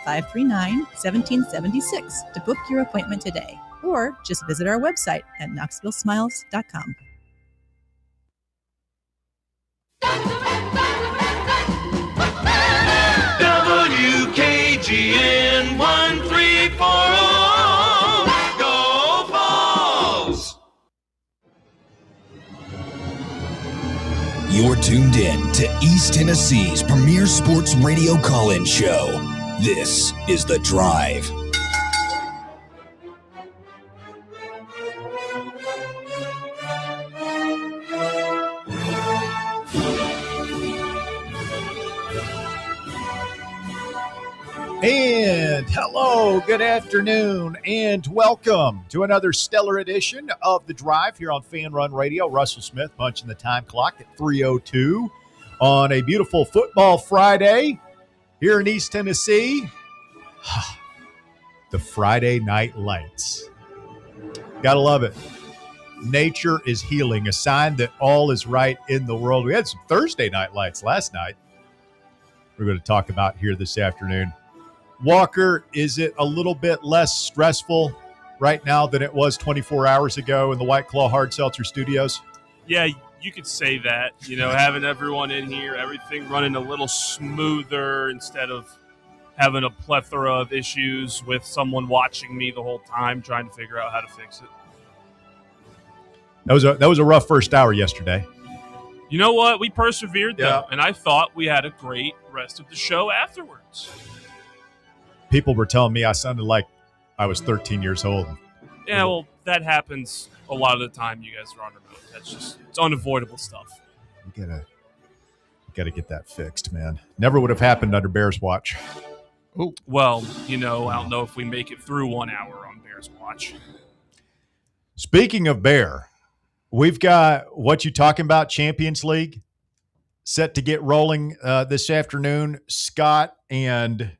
888-539-1776 to book your appointment today, or just visit our website at knoxvillesmiles.com. WKGN 1340. Go Vols! You're tuned in to East Tennessee's premier sports radio call-in show. This is The Drive. And hello, good afternoon, and welcome to another stellar edition of The Drive here on Fan Run Radio. Russell Smith punching the time clock at 3:02 on a beautiful football Friday here in East Tennessee. The Friday night lights. Gotta love it. Nature is healing, a sign that all is right in the world. We had some Thursday night lights last night we're going to talk about here this afternoon. Walker, is it a little bit less stressful right now than it was 24 hours ago in the White Claw Hard Seltzer Studios? Yeah, you could say that. You know, having everyone in here, everything running a little smoother instead of having a plethora of issues with someone watching me the whole time trying to figure out how to fix it. That was a rough first hour yesterday. You know what? We persevered, though, and I thought we had a great rest of the show afterwards. People were telling me I sounded like I was 13 years old. Yeah, well, that happens a lot of the time you guys are on remote. It's unavoidable stuff. You gotta get that fixed, man. Never would have happened under Bears Watch. Ooh. Well, you know, I don't know if we make it through 1 hour on Bears Watch. Speaking of Bear, we've got What You Talking About Champions League set to get rolling this afternoon. Scott and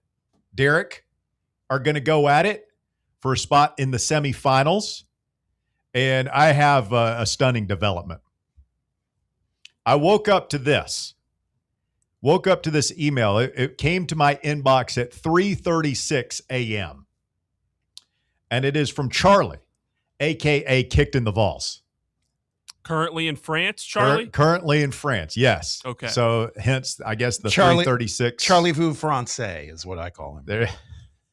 Derek are going to go at it for a spot in the semifinals. And I have a stunning development. I woke up to this email. It came to my inbox at 3:36 a.m. And it is from Charlie, a.k.a. Kicked in the Vols. Currently in France, Charlie? Currently in France, yes. Okay. So hence, I guess the 336. Charlie Vu Francais is what I call him. There,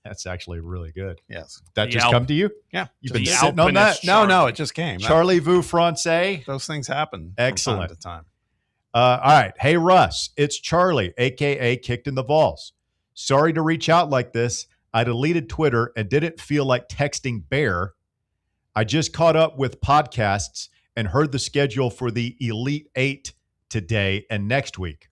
that's actually really good. Yes. That just come to you? Yeah. You've been sitting on that? No, it just came. Charlie Vu Francais. Those things happen Excellent. from time to time. All right. Hey, Russ, it's Charlie, a.k.a. Kicked in the Vols. Sorry to reach out like this. I deleted Twitter and didn't feel like texting Bear. I just caught up with podcasts and heard the schedule for the Elite Eight today and next week.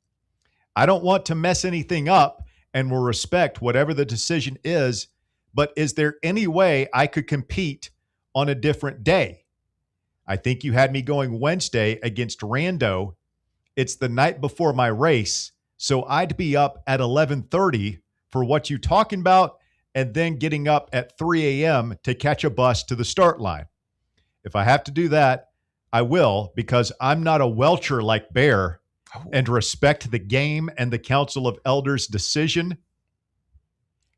I don't want to mess anything up and will respect whatever the decision is, but is there any way I could compete on a different day? I think you had me going Wednesday against Rando. It's the night before my race, so I'd be up at 11:30 for What You Talking About and then getting up at 3 a.m. to catch a bus to the start line. If I have to do that, I will, because I'm not a welcher like Bear and respect the game and the Council of Elders' decision.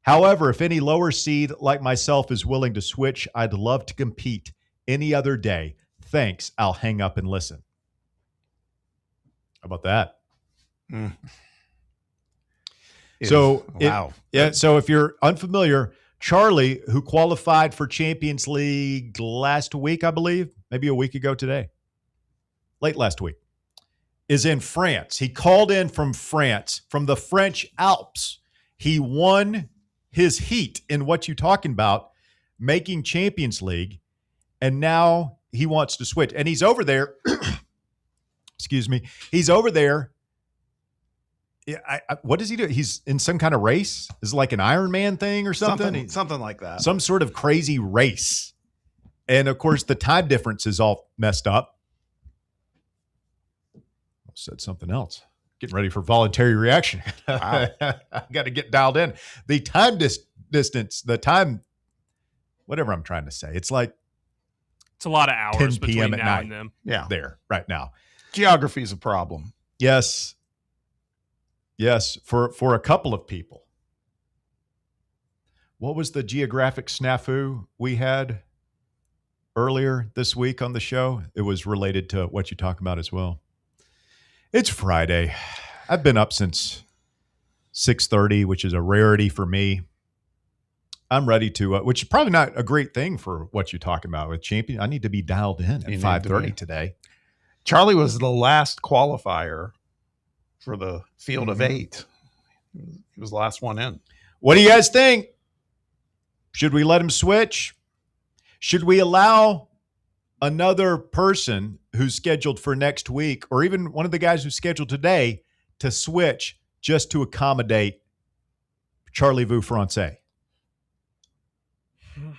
However, if any lower seed like myself is willing to switch, I'd love to compete any other day. Thanks. I'll hang up and listen. How about that? So, wow. So if you're unfamiliar, Charlie, who qualified for Champions League last week, I believe, maybe a week ago today, late last week, is in France. He called in from France, from the French Alps. He won his heat in What You Talking About, making Champions League, and now he wants to switch. And he's over there. Excuse me. He's over there. What does he do? He's in some kind of race? Is it like an Ironman thing or something? Something like that. Some sort of crazy race. And, of course, the time difference is all messed up. I said something else. Getting ready for voluntary reaction. Wow. I got to get dialed in. The time distance, the time, whatever I'm trying to say. It's like it's a lot of hours 10 p.m. between at now night. and then. Yeah. There, right now. Geography is a problem. Yes. Yes, for a couple of people. what was the geographic snafu we had earlier this week on the show? It was related to what you talk about as well. It's Friday. I've been up since 6:30, which is a rarity for me. I'm ready to, which is probably not a great thing for what you're talking about with champion. I need to be dialed in at 5:30 today. Charlie was the last qualifier for the field of 8. He was the last one in. What do you guys think? Should we let him switch? Should we allow another person who's scheduled for next week, or even one of the guys who's scheduled today, to switch just to accommodate Charlie Vu Francais?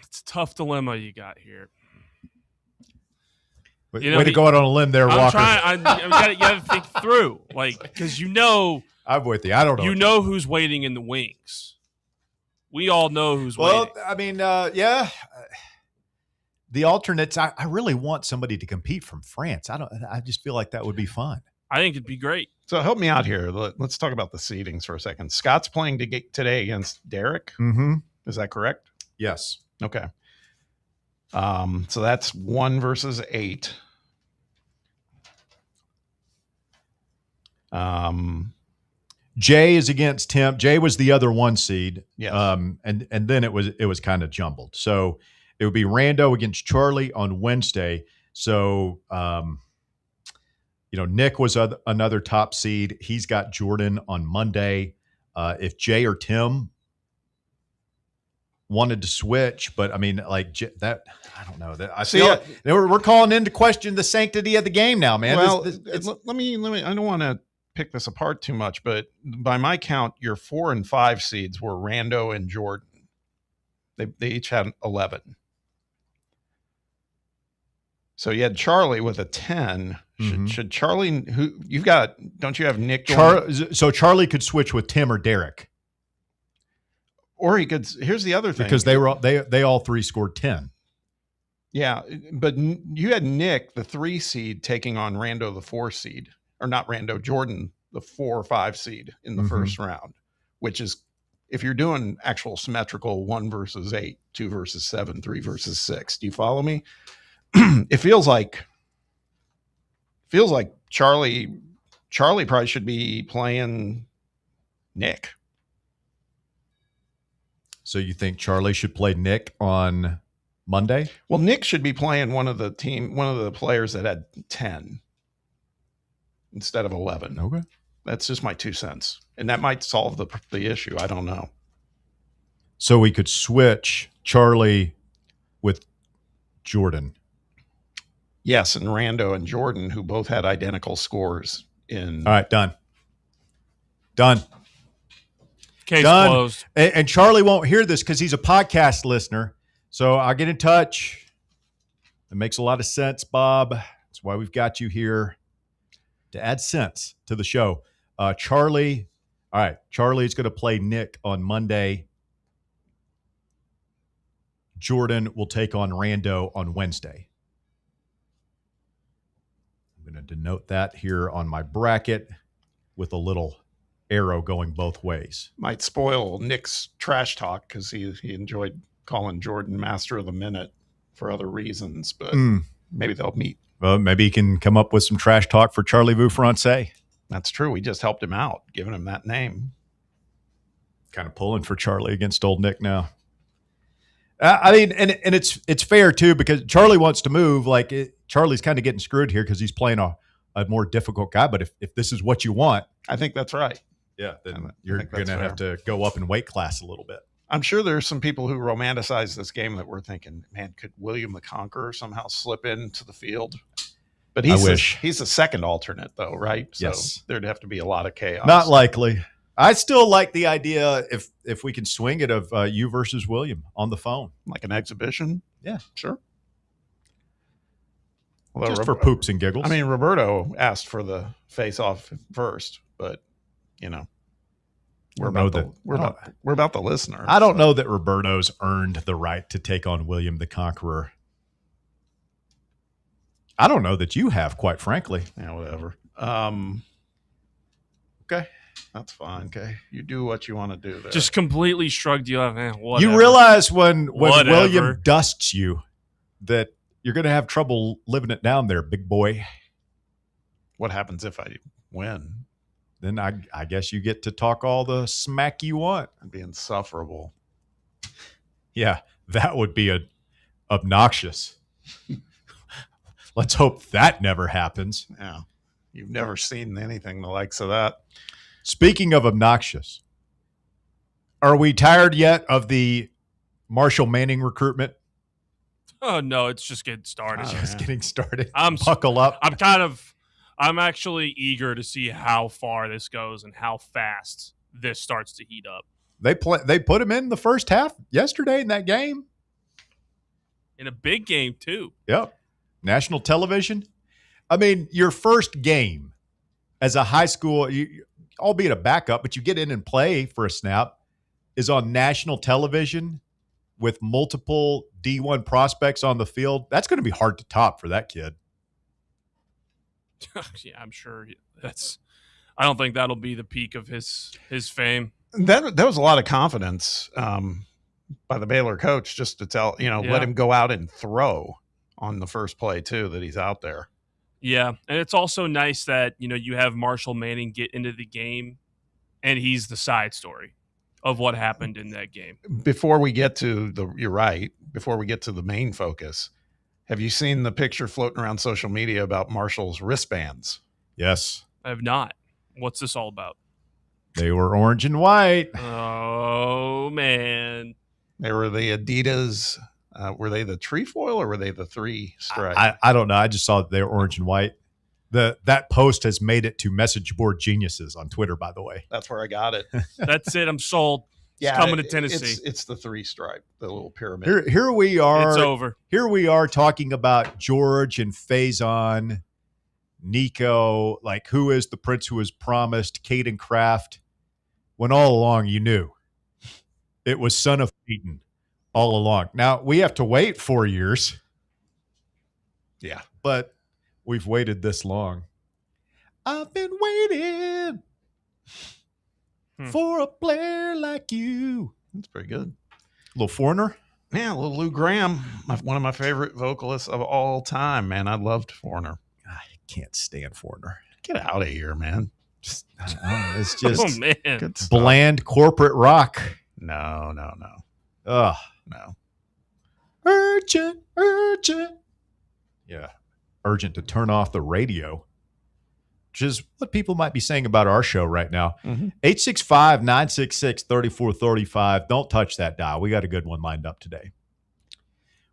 It's a tough dilemma you got here. Way to go out on a limb there, Walker. You got to think through, because I'm with you. I don't know. You know who's waiting in the wings. We all know who's waiting. Well, I mean, yeah. The alternates. I really want somebody to compete from France. I just feel like that would be fun. I think it'd be great. So help me out here. Let's talk about the seedings for a second. Scott's playing today against Derek. Mm-hmm. Is that correct? Yes. Okay. So that's 1 versus 8. Jay is against Tim. Jay was the other 1 seed. Yes. And then it was kind of jumbled. So it would be Rando against Charlie on Wednesday. So Nick was another top seed. He's got Jordan on Monday. If Jay or Tim wanted to switch, but I mean, that, I don't know. That I feel we're calling into question the sanctity of the game now, man. Well, let me. I don't want to pick this apart too much, but by my count, your 4 and 5 seeds were Rando and Jordan. They each had 11. So you had Charlie with a 10. Should Charlie, who you've got? Don't you have Nick? So Charlie could switch with Tim or Derek. Or he could. Here's the other thing, because they all 3 scored 10. Yeah, but you had Nick, the 3 seed, taking on Rando, the 4 seed, or not Rando, Jordan, the 4 or 5 seed in the first round, which is, if you're doing actual symmetrical 1 versus 8, 2 versus 7, 3 versus 6. Do you follow me? It feels like Charlie probably should be playing Nick. So you think Charlie should play Nick on Monday? Well, Nick should be playing one of the players that had 10 instead of 11. Okay. That's just my 2 cents. And that might solve the issue. I don't know. So we could switch Charlie with Jordan. Yes, and Rando and Jordan, who both had identical scores in. All right, done. Case closed. And Charlie won't hear this because he's a podcast listener. So I'll get in touch. It makes a lot of sense, Bob. That's why we've got you here, to add sense to the show. Charlie. All right. Charlie's going to play Nick on Monday. Jordan will take on Rando on Wednesday. I'm going to denote that here on my bracket with a little arrow going both ways. Might spoil Nick's trash talk because he enjoyed calling Jordan Master of the Minute for other reasons, but maybe they'll meet. Well, maybe he can come up with some trash talk for Charlie Vu Francais. That's true. We just helped him out, giving him that name. Kind of pulling for Charlie against old Nick now. I mean, and it's fair too, because Charlie wants to move. Charlie's kind of getting screwed here because he's playing a more difficult guy. But if this is what you want, I think that's right. Yeah, then you're going to have to go up in weight class a little bit. I'm sure there's some people who romanticize this game that were thinking, man, could William the Conqueror somehow slip into the field? But he's a second alternate, though, right? So yes. There'd have to be a lot of chaos. Not likely. I still like the idea, if we can swing it, of you versus William on the phone. Like an exhibition? Yeah. Sure. Well, just for poops and giggles. I mean, Roberto asked for the face-off first, but, we're about the listener. I don't know that Roberto's earned the right to take on William the Conqueror. I don't know that you have, quite frankly. Yeah, whatever. Okay. That's fine. Okay. You do what you want to do there. Just completely shrugged you off. Whatever. You realize when Whatever. William dusts you that you're going to have trouble living it down there, big boy. What happens if I win? Then I guess you get to talk all the smack you want. It'd be insufferable. Yeah, that would be obnoxious. Let's hope that never happens. Yeah. You've never seen anything the likes of that. Speaking of obnoxious, are we tired yet of the Marshall Manning recruitment? Oh no, it's just getting started. Just getting started. I'm Buckle up. I'm actually eager to see how far this goes and how fast this starts to heat up. They put him in the first half yesterday in that game. In a big game too. Yep. National television. I mean, your first game as a high school, albeit a backup, but you get in and play for a snap, is on national television with multiple D1 prospects on the field. That's going to be hard to top for that kid. Yeah, I'm sure I don't think that'll be the peak of his fame. That was a lot of confidence by the Baylor coach just to tell, let him go out and throw on the first play too, that he's out there. Yeah, and it's also nice that, you have Marshall Manning get into the game and he's the side story of what happened in that game. Before we get to before we get to the main focus, have you seen the picture floating around social media about Marshall's wristbands? Yes. I have not. What's this all about? They were orange and white. Oh, man. They were the Adidas. Were they the trefoil or were they the 3 stripe? I don't know. I just saw that they were orange and white. That post has made it to message board geniuses on Twitter, by the way. That's where I got it. That's it. I'm sold. Yeah, it's coming to Tennessee. It's the 3 stripe, the little pyramid. Here we are. It's over. Here we are talking about George and Faison, Nico, like who is the prince who was promised, Caden Kraft, when all along you knew it was son of Peyton all along. Now, we have to wait 4 years. Yeah. But we've waited this long. I've been waiting for a player like you. That's pretty good. Little Foreigner. Yeah, little Lou Graham, one of my favorite vocalists of all time, man. I loved Foreigner. I can't stand Foreigner. Get out of here, man. It's just Oh, man. Good stuff. bland corporate rock. No. Ugh. No. Urgent. Yeah. Urgent to turn off the radio, which is what people might be saying about our show right now. 865-966-3435. Don't touch that dial. We got a good one lined up today.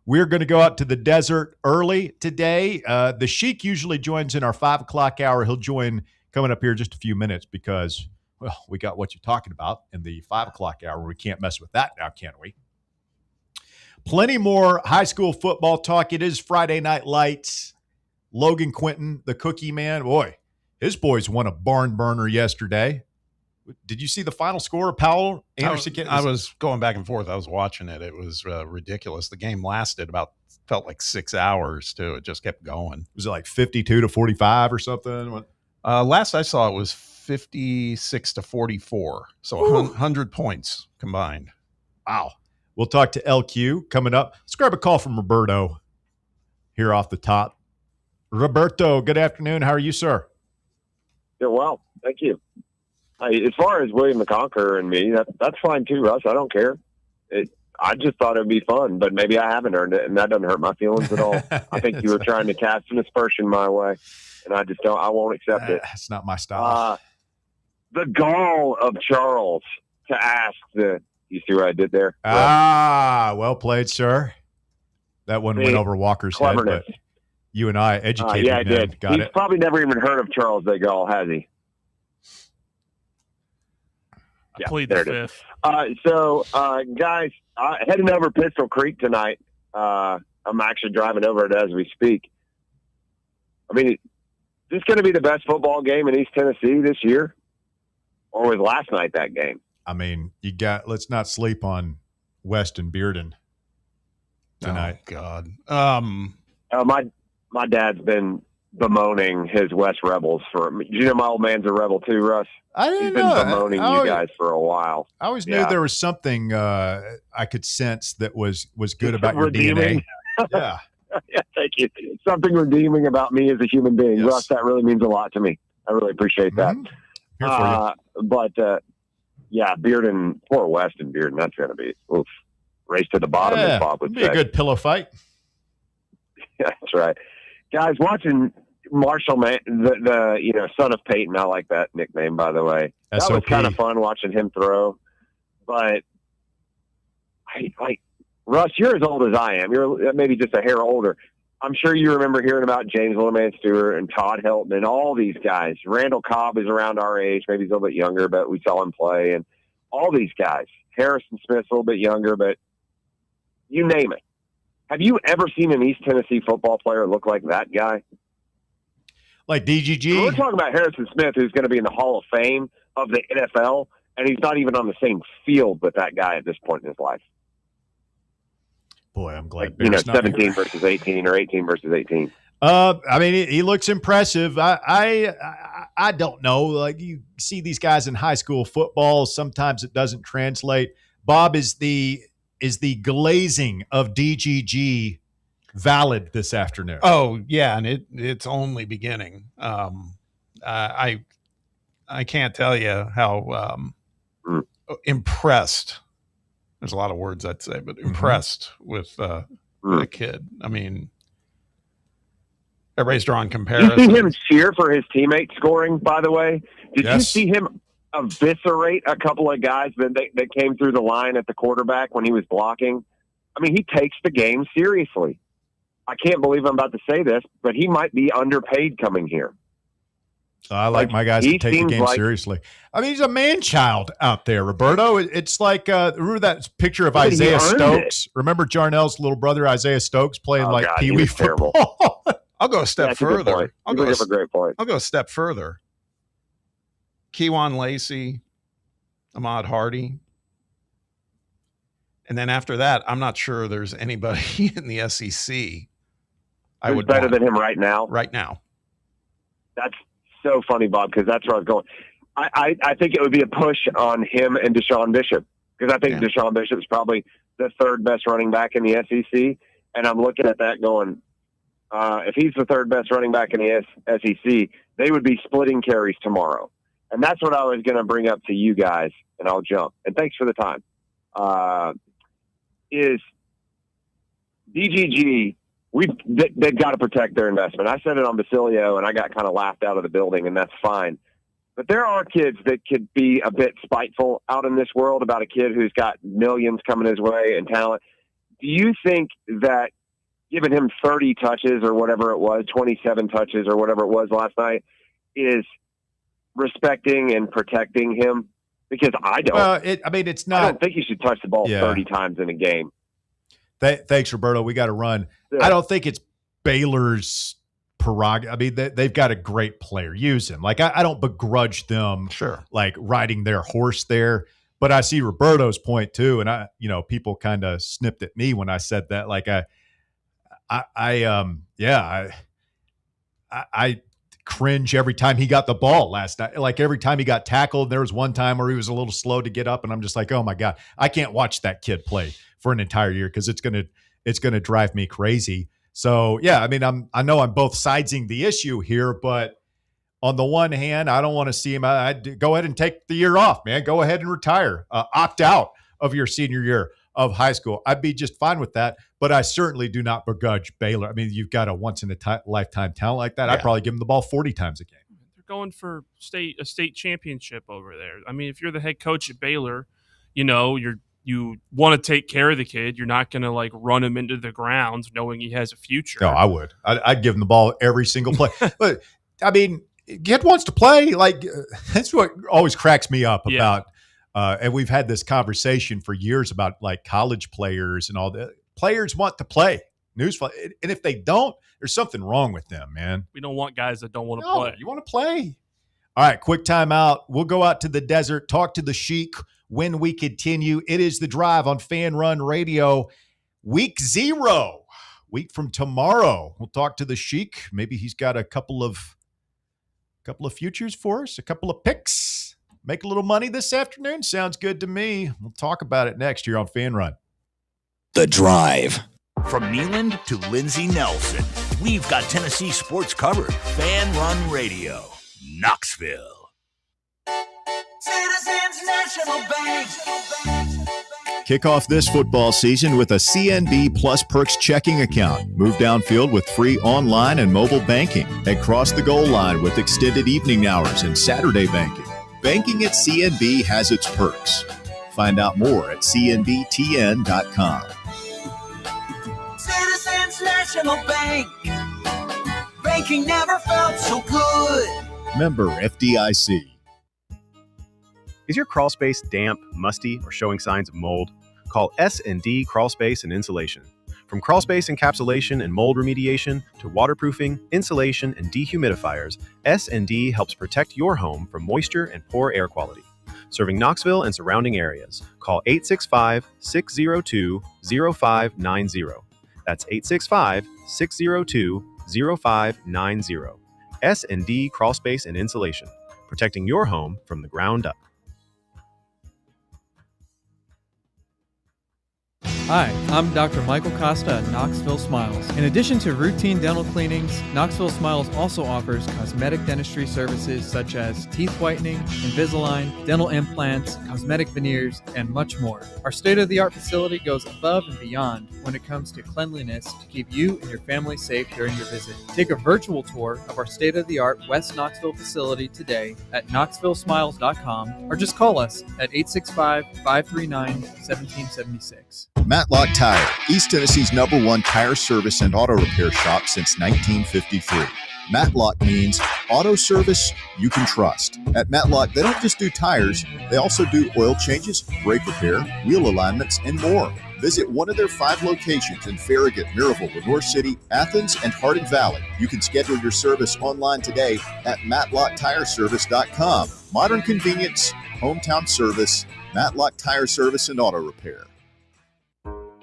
We're going to go out to the desert early today. The Sheik usually joins in our 5 o'clock hour. He'll join coming up here in just a few minutes because, well, we got what you're talking about in the 5 o'clock hour. We can't mess with that now, can we? Plenty more high school football talk. It is Friday Night Lights. Logan Quinton, the cookie man, boy, his boys won a barn burner yesterday. Did you see the final score of Powell? I was going back and forth. I was watching it. It was ridiculous. The game felt like 6 hours too. It just kept going. Was it like 52-45 or something? Last I saw it was 56-44. So 100 points combined. Wow. We'll talk to LQ coming up. Let's grab a call from Roberto here off the top. Roberto, good afternoon. How are you, sir? Yeah, well, thank you. As far as William the Conqueror and me, that's fine too, Russ. I don't care. I just thought it would be fun, but maybe I haven't earned it, and that doesn't hurt my feelings at all. I think you were trying to cast an aspersion my way, and I won't accept it. That's not my style. The gall of Charles to ask you see what I did there? Well played, sir. That one went over Walker's head, but you and I educated him. I did. He's probably never even heard of Charles de Gaulle, has he? I plead the fifth. So, guys, heading over Pistol Creek tonight. I'm actually driving over it as we speak. I mean, is this going to be the best football game in East Tennessee this year? Or was last night that game? I mean, let's not sleep on West and Bearden tonight. Oh, God. My dad's been bemoaning his West Rebels for. You know, my old man's a rebel too, Russ. I He's didn't been know. bemoaning you guys for a while. I always knew there was something I could sense that was good about your redeeming. DNA. Yeah. Yeah, thank you. Something redeeming about me as a human being. Yes. Russ, that really means a lot to me. I really appreciate that. Here for you. But, yeah, Bearden, poor West and Bearden, that's going to be race to the bottom, as Bob would be say. A good pillow fight. Yeah, that's right. Guys, watching Marshall, the son of Peyton, I like that nickname, by the way. That SOP. was kind of fun watching him throw. But, Russ, you're as old as I am. You're maybe just a hair older. I'm sure you remember hearing about James Littleman Stewart and Todd Helton and all these guys. Randall Cobb is around our age. Maybe he's a little bit younger, but we saw him play. And all these guys. Harrison Smith's a little bit younger, but you name it. Have you ever seen an East Tennessee football player look like that guy? Like DGG? We're talking about Harrison Smith, who's going to be in the Hall of Fame of the NFL, and he's not even on the same field with that guy at this point in his life. Boy, I'm glad. 17 versus 18 or 18 versus 18. I mean, he looks impressive. I don't know. Like, you see these guys in high school football, sometimes it doesn't translate. Bob, is the glazing of DGG valid this afternoon? Oh yeah, and it's only beginning. I can't tell you how impressed. There's a lot of words I'd say, but impressed with the kid. I mean, everybody's drawing comparisons. Did you see him cheer for his teammate scoring, by the way? Did Yes. you see him eviscerate a couple of guys that came through the line at the quarterback when he was blocking? I mean, he takes the game seriously. I can't believe I'm about to say this, but he might be underpaid coming here. I like my guys to take the game seriously. I mean, he's a man-child out there, Roberto. It's like, remember that picture of Isaiah Stokes? Remember Jarnell's little brother, Isaiah Stokes, playing Pee Wee football? I'll go a step further. I'll go a great point. I'll go a step further. Kejuan Lacey, Ahmad Hardy. And then after that, I'm not sure there's anybody in the SEC I would better than him right now. Right now. That's so funny, Bob, because that's where I was going. I think it would be a push on him and Deshaun Bishop, because I think Deshaun Bishop's probably the third best running back in the SEC. And I'm looking at that going, if he's the third best running back in the SEC, they would be splitting carries tomorrow. And that's what I was going to bring up to you guys, and I'll jump. And thanks for the time. Is DGG, they've got to protect their investment. I said it on Basilio, and I got kind of laughed out of the building, and that's fine. But there are kids that could be a bit spiteful out in this world about a kid who's got millions coming his way and talent. Do you think that giving him 30 touches or whatever it was, 27 touches or whatever it was last night, is respecting and protecting him? Because I don't. Well, it's not. I don't think you should touch the ball 30 times in a game. Thanks, Roberto. We got to run. Yeah. I don't think it's Baylor's prerogative. I mean, they've got a great player. Use him. Like, I don't begrudge them, like, riding their horse there. But I see Roberto's point too, and people kind of snipped at me when I said that. Like, I cringe every time he got the ball last night. Like, every time he got tackled, there was one time where he was a little slow to get up, and I'm just like, oh my God, I can't watch that kid play for an entire year because it's gonna drive me crazy. So yeah, I mean, I know I'm both sidesing the issue here, but on the one hand, I don't want to see him. I'd go ahead and take the year off, man. Go ahead and retire. Opt out of your senior year of high school. I'd be just fine with that, but I certainly do not begrudge Baylor. I mean, you've got a once-in-a-lifetime talent like that. Yeah. I'd probably give him the ball 40 times a game. They're going for a state championship over there. I mean, if you're the head coach at Baylor, you want to take care of the kid. You're not going to like run him into the ground knowing he has a future. No, I would. I'd give him the ball every single play. But I mean, kid wants to play. Like, that's what always cracks me up about. And we've had this conversation for years about like college players and all that. Players want to play. Newsflash. And if they don't, there's something wrong with them, man. We don't want guys that don't want to play. You want to play. All right, quick timeout. We'll go out to the desert, talk to the Sheik when we continue. It is The Drive on Fan Run Radio. Week 0. Week from tomorrow, we'll talk to the Sheik. Maybe he's got a couple of futures for us, a couple of picks. Make a little money this afternoon. Sounds good to me. We'll talk about it next year on Fan Run. The Drive. From Neyland to Lindsey Nelson, we've got Tennessee sports covered. Fan Run Radio, Knoxville. Citizens National Bank. Kick off this football season with a CNB Plus Perks checking account. Move downfield with free online and mobile banking. And cross the goal line with extended evening hours and Saturday banking. Banking at CNB has its perks. Find out more at cnbtn.com. Citizens National Bank. Banking never felt so good. Member FDIC. Is your crawl space damp, musty, or showing signs of mold? Call S&D Crawl Space and Insulation. From crawl space encapsulation and mold remediation to waterproofing, insulation, and dehumidifiers, S&D helps protect your home from moisture and poor air quality. Serving Knoxville and surrounding areas. Call 865-602-0590. That's 865-602-0590. S&D Crawl Space and Insulation. Protecting your home from the ground up. Hi, I'm Dr. Michael Costa at Knoxville Smiles. In addition to routine dental cleanings, Knoxville Smiles also offers cosmetic dentistry services such as teeth whitening, Invisalign, dental implants, cosmetic veneers, and much more. Our state-of-the-art facility goes above and beyond when it comes to cleanliness to keep you and your family safe during your visit. Take a virtual tour of our state-of-the-art West Knoxville facility today at knoxvillesmiles.com or just call us at 865-539-1776. Matlock Tire, East Tennessee's #1 tire service and auto repair shop since 1953. Matlock means auto service you can trust. At Matlock, they don't just do tires, they also do oil changes, brake repair, wheel alignments, and more. Visit one of their 5 locations in Farragut, Maryville, Lenore City, Athens, and Hardin Valley. You can schedule your service online today at MatlockTireService.com. Modern convenience, hometown service, Matlock Tire Service and Auto Repair.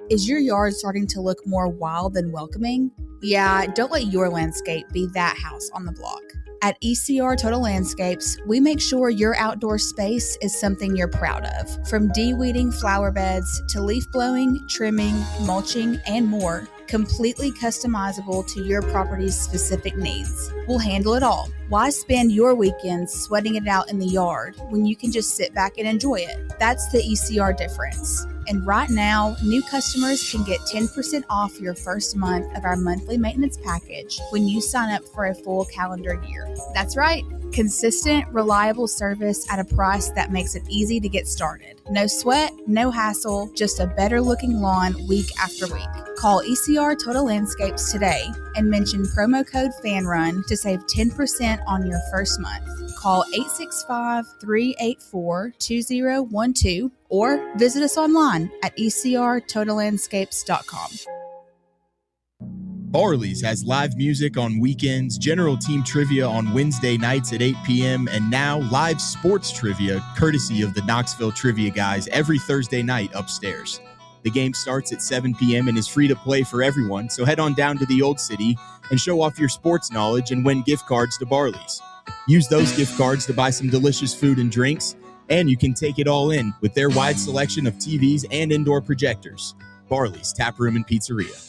Is your yard starting to look more wild than welcoming? Yeah, don't let your landscape be that house on the block. At ECR Total Landscapes, we make sure your outdoor space is something you're proud of. From de-weeding flower beds to leaf blowing, trimming, mulching, and more, completely customizable to your property's specific needs. We'll handle it all. Why spend your weekends sweating it out in the yard when you can just sit back and enjoy it? That's the ECR difference. And right now, new customers can get 10% off your first month of our monthly maintenance package when you sign up for a full calendar year. That's right. Consistent, reliable service at a price that makes it easy to get started. No sweat, no hassle, just a better looking lawn week after week. Call ECR Total Landscapes today and mention promo code FANRUN to save 10% on your first month. Call 865-384-2012 or visit us online at ecrtotallandscapes.com. Barley's has live music on weekends, general team trivia on Wednesday nights at 8 p.m., and now live sports trivia courtesy of the Knoxville Trivia Guys every Thursday night upstairs. The game starts at 7 p.m. and is free to play for everyone, so head on down to the Old City and show off your sports knowledge and win gift cards to Barley's. Use those gift cards to buy some delicious food and drinks, and you can take it all in with their wide selection of TVs and indoor projectors. Barley's Tap Room and Pizzeria.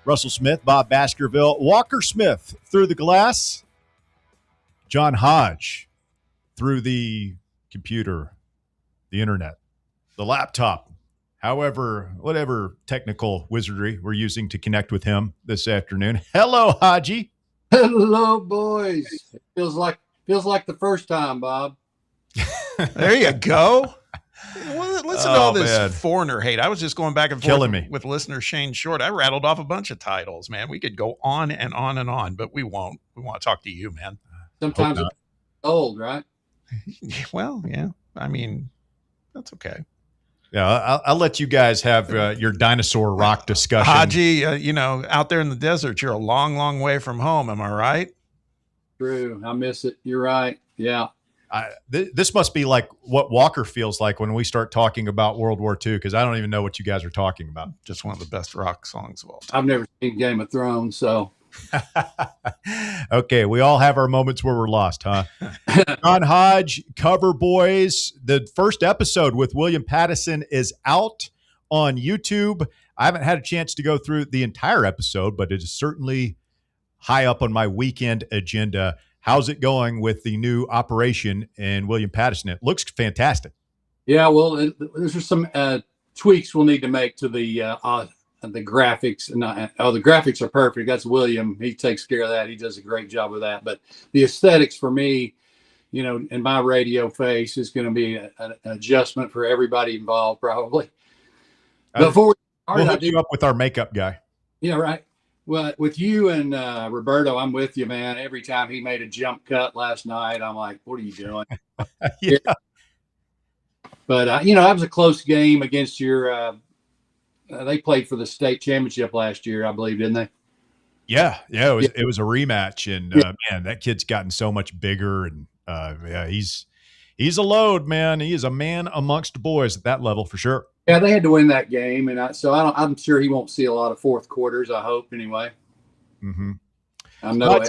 Russell Smith, Bob Baskerville, Walker Smith through the glass, John Hodge through the computer, the internet, the laptop, However, whatever technical wizardry we're using to connect with him this afternoon. Hello, Haji. Hello, boys. It feels like the first time, Bob. There you go. Listen to all this man. foreigner hate. I was just going back and forth Killing me. with listener Shane Short. I rattled off a bunch of titles, man. We could go on and on and on, but we won't. We want to talk to you, man. Sometimes it's old, right? Well, yeah. I mean, that's okay. Yeah, I'll let you guys have your dinosaur rock discussion. Haji, out there in the desert, you're a long, long way from home. Am I right? True. I miss it. You're right. Yeah. This must be like what Walker feels like when we start talking about World War II, because I don't even know what you guys are talking about. Just one of the best rock songs of all time. I've never seen Game of Thrones, so. Okay, we all have our moments where we're lost, huh? John Hodge, Cover Boys. The first episode with William Pattison is out on YouTube. I haven't had a chance to go through the entire episode, but it is certainly high up on my weekend agenda. How's it going with the new operation in William Pattison? It looks fantastic. Yeah, well, there's some tweaks we'll need to make to the graphics. The graphics are perfect. That's William. He takes care of that. He does a great job with that. But the aesthetics for me, in my radio face is going to be an adjustment for everybody involved, probably. Before we'll hook you up with our makeup guy. Yeah, right. Well, with you and Roberto, I'm with you, man. Every time he made a jump cut last night, I'm like, what are you doing? Yeah. But, that was a close game against your they played for the state championship last year, I believe, didn't they? Yeah. It was a rematch. And, man, that kid's gotten so much bigger. And, he's a load, man. He is a man amongst boys at that level for sure. Yeah, they had to win that game, and I'm sure he won't see a lot of fourth quarters. I hope anyway. Mm-hmm. I know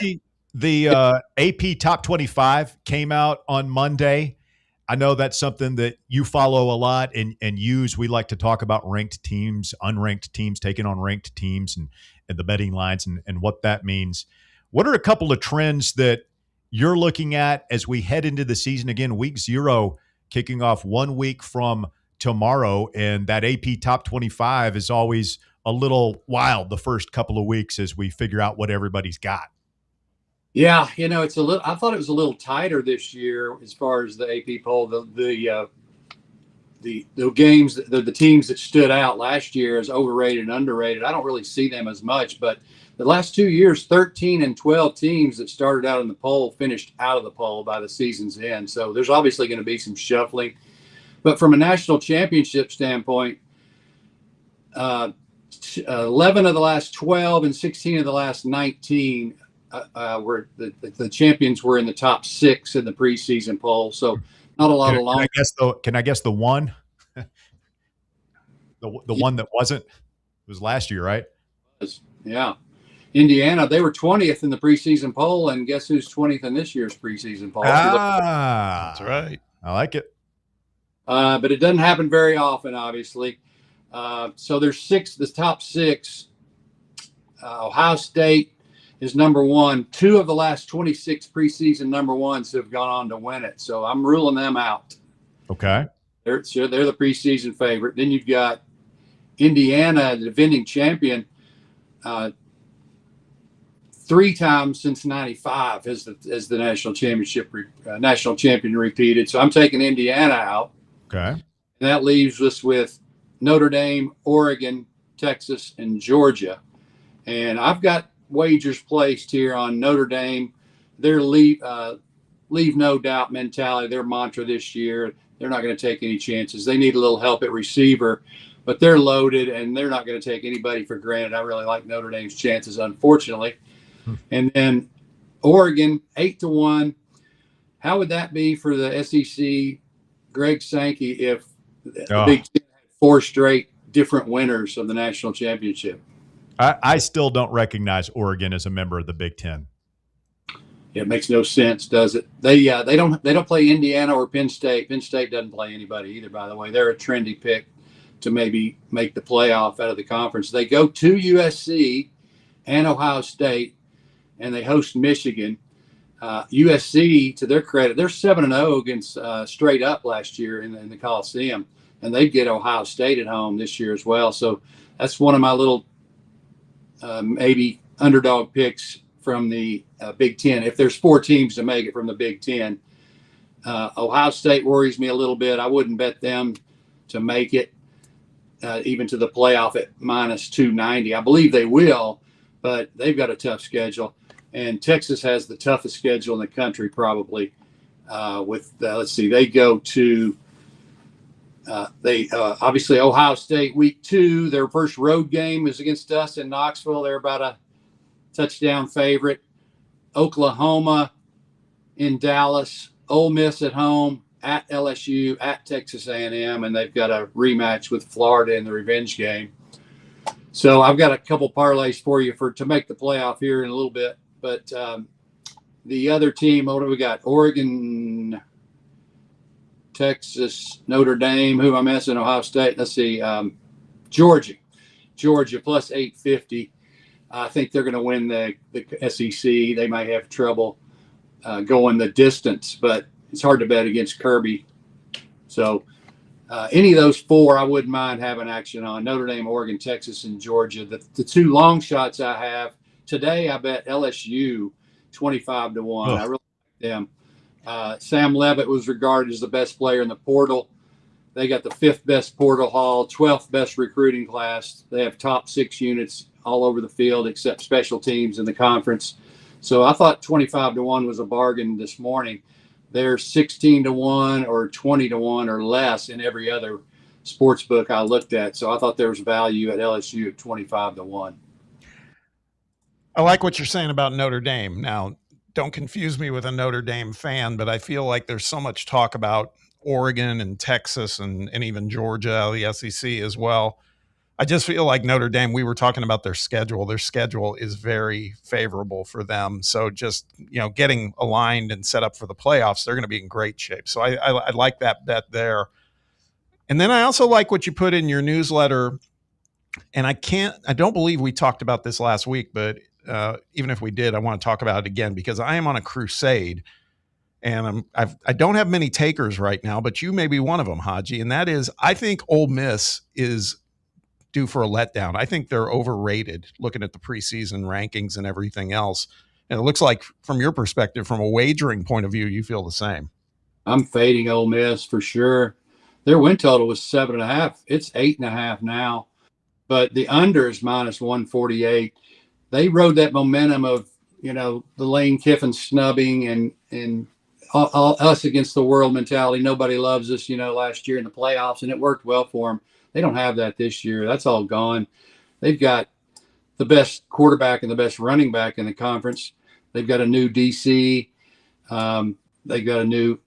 the AP Top 25 came out on Monday. I know that's something that you follow a lot and use. We like to talk about ranked teams, unranked teams taking on ranked teams, and the betting lines and what that means. What are a couple of trends that you're looking at as we head into the season? Again, week 0 kicking off 1 week from tomorrow, and that AP Top 25 is always a little wild the first couple of weeks as we figure out what everybody's got. Yeah, it's I thought it was a little tighter this year as far as the AP poll. The games, the teams that stood out last year as overrated and underrated, I don't really see them as much. But the last 2 years, 13 and 12 teams that started out in the poll finished out of the poll by the season's end. So there's obviously going to be some shuffling. But from a national championship standpoint, 11 of the last 12 and 16 of the last 19 were the champions were in the top 6 in the preseason poll. So not a lot of long. Can I guess the one? the one that wasn't was last year, right? Yeah. Indiana, they were 20th in the preseason poll, and guess who's 20th in this year's preseason poll? That's right. I like it. But it doesn't happen very often, obviously. So there's the top 6. Ohio State is number 1. 2 of the last 26 preseason number 1s have gone on to win it. So I'm ruling them out. Okay. They're the preseason favorite. Then you've got Indiana, the defending champion, 3 times since '95 as the national champion repeated. So I'm taking Indiana out. Okay. And that leaves us with Notre Dame, Oregon, Texas, and Georgia. And I've got wagers placed here on Notre Dame. Their leave no doubt mentality, their mantra this year. They're not going to take any chances. They need a little help at receiver, but they're loaded and they're not going to take anybody for granted. I really like Notre Dame's chances, unfortunately. And then Oregon, 8-1. How would that be for the SEC? Greg Sankey, if the Big Ten had 4 straight different winners of the national championship. I still don't recognize Oregon as a member of the Big Ten. It makes no sense, does it? They don't play Indiana or Penn State. Penn State doesn't play anybody either, by the way. They're a trendy pick to maybe make the playoff out of the conference. They go to USC and Ohio State, and they host Michigan. USC, to their credit, they're 7-0 against straight up last year in the Coliseum. and they get Ohio State at home this year as well. So that's one of my little maybe underdog picks from the Big Ten. If there's 4 teams to make it from the Big Ten, Ohio State worries me a little bit. I wouldn't bet them to make it even to the playoff at minus 290. I believe they will, but they've got a tough schedule. And Texas has the toughest schedule in the country probably. Let's see, they go to obviously Ohio State week 2. Their first road game is against us in Knoxville. They're about a touchdown favorite. Oklahoma in Dallas, Ole Miss at home, at LSU, at Texas A&M, and they've got a rematch with Florida in the revenge game. So I've got a couple parlays for you to make the playoff here in a little bit. But the other team, what do we got? Oregon, Texas, Notre Dame. Who am I missing? Ohio State. Let's see. Georgia plus 850. I think they're going to win the SEC. They might have trouble going the distance, but it's hard to bet against Kirby. So any of those 4, I wouldn't mind having action on. Notre Dame, Oregon, Texas, and Georgia. The 2 long shots I have today, I bet LSU 25-1. I really like them. Sam Levitt was regarded as the best player in the portal. They got the 5th best portal haul, 12th best recruiting class. They have top 6 units all over the field except special teams in the conference. So I thought 25-1 was a bargain this morning. They're 16-1 or 20-1 or less in every other sports book I looked at. So I thought there was value at LSU at 25-1. I like what you're saying about Notre Dame. Now, don't confuse me with a Notre Dame fan, but I feel like there's so much talk about Oregon and Texas and even Georgia, the SEC as well. I just feel like Notre Dame, we were talking about their schedule. Their schedule is very favorable for them. So just, getting aligned and set up for the playoffs, they're going to be in great shape. So I like that bet there. And then I also like what you put in your newsletter. And I don't believe we talked about this last week, but even if we did, I want to talk about it again because I am on a crusade. And I don't have many takers right now, but you may be one of them, Haji. And that is, I think Ole Miss is due for a letdown. I think they're overrated looking at the preseason rankings and everything else. And it looks like from your perspective, from a wagering point of view, you feel the same. I'm fading Ole Miss for sure. Their win total was 7.5. It's 8.5 now, but the under is minus 148. They rode that momentum of, the Lane Kiffin snubbing and all us against the world mentality. Nobody loves us, last year in the playoffs, and it worked well for them. They don't have that this year. That's all gone. They've got the best quarterback and the best running back in the conference. They've got a new DC. They've got a new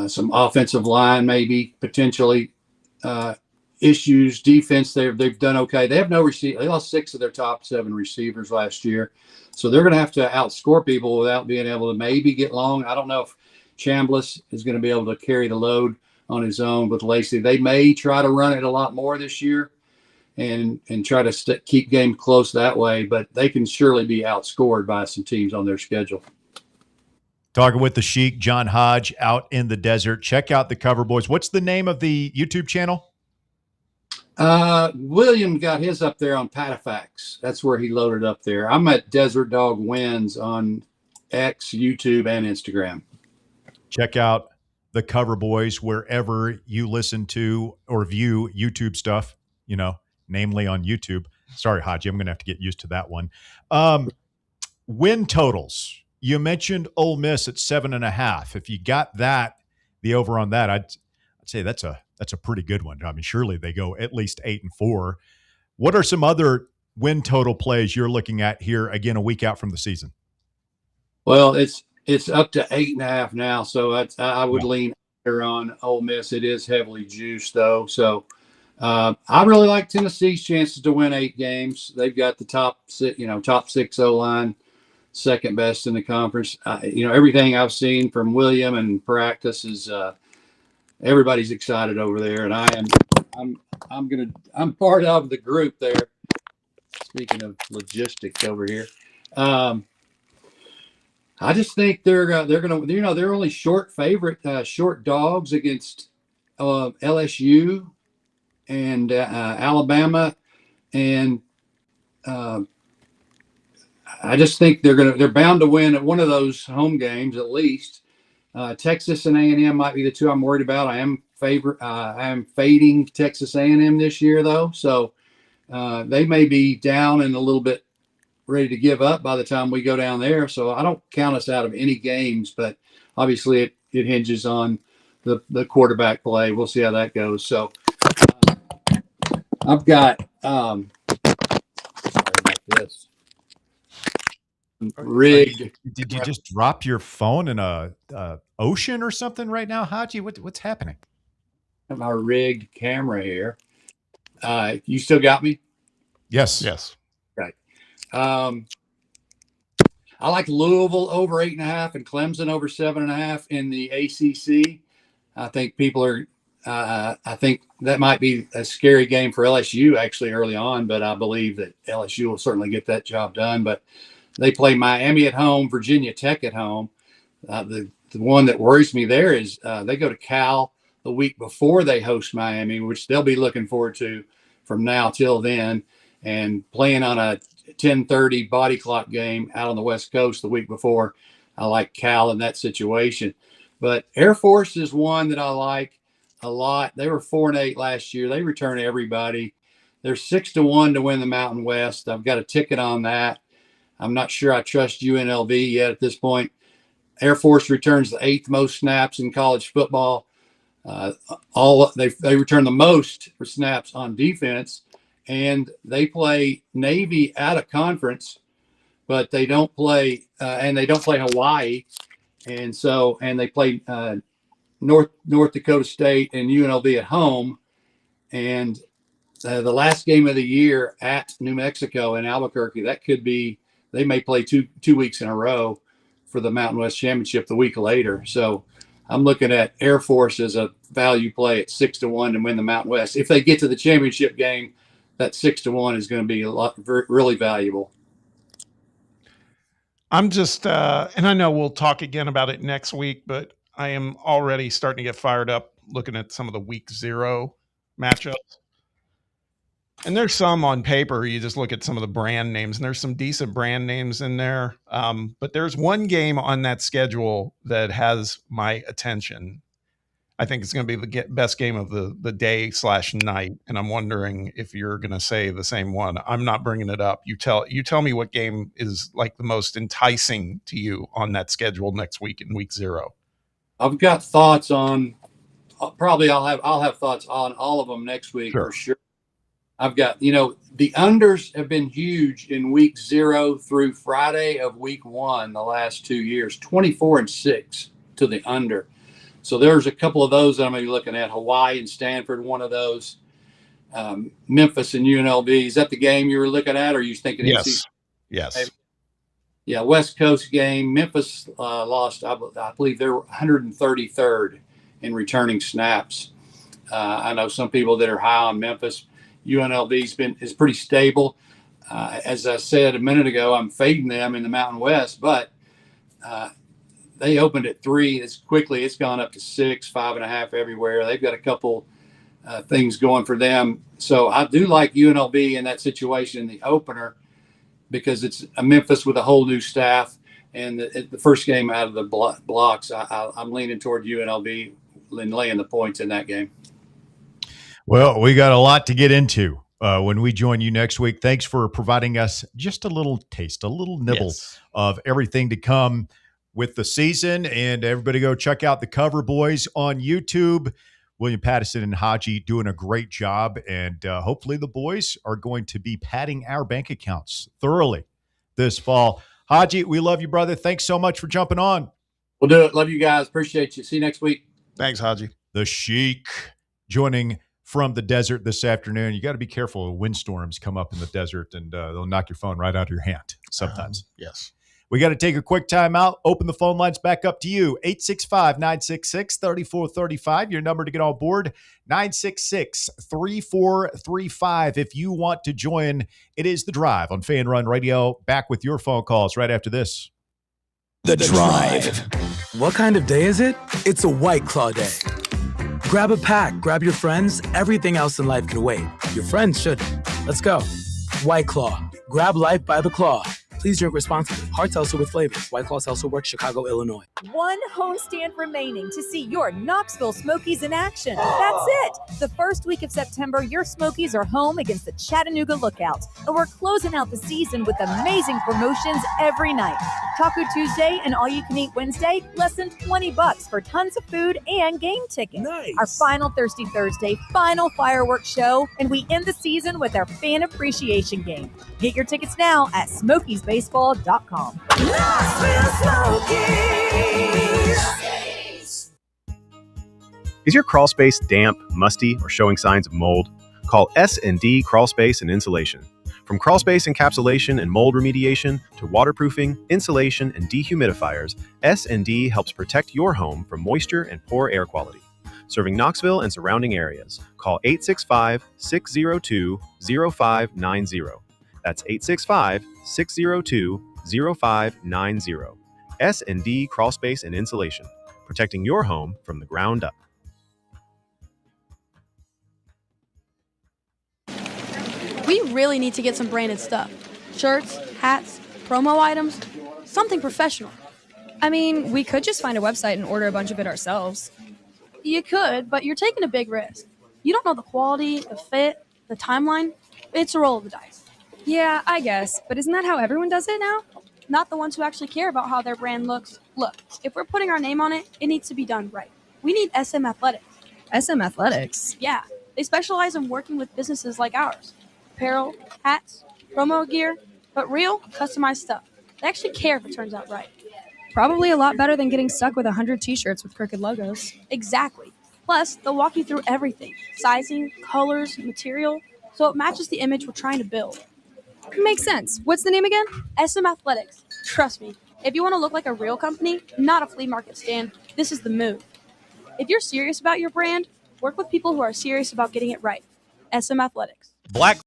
some offensive line, maybe potentially issues. Defense, they've done okay. They have no receiver. They lost 6 of their top 7 receivers last year, so they're going to have to outscore people without being able to maybe get long. I don't know if Chambliss is going to be able to carry the load on his own with Lacey. They may try to run it a lot more this year and try to keep game close that way, but they can surely be outscored by some teams on their schedule. Talking with the Sheik, John Hodge, out in the desert. Check out the Cover Boys. What's the name of the YouTube channel? William got his up there on Patafax. That's where he loaded up there. I'm at Desert Dog Wins on X, YouTube, and Instagram. Check out the Cover Boys wherever you listen to or view YouTube stuff, namely on YouTube. Sorry, Haji, I'm going to have to get used to that one. Win totals. You mentioned Ole Miss at 7.5. If you got that, the over on that, I'd say that's a pretty good one. I mean, surely they go at least 8-4. What are some other win total plays you're looking at here again a week out from the season? Well, it's up to 8.5 now, so I would lean on Ole Miss. It is heavily juiced though, so I really like Tennessee's chances to win 8 games. They've got the top 6 O-line, second best in the conference. Everything I've seen from William and practice is everybody's excited over there, and I'm part of the group there. Speaking of logistics over here. I just think they're only short favorite, short dogs against LSU and Alabama, and I just think they're bound to win at one of those home games at least. Texas and A&M might be the two I'm worried about. I am fading Texas A&M this year though, so they may be down and a little bit ready to give up by the time we go down there. So I don't count us out of any games, but obviously it hinges on the quarterback play. We'll see how that goes. So I've got sorry about this. Rigged. Did you just drop your phone in a ocean or something right now, Haji? What's happening? I have my rigged camera here. You still got me? Yes. Right. I like Louisville over 8.5 and Clemson over 7.5 in the ACC. I think people are. I think that might be a scary game for LSU actually early on, but I believe that LSU will certainly get that job done. But they play Miami at home, Virginia Tech at home. The one that worries me there is they go to Cal the week before they host Miami, which they'll be looking forward to from now till then, and playing on a 10:30 body clock game out on the West Coast the week before. I like Cal in that situation. But Air Force is one that I like a lot. They were 4-8 last year. They return everybody. They're 6-1 to win the Mountain West. I've got a ticket on that. I'm not sure I trust UNLV yet at this point. Air Force returns the 8th most snaps in college football. They return the most for snaps on defense, and they play Navy out of conference, but they don't play Hawaii, and they play North Dakota State and UNLV at home, and the last game of the year at New Mexico in Albuquerque. That could be. They may play two weeks in a row for the Mountain West Championship the week later. So I'm looking at Air Force as a value play at 6-1 to win the Mountain West. If they get to the championship game, that 6-1 is going to be really valuable. I'm just, and I know we'll talk again about it next week, but I am already starting to get fired up looking at some of the week 0 matchups. And there's some on paper, you just look at some of the brand names, and there's some decent brand names in there. But there's one game on that schedule that has my attention. I think it's going to be the best game of the day/night. And I'm wondering if you're going to say the same one. I'm not bringing it up. You tell me what game is like the most enticing to you on that schedule next week in week 0. I've got thoughts on, probably I'll have thoughts on all of them next week for sure. I've got, the unders have been huge in week 0 through Friday of week 1 the last 2 years, 24-6 to the under. So there's a couple of those that I'm going to be looking at. Hawaii and Stanford, one of those. Memphis and UNLV. Is that the game you were looking at, or are you thinking? Yes. Yes. Yeah, West Coast game. Memphis lost, I believe they're 133rd in returning snaps. I know some people that are high on Memphis. UNLV is pretty stable. As I said a minute ago, I'm fading them in the Mountain West, but they opened at 3. It's gone up to 6, 5.5 everywhere. They've got a couple things going for them. So I do like UNLV in that situation in the opener because it's a Memphis with a whole new staff. And the first game out of the blocks, I'm leaning toward UNLV and laying the points in that game. Well, we got a lot to get into when we join you next week. Thanks for providing us just a little taste, a little nibble of everything to come with the season. And everybody go check out the Cover Boys on YouTube. William Pattison and Haji doing a great job. And hopefully the boys are going to be padding our bank accounts thoroughly this fall. Haji, we love you, brother. Thanks so much for jumping on. We'll do it. Love you guys. Appreciate you. See you next week. Thanks, Haji. The Sheik joining from the desert this afternoon. You got to be careful. Windstorms come up in the desert and they'll knock your phone right out of your hand sometimes. Yes. We got to take a quick time out. Open the phone lines back up to you. 865-966-3435. Your number to get on board, 966-3435. If you want to join, it is The Drive on Fan Run Radio. Back with your phone calls right after this. The Drive. What kind of day is it? It's a White Claw day. Grab a pack, grab your friends. Everything else in life can wait. Your friends shouldn't. Let's go. White Claw. Grab life by the claw. Please drink responsibly. Hard seltzer with flavors. White Claw Seltzer Works, Chicago, Illinois. One homestand remaining to see your Knoxville Smokies in action. That's it. The first week of September, your Smokies are home against the Chattanooga Lookouts. And we're closing out the season with amazing promotions every night. Taco Tuesday and All You Can Eat Wednesday, less than $20 for tons of food and game tickets. Nice. Our final Thirsty Thursday, final fireworks show, and we end the season with our fan appreciation game. Get your tickets now at SmokiesBaseball.com. Is your crawl space damp, musty, or showing signs of mold? Call S&D Crawl Space and Insulation. From crawl space encapsulation and mold remediation to waterproofing, insulation, and dehumidifiers, S&D helps protect your home from moisture and poor air quality. Serving Knoxville and surrounding areas, call 865-602-0590. That's 865-602-0590. S&D Crawl Space and Insulation, protecting your home from the ground up. We really need to get some branded stuff. Shirts, hats, promo items, something professional. I mean, we could just find a website and order a bunch of it ourselves. You could, but you're taking a big risk. You don't know the quality, the fit, the timeline. It's a roll of the dice. Yeah, I guess, but isn't that how everyone does it now? Not the ones who actually care about how their brand looks. Look, if we're putting our name on it, it needs to be done right. We need SM Athletics. SM Athletics? Yeah, they specialize in working with businesses like ours. Apparel, hats, promo gear, but real, customized stuff. They actually care if it turns out right. Probably a lot better than getting stuck with 100 t-shirts with crooked logos. Exactly. Plus, they'll walk you through everything. Sizing, colors, material, so it matches the image we're trying to build. Makes sense. What's the name again? SM Athletics. Trust me, if you want to look like a real company, not a flea market stand, this is the move. If you're serious about your brand, work with people who are serious about getting it right. SM Athletics. Black.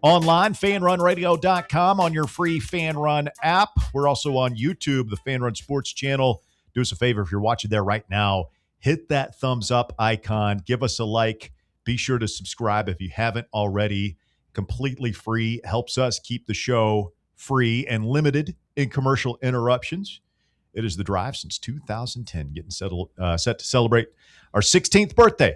Online, fanrunradio.com, on your free Fan Run app. We're also on YouTube, the Fan Run Sports channel. Do us a favor if you're watching there right now, hit that thumbs up icon, give us a like. Be sure to subscribe if you haven't already. Completely free, helps us keep the show free and limited in commercial interruptions. It is The Drive since 2010, getting set to celebrate our 16th birthday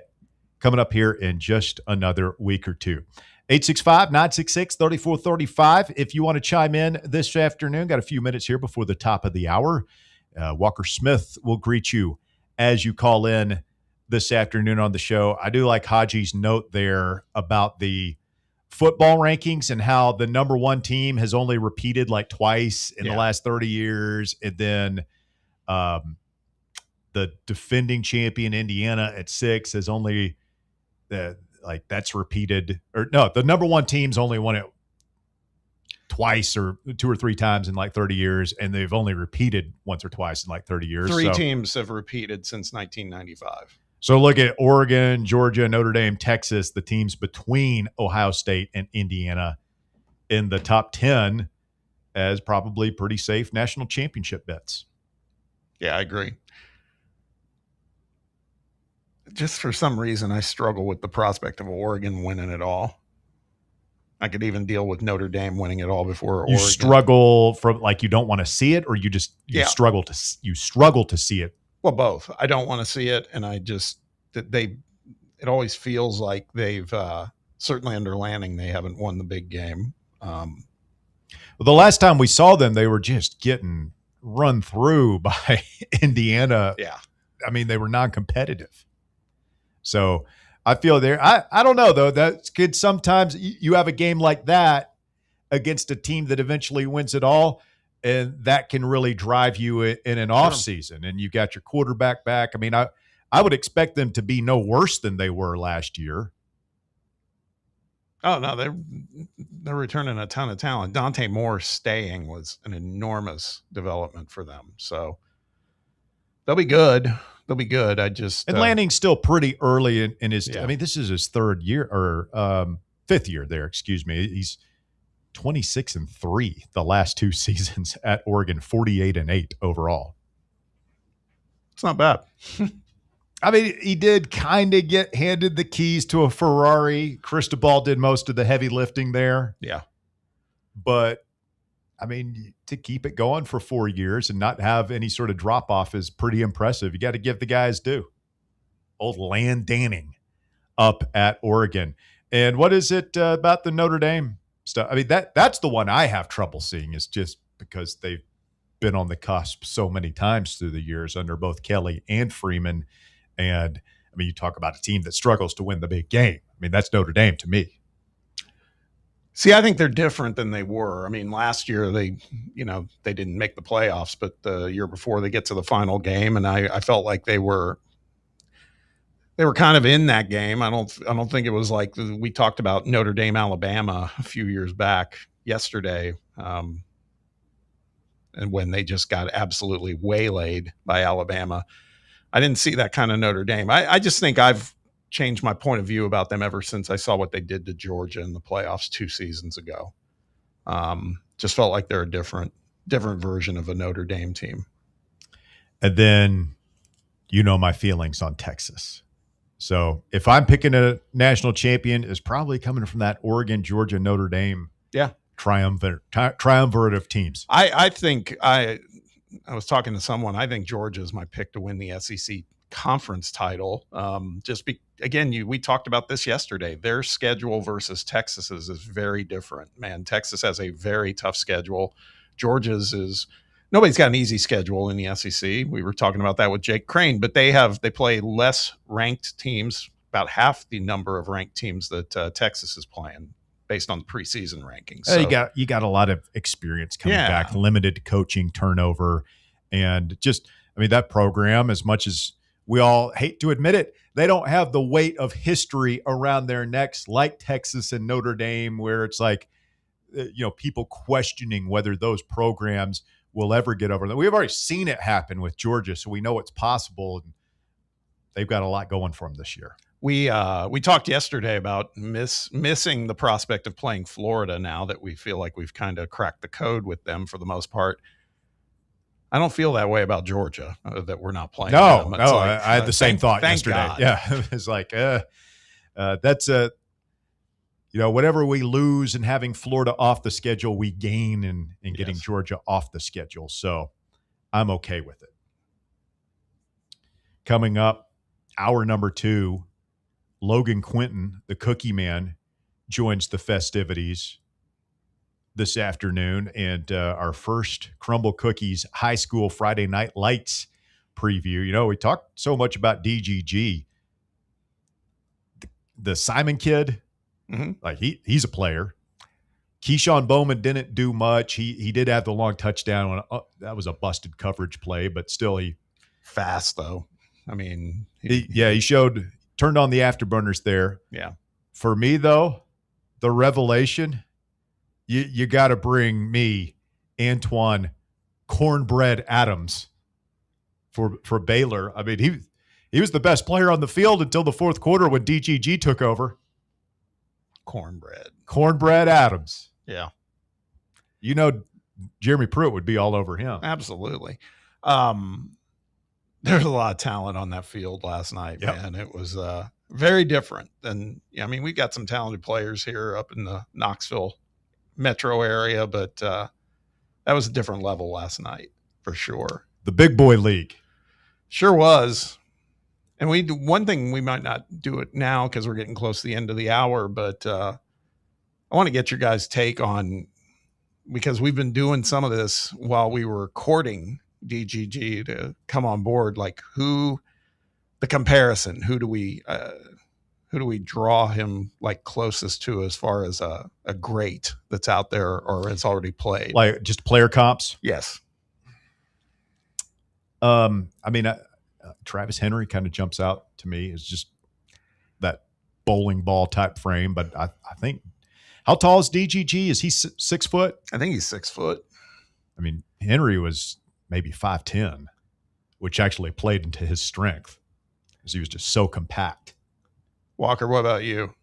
coming up here in just another week or two. 865-966-3435. If you want to chime in this afternoon, got a few minutes here before the top of the hour. Walker Smith will greet you as you call in this afternoon on the show. I do like Haji's note there about the football rankings and how the number one team has only repeated like twice in the last 30 years. And then the defending champion Indiana at 6 has only that's repeated, or no, the number one team's only won it twice or 2 or 3 times in like 30 years, and they've only repeated once or twice in like 30 years. 3 teams have repeated since 1995. So look at Oregon, Georgia, Notre Dame, Texas, the teams between Ohio State and Indiana in the top 10 as probably pretty safe national championship bets. Yeah, I agree. Just for some reason, I struggle with the prospect of Oregon winning it all. I could even deal with Notre Dame winning it all before Oregon. You struggle from like you don't want to see it, or you just struggle to see it. Well, both. I don't want to see it, and I just it always feels like they've certainly under Lanning they haven't won the big game. Well, the last time we saw them, they were just getting run through by Indiana. Yeah, I mean they were non-competitive. So I feel there. I don't know, though. That's good. Sometimes you have a game like that against a team that eventually wins it all, and that can really drive you in an off season. And you got your quarterback back. I mean, I would expect them to be no worse than they were last year. Oh, no, they're returning a ton of talent. Dante Moore staying was an enormous development for them. So they'll be good. They'll be good. And Lanning's still pretty early in his I mean, this is his third year or fifth year there, excuse me. He's 26-3 the last 2 seasons at Oregon, 48-8 overall. It's not bad. I mean, he did kind of get handed the keys to a Ferrari. Cristobal did most of the heavy lifting there. Yeah. But, I mean, to keep it going for 4 years and not have any sort of drop-off is pretty impressive. You got to give the guys due. Old Landanning up at Oregon. And what is it about the Notre Dame stuff? I mean, that's the one I have trouble seeing, is just because they've been on the cusp so many times through the years under both Kelly and Freeman. And, I mean, you talk about a team that struggles to win the big game. I mean, that's Notre Dame to me. See, I think they're different than they were. I mean, last year they didn't make the playoffs, but the year before they get to the final game, and I felt like they were kind of in that game. I don't think it was like we talked about Notre Dame, Alabama a few years back yesterday, and when they just got absolutely waylaid by Alabama. I didn't see that kind of Notre Dame. I just think I've changed my point of view about them ever since I saw what they did to Georgia in the playoffs 2 seasons ago. Just felt like they're a different version of a Notre Dame team. And then, my feelings on Texas. So if I'm picking a national champion, it's probably coming from that Oregon, Georgia, Notre Dame triumvirate of teams. I think I was talking to someone. I think Georgia is my pick to win the SEC conference title. We talked about this yesterday. Their schedule versus Texas's is very different. Man, Texas has a very tough schedule. Georgia's is nobody's got an easy schedule in the SEC. We were talking about that with Jake Crane, but they play less ranked teams, about half the number of ranked teams that Texas is playing based on the preseason rankings. So, you got a lot of experience coming back, limited coaching turnover, and that program, as much as we all hate to admit it, they don't have the weight of history around their necks like Texas and Notre Dame, where it's like, people questioning whether those programs will ever get over that. We've already seen it happen with Georgia, so we know it's possible. And they've got a lot going for them this year. We talked yesterday about missing the prospect of playing Florida now that we feel like we've kind of cracked the code with them for the most part. I don't feel that way about Georgia, that we're not playing. No, I had the same thought yesterday. God. Yeah, it's like that's whatever we lose in having Florida off the schedule, we gain in getting Georgia off the schedule. So I'm okay with it. Coming up, hour number 2, Logan Quinton, the Cookie Man, joins the festivities this afternoon, and our first Crumble Cookies High School Friday Night Lights preview. We talked so much about DGG. The Simon kid, like he's a player. Keyshawn Bowman didn't do much. He did have the long touchdown. That was a busted coverage play, but still he fast though. I mean, he turned on the afterburners there. Yeah. For me though, the revelation, you got to bring me Antoine Cornbread Adams for Baylor. I mean, he was the best player on the field until the fourth quarter when DGG took over. Cornbread Adams. Yeah. Jeremy Pruitt would be all over him. Absolutely. There's a lot of talent on that field last night, man. It was very different than, we got some talented players here up in the Knoxville metro area, but that was a different level last night for sure. The big boy league. Sure was. And one thing, we might not do it now because we're getting close to the end of the hour, but I want to get your guys' take on, because we've been doing some of this while we were courting DGG to come on board, like who the comparison. Who do we draw him like closest to as far as a great that's out there or has already played? Like just player comps? Yes. I mean, Travis Henry kind of jumps out to me as just that bowling ball type frame. But I think, how tall is DGG? Is he 6 foot? I think he's 6 foot. I mean, Henry was maybe 5'10", which actually played into his strength because he was just so compact. Walker, what about you?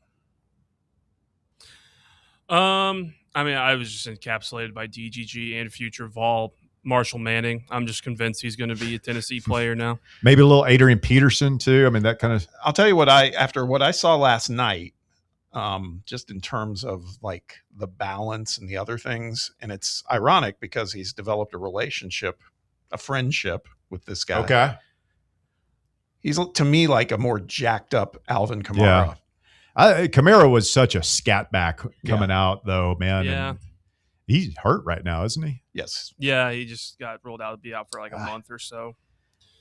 I mean, I was just encapsulated by DGG and future Vol Marshall Manning. I'm just convinced he's going to be a Tennessee player now. Maybe a little Adrian Peterson too. I mean, that kind of. I'll tell you what after what I saw last night, just in terms of like the balance and the other things, and it's ironic because he's developed a friendship with this guy. Okay. He's to me like a more jacked up Alvin Kamara. Yeah. Kamara was such a scat back coming out though, man. Yeah. And he's hurt right now, isn't he? Yes. Yeah, he just got ruled out to be out for like a month or so.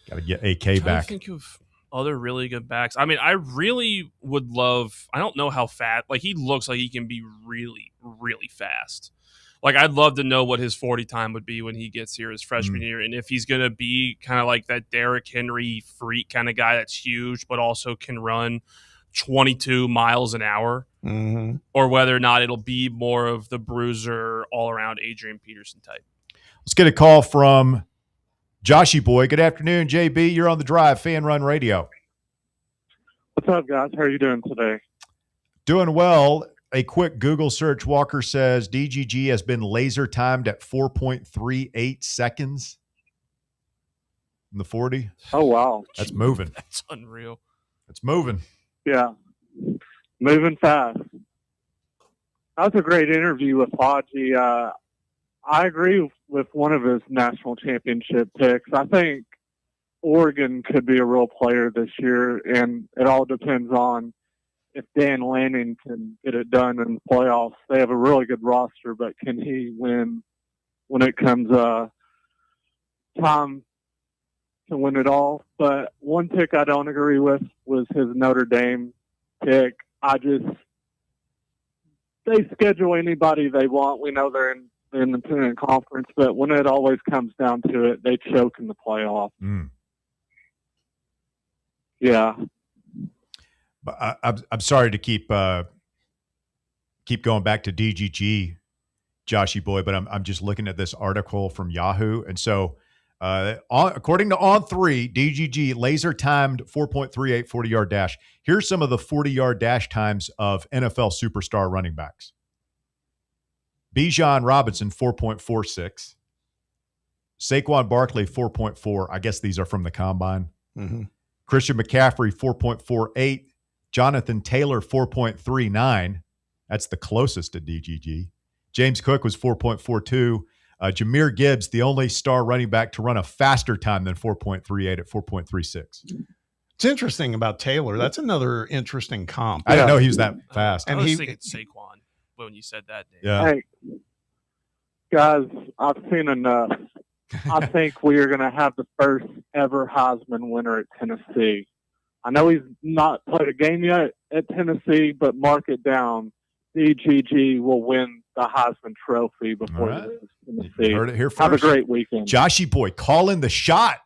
Got to get AK back. I think of other really good backs. I mean, I really would love. I don't know how fast. Like he looks like he can be really, really fast. Like I'd love to know what his 40 time would be when he gets here his freshman year, and if he's gonna be kind of like that Derrick Henry freak kind of guy that's huge, but also can run 22 miles an hour, or whether or not it'll be more of the bruiser, all-around Adrian Peterson type. Let's get a call from Joshy Boy. Good afternoon, JB. You're on the Drive, Fan Run Radio. What's up, guys? How are you doing today? Doing well. A quick Google search, Walker says DGG has been laser timed at 4.38 seconds in the 40. Oh, wow. That's moving. That's unreal. It's moving. Yeah. Moving fast. That was a great interview with Haji. I agree with one of his national championship picks. I think Oregon could be a real player this year, and it all depends on if Dan Lanning can get it done in the playoffs. They have a really good roster, but can he win when it comes time to win it all? But one pick I don't agree with was his Notre Dame pick. They schedule anybody they want. We know they're in the independent conference, but when it always comes down to it, they choke in the playoffs. Yeah. But I'm sorry to keep going back to DGG, Joshy Boy, but I'm just looking at this article from Yahoo, and so according to On3, DGG laser timed 4.38 40-yard dash. Here's some of the 40-yard dash times of NFL superstar running backs. Bijan Robinson 4.46, Saquon Barkley 4.4. I guess these are from the combine. Christian McCaffrey 4.48. Jonathan Taylor, 4.39. That's the closest to DGG. James Cook was 4.42. Jahmyr Gibbs, the only star running back to run a faster time than 4.38 at 4.36. It's interesting about Taylor. That's another interesting comp. I didn't know he was that fast. And I was thinking Saquon when you said that. Dave. Yeah. Hey, guys, I've seen enough. I think we are going to have the first ever Heisman winner at Tennessee. I know he's not played a game yet at Tennessee, but mark it down. DGG will win the Heisman Trophy before he leaves Tennessee. You heard it here first. Have a great weekend. Joshy Boy calling the shot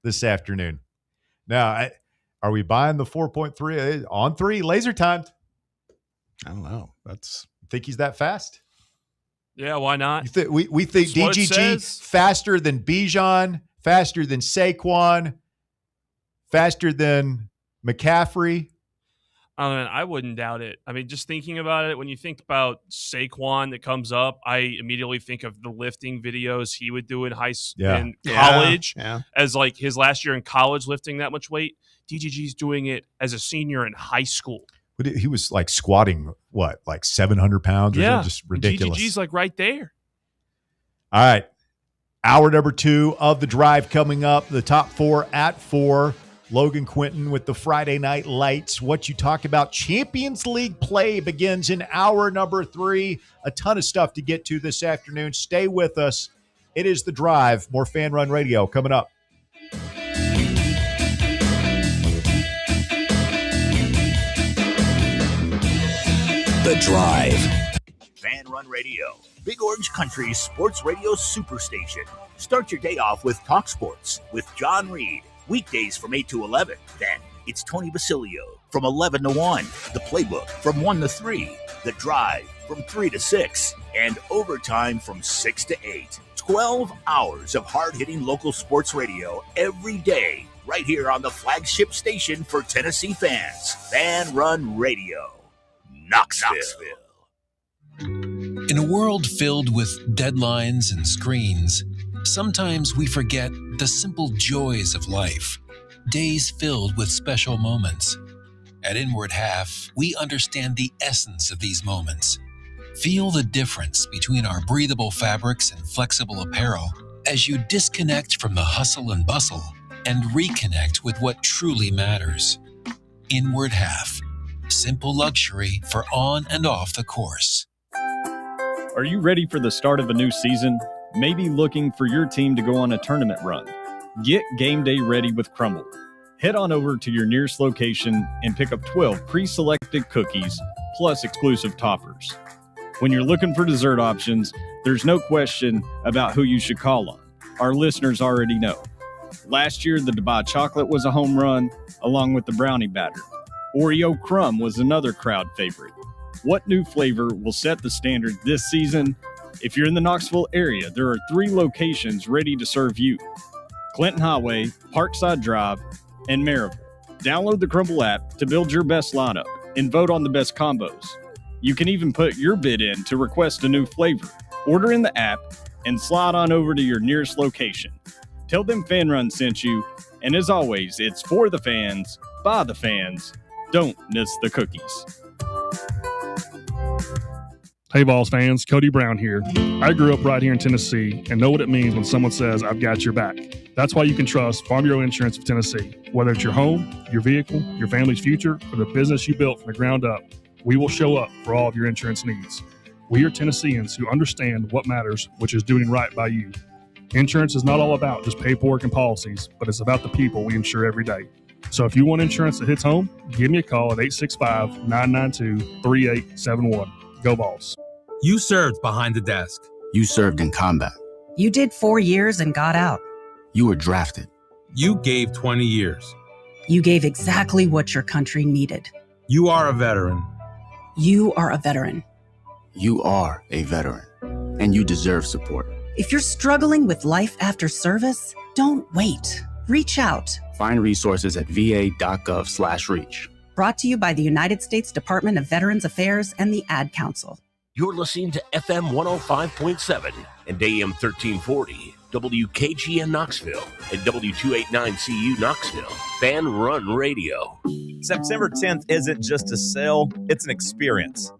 this afternoon. Now, are we buying the 4.3 on 3 laser timed? I don't know. Think he's that fast? Yeah, why not? We think DGG faster than Bijan, faster than Saquon, faster than McCaffrey. I mean, I wouldn't doubt it. I mean, just thinking about it, when you think about Saquon that comes up, I immediately think of the lifting videos he would do in college as like his last year in college lifting that much weight. DGG's doing it as a senior in high school. But he was like squatting, like 700 pounds? Or something? Just ridiculous. DGG's like right there. All right. Hour number 2 of the drive coming up. The top 4 at 4. Logan Quinton with the Friday Night Lights. What you talk about. Champions League play begins in hour number 3. A ton of stuff to get to this afternoon. Stay with us. It is The Drive. More Fan Run Radio coming up. The Drive. Fan Run Radio, Big Orange Country's sports radio superstation. Start your day off with Talk Sports with John Reed. Weekdays from 8 to 11. Then it's Tony Basilio from 11 to 1. The Playbook from 1 to 3. The Drive from 3 to 6. And Overtime from 6 to 8. 12 hours of hard-hitting local sports radio every day. Right here on the flagship station for Tennessee fans. Fan Run Radio. Knoxville. In a world filled with deadlines and screens, sometimes we forget the simple joys of life, days filled with special moments. At Inward Half, we understand the essence of these moments. Feel the difference between our breathable fabrics and flexible apparel as you disconnect from the hustle and bustle and reconnect with what truly matters. Inward Half, simple luxury for on and off the course. Are you ready for the start of a new season? Maybe looking for your team to go on a tournament run? Get game day ready with Crumble. Head on over to your nearest location and pick up 12 pre-selected cookies plus exclusive toppers. When you're looking for dessert options, there's no question about who you should call on. Our listeners already know. Last year, the Dubai chocolate was a home run, along with the brownie batter. Oreo crumb was another crowd favorite. What new flavor will set the standard this season? If you're in the Knoxville area, there are 3 locations ready to serve you: Clinton Highway, Parkside Drive, and Maryville. Download the Crumble app to build your best lineup and vote on the best combos. You can even put your bid in to request a new flavor. Order in the app and slide on over to your nearest location. Tell them Fan Run sent you, and as always, it's for the fans, by the fans. Don't miss the cookies. Hey Vols fans, Cody Brown here. I grew up right here in Tennessee and know what it means when someone says, "I've got your back." That's why you can trust Farm Bureau Insurance of Tennessee. Whether it's your home, your vehicle, your family's future, or the business you built from the ground up, we will show up for all of your insurance needs. We are Tennesseans who understand what matters, which is doing right by you. Insurance is not all about just paperwork and policies, but it's about the people we insure every day. So if you want insurance that hits home, give me a call at 865-992-3871. Go Vols. You served behind the desk. You served in combat. You did 4 years and got out. You were drafted. You gave 20 years. You gave exactly what your country needed. You are a veteran. You are a veteran. You are a veteran, and you deserve support. If you're struggling with life after service, don't wait. Reach out. Find resources at va.gov/reach. Brought to you by the United States Department of Veterans Affairs and the Ad Council. You're listening to FM 105.7 and AM 1340, WKGN Knoxville, and W289CU Knoxville. Fan Run Radio. September 10th isn't just a sale, it's an experience.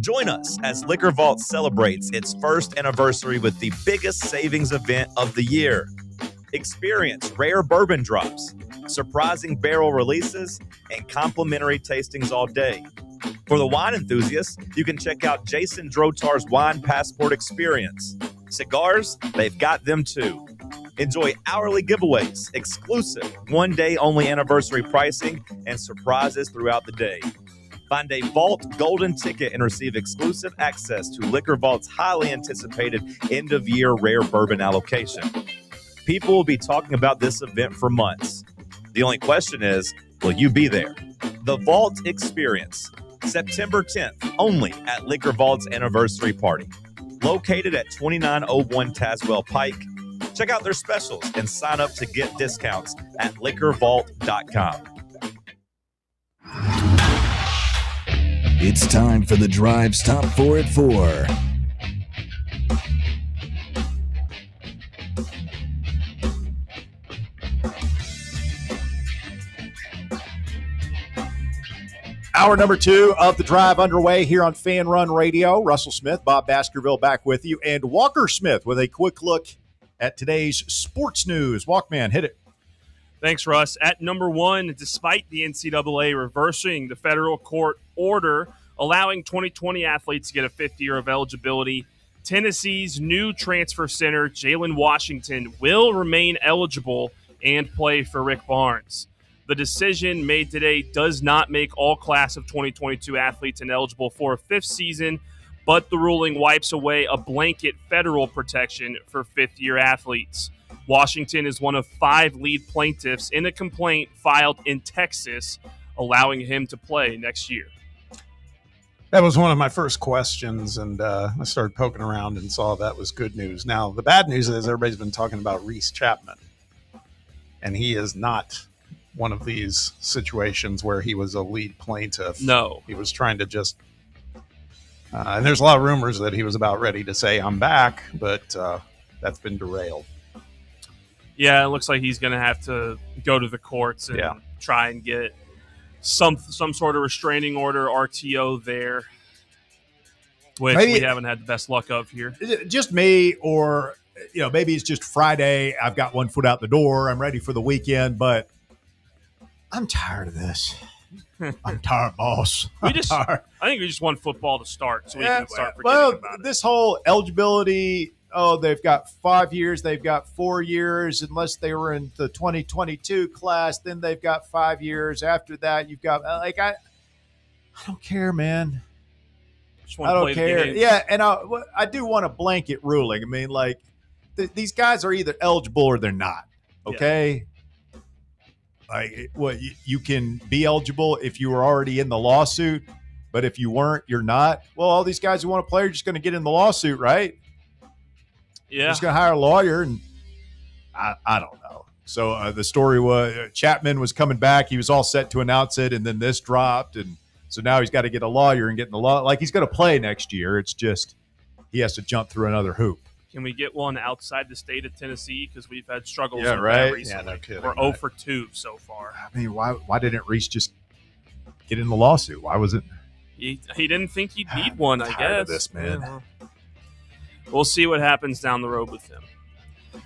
Join us as Liquor Vault celebrates its first anniversary with the biggest savings event of the year. Experience rare bourbon drops, surprising barrel releases, and complimentary tastings all day. For the wine enthusiasts, you can check out Jason Drotar's Wine Passport Experience. Cigars, they've got them too. Enjoy hourly giveaways, exclusive one-day only anniversary pricing, and surprises throughout the day. Find a Vault Golden ticket and receive exclusive access to Liquor Vault's highly anticipated end-of-year rare bourbon allocation. People will be talking about this event for months. The only question is, will you be there? The Vault Experience, September 10th, only at Liquor Vault's anniversary party. Located at 2901 Tazewell Pike. Check out their specials and sign up to get discounts at liquorvault.com. It's time for the Drive's Top 4 at 4. Hour number 2 of the Drive underway here on Fan Run Radio. Russell Smith, Bob Baskerville back with you, and Walker Smith with a quick look at today's sports news. Walkman, hit it. Thanks, Russ. At number 1, despite the NCAA reversing the federal court order allowing 2020 athletes to get a 5th year of eligibility, Tennessee's new transfer center, Jalen Washington, will remain eligible and play for Rick Barnes. The decision made today does not make all class of 2022 athletes ineligible for a fifth season, but the ruling wipes away a blanket federal protection for fifth-year athletes. Washington is one of 5 lead plaintiffs in a complaint filed in Texas, allowing him to play next year. That was one of my first questions, and I started poking around and saw that was good news. Now, the bad news is everybody's been talking about Reese Chapman, and he is not one of these situations where he was a lead plaintiff. No. He was trying to just and there's a lot of rumors that he was about ready to say, I'm back, but that's been derailed. Yeah, it looks like he's going to have to go to the courts and try and get some sort of restraining order, RTO there, which we haven't had the best luck of here. Just me, or maybe it's just Friday. I've got one foot out the door. I'm ready for the weekend, but I'm tired of this. I'm tired, boss. I think we just want football to start so we can start forgetting about it. This whole eligibility, they've got 5 years, they've got 4 years, unless they were in the 2022 class, then they've got 5 years. After that, you've got, I don't care, man. I don't care. Yeah, and I do want a blanket ruling. I mean, these guys are either eligible or they're not, okay? Yeah. You can be eligible if you were already in the lawsuit, but if you weren't, you're not. Well, all these guys who want to play are just going to get in the lawsuit, right? Yeah. They're just going to hire a lawyer, and I don't know. So the story was Chapman was coming back. He was all set to announce it, and then this dropped, and so now he's got to get a lawyer and get in the law. He's going to play next year. It's just he has to jump through another hoop. Can we get one outside the state of Tennessee? Because we've had struggles with right? that recently. Yeah, no kidding. We're 0 for 2 so far. I mean, why didn't Reese just get in the lawsuit? Why was it? He didn't think he'd need one, I guess. Of this, man. Yeah. We'll see what happens down the road with him.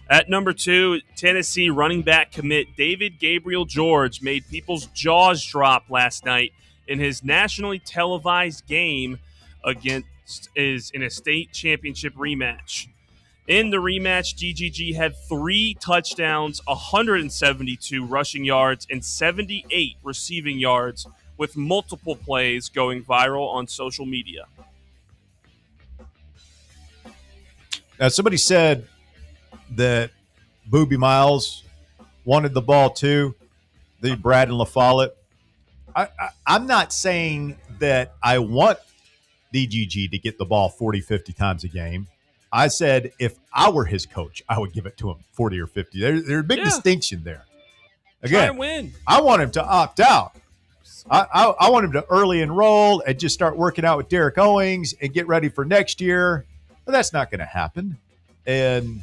At number 2, Tennessee running back commit David Gabriel George made people's jaws drop last night in his nationally televised game in a state championship rematch. In the rematch, GGG had 3 touchdowns, 172 rushing yards, and 78 receiving yards, with multiple plays going viral on social media. Now, somebody said that Boobie Miles wanted the ball too, the Brad and LaFollette. I'm not saying that I want DGG to get the ball 40, 50 times a game. I said if I were his coach, I would give it to him 40 or 50. There's a big distinction there. Again, try to win. I want him to opt out. I want him to early enroll and just start working out with Derek Owings and get ready for next year. But that's not going to happen, and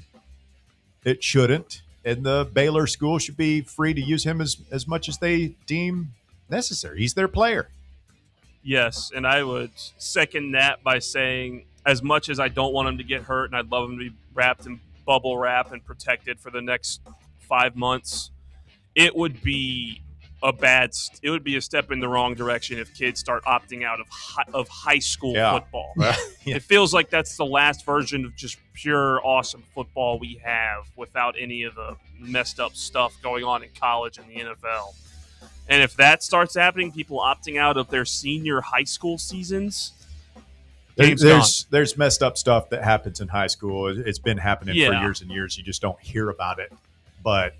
it shouldn't. And the Baylor school should be free to use him as much as they deem necessary. He's their player. Yes, and I would second that by saying, as much as I don't want him to get hurt and I'd love him to be wrapped in bubble wrap and protected for the next 5 months, it would be a step in the wrong direction if kids start opting out of high school football. It feels like that's the last version of just pure awesome football we have without any of the messed up stuff going on in college and the NFL. And if that starts happening, people opting out of their senior high school seasons, there's messed up stuff that happens in high school. It's been happening for years and years. You just don't hear about it. But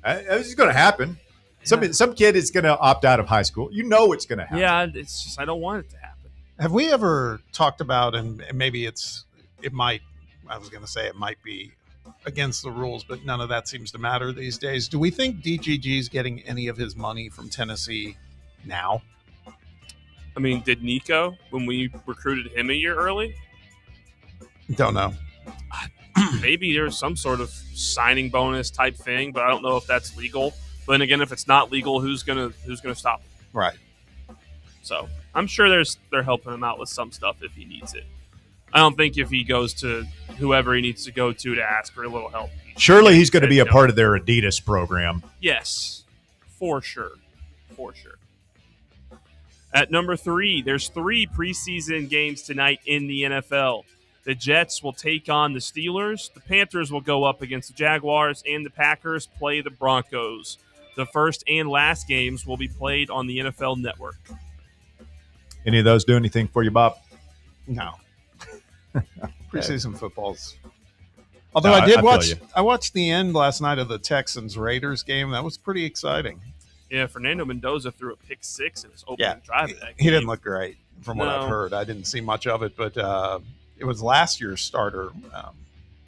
it's going to happen. Some kid is going to opt out of high school. You know it's going to happen. Yeah, it's just I don't want it to happen. Have we ever talked about, and maybe it might be against the rules, but none of that seems to matter these days. Do we think DGG is getting any of his money from Tennessee now? I mean, did Nico, when we recruited him a year early? Don't know. Maybe there's some sort of signing bonus type thing, but I don't know if that's legal. But then again, if it's not legal, who's gonna stop him? Right. So I'm sure they're helping him out with some stuff if he needs it. I don't think if he goes to whoever he needs to go to ask for a little help. Surely he's going to be a part of their Adidas program. Yes, for sure. For sure. At number 3, there's 3 preseason games tonight in the NFL. The Jets will take on the Steelers. The Panthers will go up against the Jaguars, and the Packers play the Broncos. The first and last games will be played on the NFL Network. Any of those do anything for you, Bob? No. Preseason football's. Although I watched the end last night of the Texans-Raiders game. That was pretty exciting. Yeah, Fernando Mendoza threw a pick six in his opening drive of that game. He didn't look great from what I've heard. I didn't see much of it, but it was last year's starter,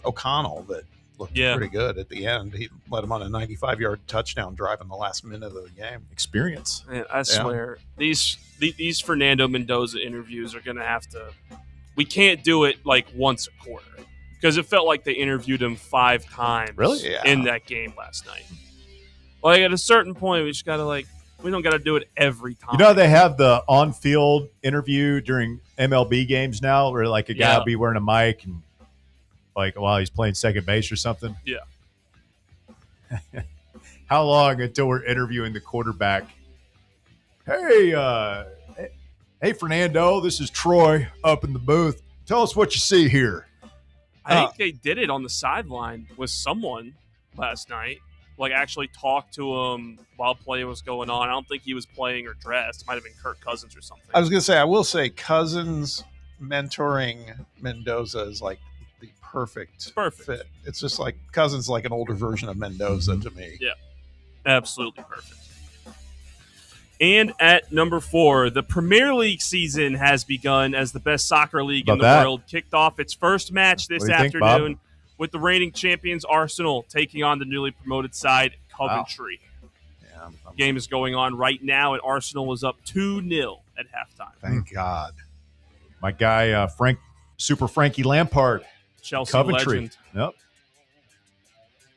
O'Connell, that looked pretty good at the end. He led him on a 95-yard touchdown drive in the last minute of the game. Experience. Man, I swear, these Fernando Mendoza interviews are going to have to – we can't do it like once a quarter because it felt like they interviewed him 5 times in that game last night. Like, at a certain point, we just got to, we don't got to do it every time. You know, they have the on-field interview during MLB games now where, a guy will be wearing a mic and, while he's playing second base or something. Yeah. How long until we're interviewing the quarterback? Hey, Fernando, this is Troy up in the booth. Tell us what you see here. I think they did it on the sideline with someone last night. Actually talked to him while play was going on. I don't think he was playing or dressed. It might have been Kirk Cousins or something. I was going to say, I will say Cousins mentoring Mendoza is the perfect fit. It's just Cousins an older version of Mendoza to me. Yeah, absolutely perfect. And at number 4, the Premier League season has begun as the best soccer league in the world. Kicked off its first match this afternoon with the reigning champions Arsenal taking on the newly promoted side Coventry. Wow. Yeah, game is going on right now, and Arsenal is up 2-0 at halftime. Thank God. My guy, Super Frankie Lampard, Chelsea Coventry. legend. Yep.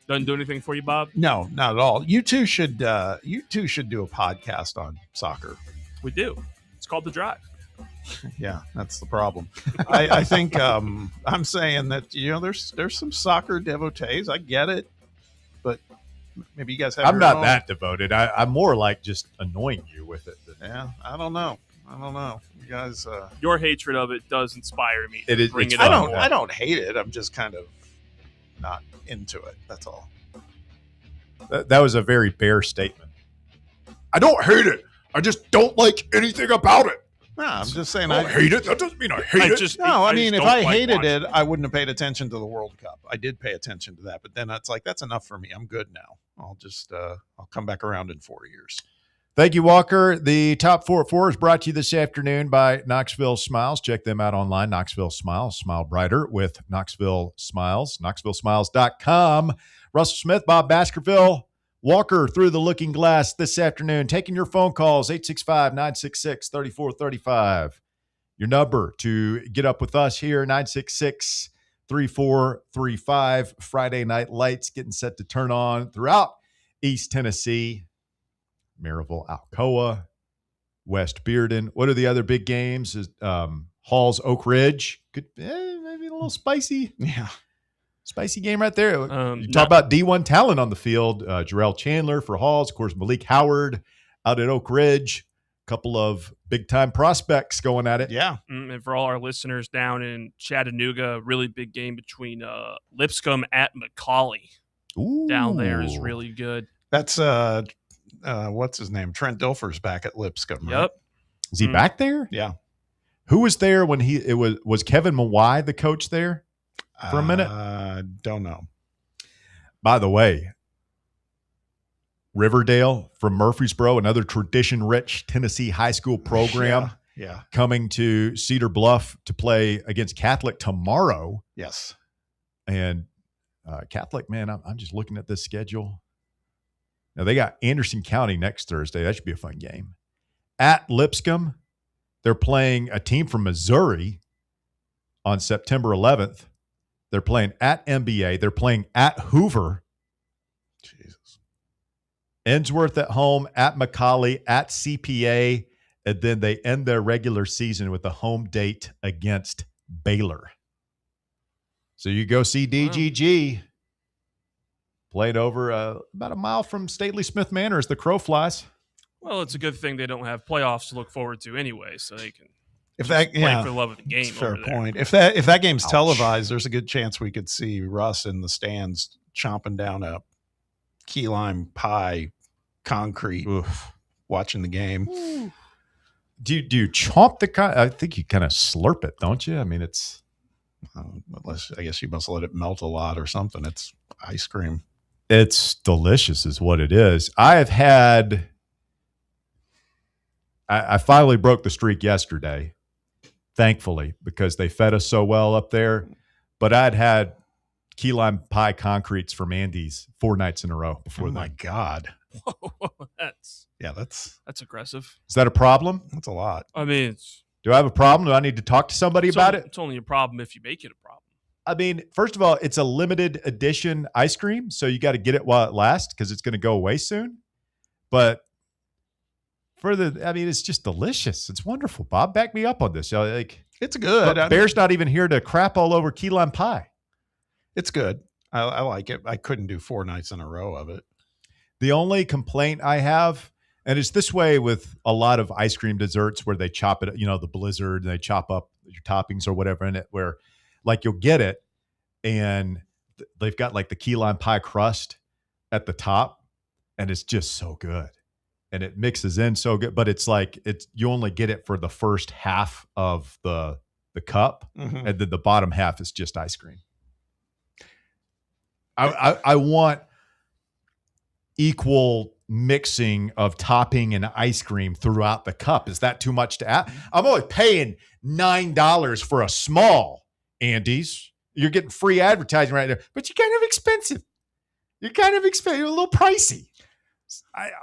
Doesn't do anything for you, Bob? No, not at all. You two should do a podcast on soccer. We do. It's called The Drive. Yeah, that's the problem. I think I'm saying that there's some soccer devotees. I get it, but maybe you guys have. I'm not that devoted. I'm more just annoying you with it. Yeah, I don't know. You guys. Your hatred of it does inspire me. It is. I don't hate it. I'm just kind of not into it. That's all. That was a very bare statement. I don't hate it. I just don't like anything about it. No, I'm just saying I hate it. That doesn't mean I hate it. If I hated it, I wouldn't have paid attention to the World Cup. I did pay attention to that, but then it's that's enough for me. I'm good now. I'll just I'll come back around in 4 years. Thank you, Walker. The Top 4 at 4 is brought to you this afternoon by Knoxville Smiles. Check them out online, Knoxville Smiles. Smile brighter with Knoxville Smiles, KnoxvilleSmiles.com. Russell Smith, Bob Baskerville, Walker through the looking glass this afternoon. Taking your phone calls, 865-966-3435. Your number to get up with us here, 966-3435. Friday Night Lights getting set to turn on throughout East Tennessee. Maryville, Alcoa, West Bearden. What are the other big games? Is Halls, Oak Ridge. Could maybe a little spicy. Yeah. Spicy game right there. You talk about D1 talent on the field. Jarrell Chandler for Halls. Of course, Malik Howard out at Oak Ridge. A couple of big-time prospects going at it. Yeah. And for all our listeners down in Chattanooga, really big game between Lipscomb at McCauley. Ooh. Down there is really good. That's what's his name? Trent Dilfer's back at Lipscomb. Right? Yep. Is he back there? Yeah. Who was there when was Kevin Mawai the coach there for a minute? Don't know. By the way, Riverdale from Murfreesboro, another tradition-rich Tennessee high school program. Yeah. Coming to Cedar Bluff to play against Catholic tomorrow. Yes. And Catholic, man, I'm just looking at this schedule. Now, they got Anderson County next Thursday. That should be a fun game. At Lipscomb, they're playing a team from Missouri on September 11th. They're playing at MBA. They're playing at Hoover. Jesus. Ensworth at home, at McCauley, at CPA. And then they end their regular season with a home date against Baylor. So you go see DGG. Played over about a mile from Stately Smith Manor as the crow flies. Well, it's a good thing they don't have playoffs to look forward to anyway, so they can play for the love of the game. Fair over there. point. If that game's televised, there's a good chance we could see Russ in the stands chomping down a key lime pie concrete watching the game. Do you chomp the I think you kind of slurp it, don't you? I mean, it's unless I guess you must let it melt a lot or something. It's ice cream. It's delicious is what it is. I have had I finally broke the streak yesterday, thankfully, because they fed us so well up there. But I'd had key lime pie concretes from Andy's 4 nights in a row before. Oh my God. Whoa, that's aggressive. Is that a problem? That's a lot. I mean, do I have a problem? Do I need to talk to somebody about it? It's only a problem if you make it a problem. I mean, first of all, it's a limited edition ice cream, so you got to get it while it lasts because it's going to go away soon. But it's just delicious. It's wonderful. Bob, back me up on this. It's good. Bear's not even here to crap all over key lime pie. It's good. I like it. I couldn't do 4 nights in a row of it. The only complaint I have, and it's this way with a lot of ice cream desserts where they chop it, the Blizzard, and they chop up your toppings or whatever in it, where like you'll get it and they've got like the key lime pie crust at the top and it's just so good. And it mixes in so good, but it's like you only get it for the first half of the cup, and then the bottom half is just ice cream. I want equal mixing of topping and ice cream throughout the cup. Is that too much to add? I'm only paying $9 for a small Andy's. You're getting free advertising right there, but you're kind of expensive. You're a little pricey.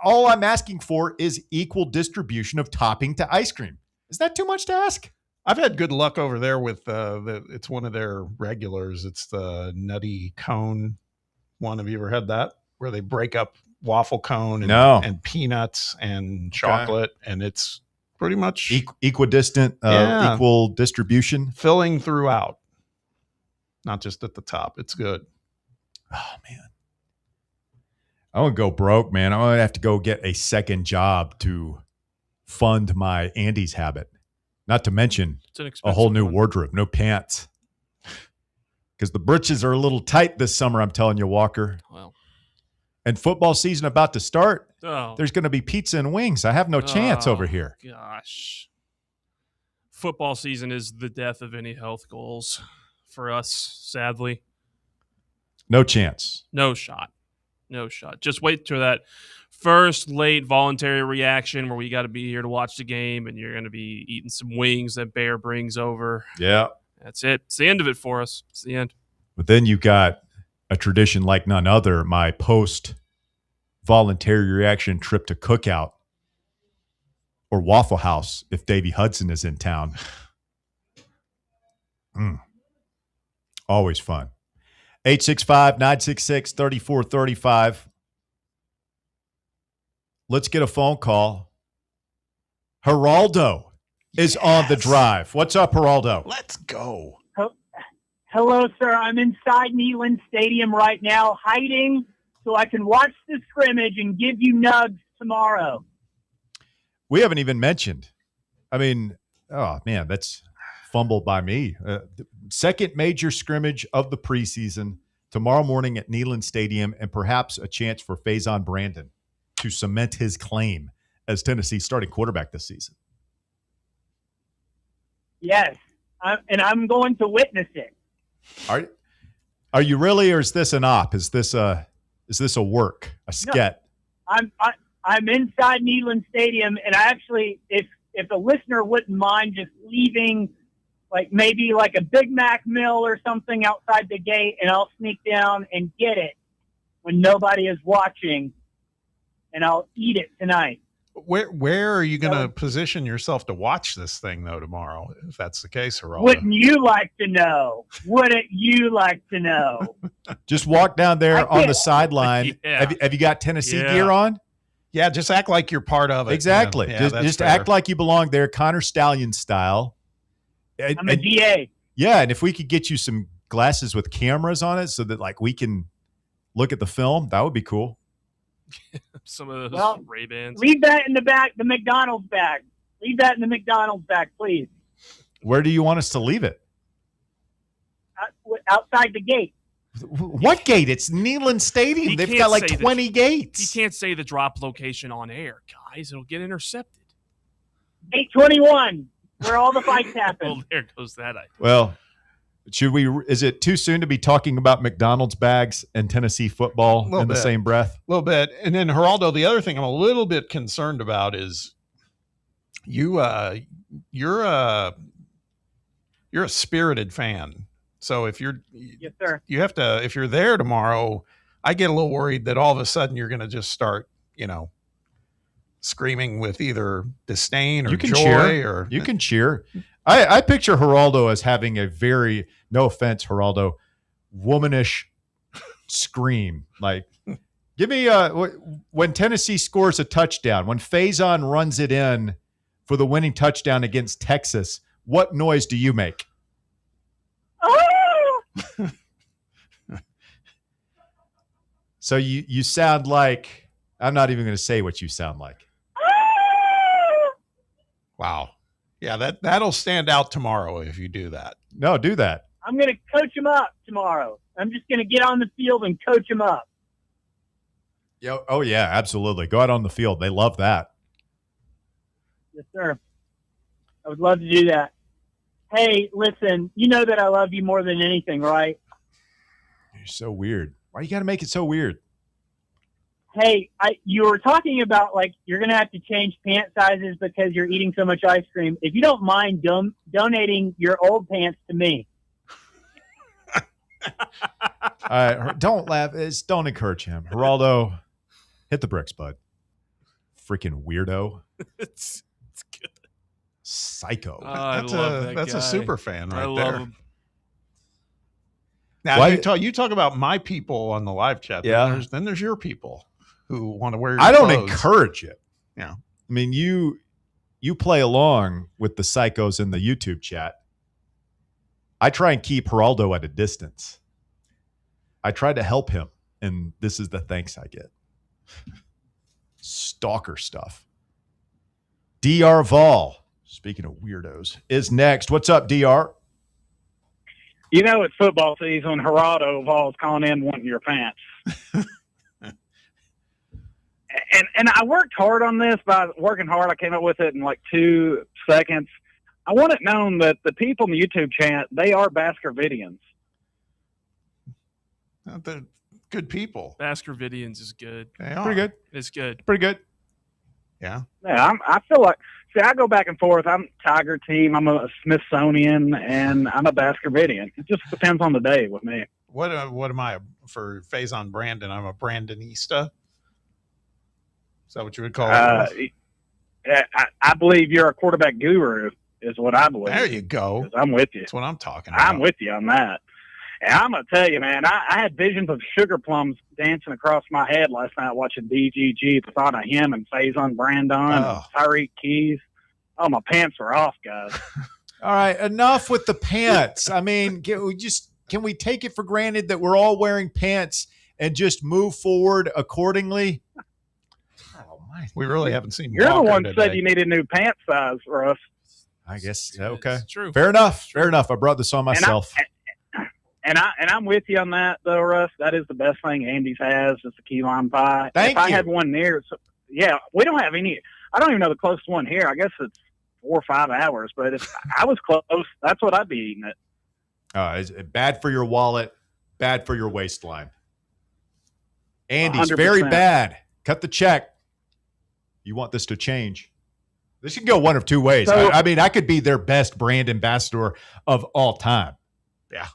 All I'm asking for is equal distribution of topping to ice cream. Is that too much to ask? I've had good luck over there with it's one of their regulars. It's the nutty cone one. Have you ever had that? Where they break up waffle cone and peanuts and chocolate, and it's pretty much equidistant, equal distribution. Filling throughout, not just at the top. It's good. Oh, man. I want to go broke, man. I'm going to have to go get a second job to fund my Andy's habit. Not to mention a whole new wardrobe, no pants. Because the britches are a little tight this summer, I'm telling you, Walker. Well. And football season about to start. Oh. There's going to be pizza and wings. I have no chance over here. Gosh. Football season is the death of any health goals for us, sadly. No chance. No shot. Just wait till that first late voluntary reaction where we got to be here to watch the game and you're going to be eating some wings that Bear brings over. Yeah. That's it. It's the end of it for us. It's the end. But then you got a tradition like none other, my post-voluntary reaction trip to Cookout or Waffle House if Davey Hudson is in town. Always fun. 865-966-3435. Let's get a phone call. Geraldo is on the drive. What's up, Geraldo? Let's go. Hello, sir. I'm inside Neyland Stadium right now, hiding so I can watch the scrimmage and give you nugs tomorrow. We haven't even mentioned. I mean, oh, man, that's fumbled by me. Second major scrimmage of the preseason tomorrow morning at Neyland Stadium, and perhaps a chance for Faison Brandon to cement his claim as Tennessee's starting quarterback this season. Yes, and I'm going to witness it. Are you really, or is this an op? Is this a work, a skit? No, I'm inside Neyland Stadium, and I actually, if the listener wouldn't mind just leaving, maybe a Big Mac meal or something outside the gate, and I'll sneak down and get it when nobody is watching, and I'll eat it tonight. Where are you going to position yourself to watch this thing, though, tomorrow, if that's the case, Geraldo? Wouldn't you like to know? Wouldn't you like to know? Just walk down there on the sideline. Yeah. Have you got Tennessee gear on? Yeah, just act like you're part of it. Exactly. Yeah, just act like you belong there, Connor Stallion style. I'm a DA. Yeah, and if we could get you some glasses with cameras on it so that we can look at the film, that would be cool. Some of those Ray-Bans. Leave that in the back, the McDonald's bag. Leave that in the McDonald's bag, please. Where do you want us to leave it? Outside the gate. What gate? It's Neyland Stadium. They've got like 20 gates. You can't say the drop location on air, guys. It'll get intercepted. 821, where all the fights happen. Well, there goes that idea. Well, is it too soon to be talking about McDonald's bags and Tennessee football in the same breath? A little bit. And then, Geraldo, the other thing I'm a little bit concerned about is you're a spirited fan. So if you're, yes, sir, you have to, if you're there tomorrow, I get a little worried that all of a sudden you're going to just start, screaming with either disdain or joy. Cheer. You can cheer. I picture Geraldo as having a very, no offense, Geraldo, womanish scream. Like, give me when Tennessee scores a touchdown, when Faison runs it in for the winning touchdown against Texas, what noise do you make? So you sound like, I'm not even going to say what you sound like. Wow. Yeah, that'll stand out tomorrow if you do that. No, do that. I'm going to coach him up tomorrow. I'm just going to get on the field and coach him up. Oh, yeah, absolutely. Go out on the field. They love that. Yes, sir. I would love to do that. Hey, listen, you know that I love you more than anything, right? You're so weird. Why you got to make it so weird? Hey, you were talking about, like, you're going to have to change pant sizes because you're eating so much ice cream. If you don't mind donating your old pants to me. All right, don't laugh. Don't encourage him. Geraldo, hit the bricks, bud. Freaking weirdo. It's good. Psycho. That's a super fan right I there. love him. Now you talk about my people on the live chat. Yeah. Then there's your people who want to wear your I don't clothes. encourage it. Yeah. I mean, you play along with the psychos in the YouTube chat. I try and keep Geraldo at a distance. I try to help him, and this is the thanks I get. Stalker stuff. DR Vol, speaking of weirdos, is next. What's up, DR? You know, it's football season. Geraldo Vol's calling in wanting your pants. And I worked hard on this. By working hard, I came up with it in like 2 seconds. I want it known that the people in the YouTube chat, they are Baskervidians. They're good people. Baskervidians is good. They are. Pretty good. It's good. Pretty good. Yeah. Yeah, I feel like, I go back and forth. I'm Tiger team. I'm a Smithsonian, and I'm a Baskervidian. It just depends on the day with me. What am I for Faison Brandon? I'm a Brandonista. Is that what you would call it? I believe you're a quarterback guru, is what I believe. There you go. I'm with you. That's what I'm talking about. I'm with you on that. And I'm going to tell you, man, I had visions of sugar plums dancing across my head last night watching BGG. The thought of him and Faison Brandon and Tyreek Keys. Oh, my pants were off, guys. All right, enough with the pants. I mean, can we take it for granted that we're all wearing pants and just move forward accordingly? We really haven't seen You're Walker the one today. said you needed new pant size, Russ. I guess, okay. It's true. Fair enough. Fair enough. I brought this on myself. And I'm with you on that, though, Russ. That is the best thing Andy's has is the key lime pie. Thank if I you. had one near, yeah, we don't have any. I don't even know the closest one here. I guess it's 4 or 5 hours. But if I was close, that's what I'd be eating it. It's bad for your wallet, bad for your waistline. Andy's 100%. very bad. Cut the check. You want this to change. This can go one of two ways. So- I mean, I could be their best brand ambassador of all time. Yeah.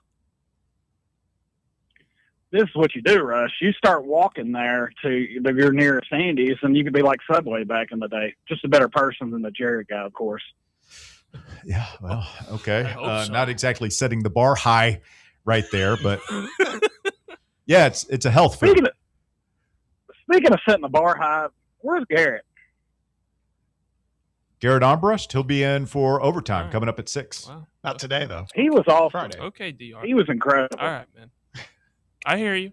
This is what you do, Russ. You start walking there to your nearest Andy's, and you could be like Subway back in the day. Just a better person than the Jerry guy, of course. Yeah, well, okay. so. Not exactly setting the bar high right there, but yeah, it's a health food. Speaking of setting the bar high, where's Garrett? Garrett Armbrust, he'll be in for overtime coming up at 6. Wow. Not today, though. He was awesome. Friday. Okay, DR. He was incredible. All right, man. I hear you.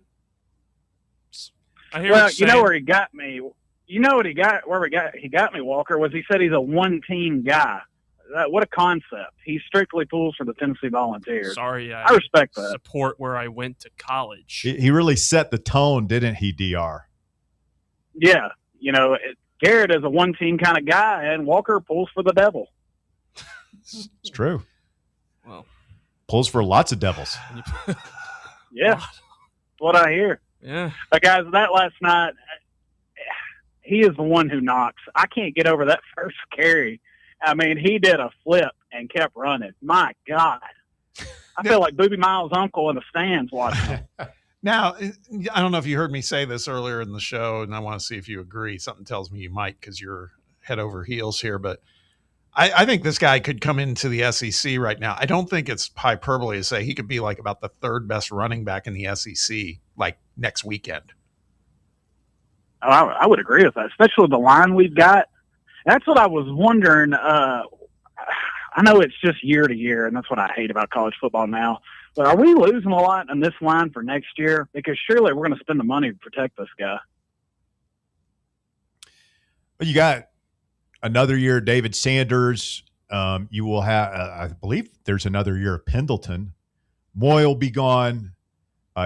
Well, you know where he got me. You know what he got? He got me, Walker, was he said he's a one-team guy. what a concept. He strictly pulls for the Tennessee Volunteers. Sorry, I respect that. Support where I went to college. He really set the tone, didn't he, DR? Yeah. Garrett is a one-team kind of guy, and Walker pulls for the devil. It's true. Well, pulls for lots of devils. Yeah, that's what I hear. Yeah. But guys, that last night, he is the one who knocks. I can't get over that first carry. I mean, he did a flip and kept running. My God. I feel like Boobie Miles' uncle in the stands watching him. Now, I don't know if you heard me say this earlier in the show, and I want to see if you agree. Something tells me you might because you're head over heels here. But I think this guy could come into the SEC right now. I don't think it's hyperbole to say he could be like about the third best running back in the SEC like next weekend. I would agree with that, especially the line we've got. That's what I was wondering. I know it's just year to year, and that's what I hate about college football now. But are we losing a lot on this line for next year? Because surely we're going to spend the money to protect this guy. Well, you got another year, David Sanders. You will have, I believe there's another year of Pendleton. Moy will be gone.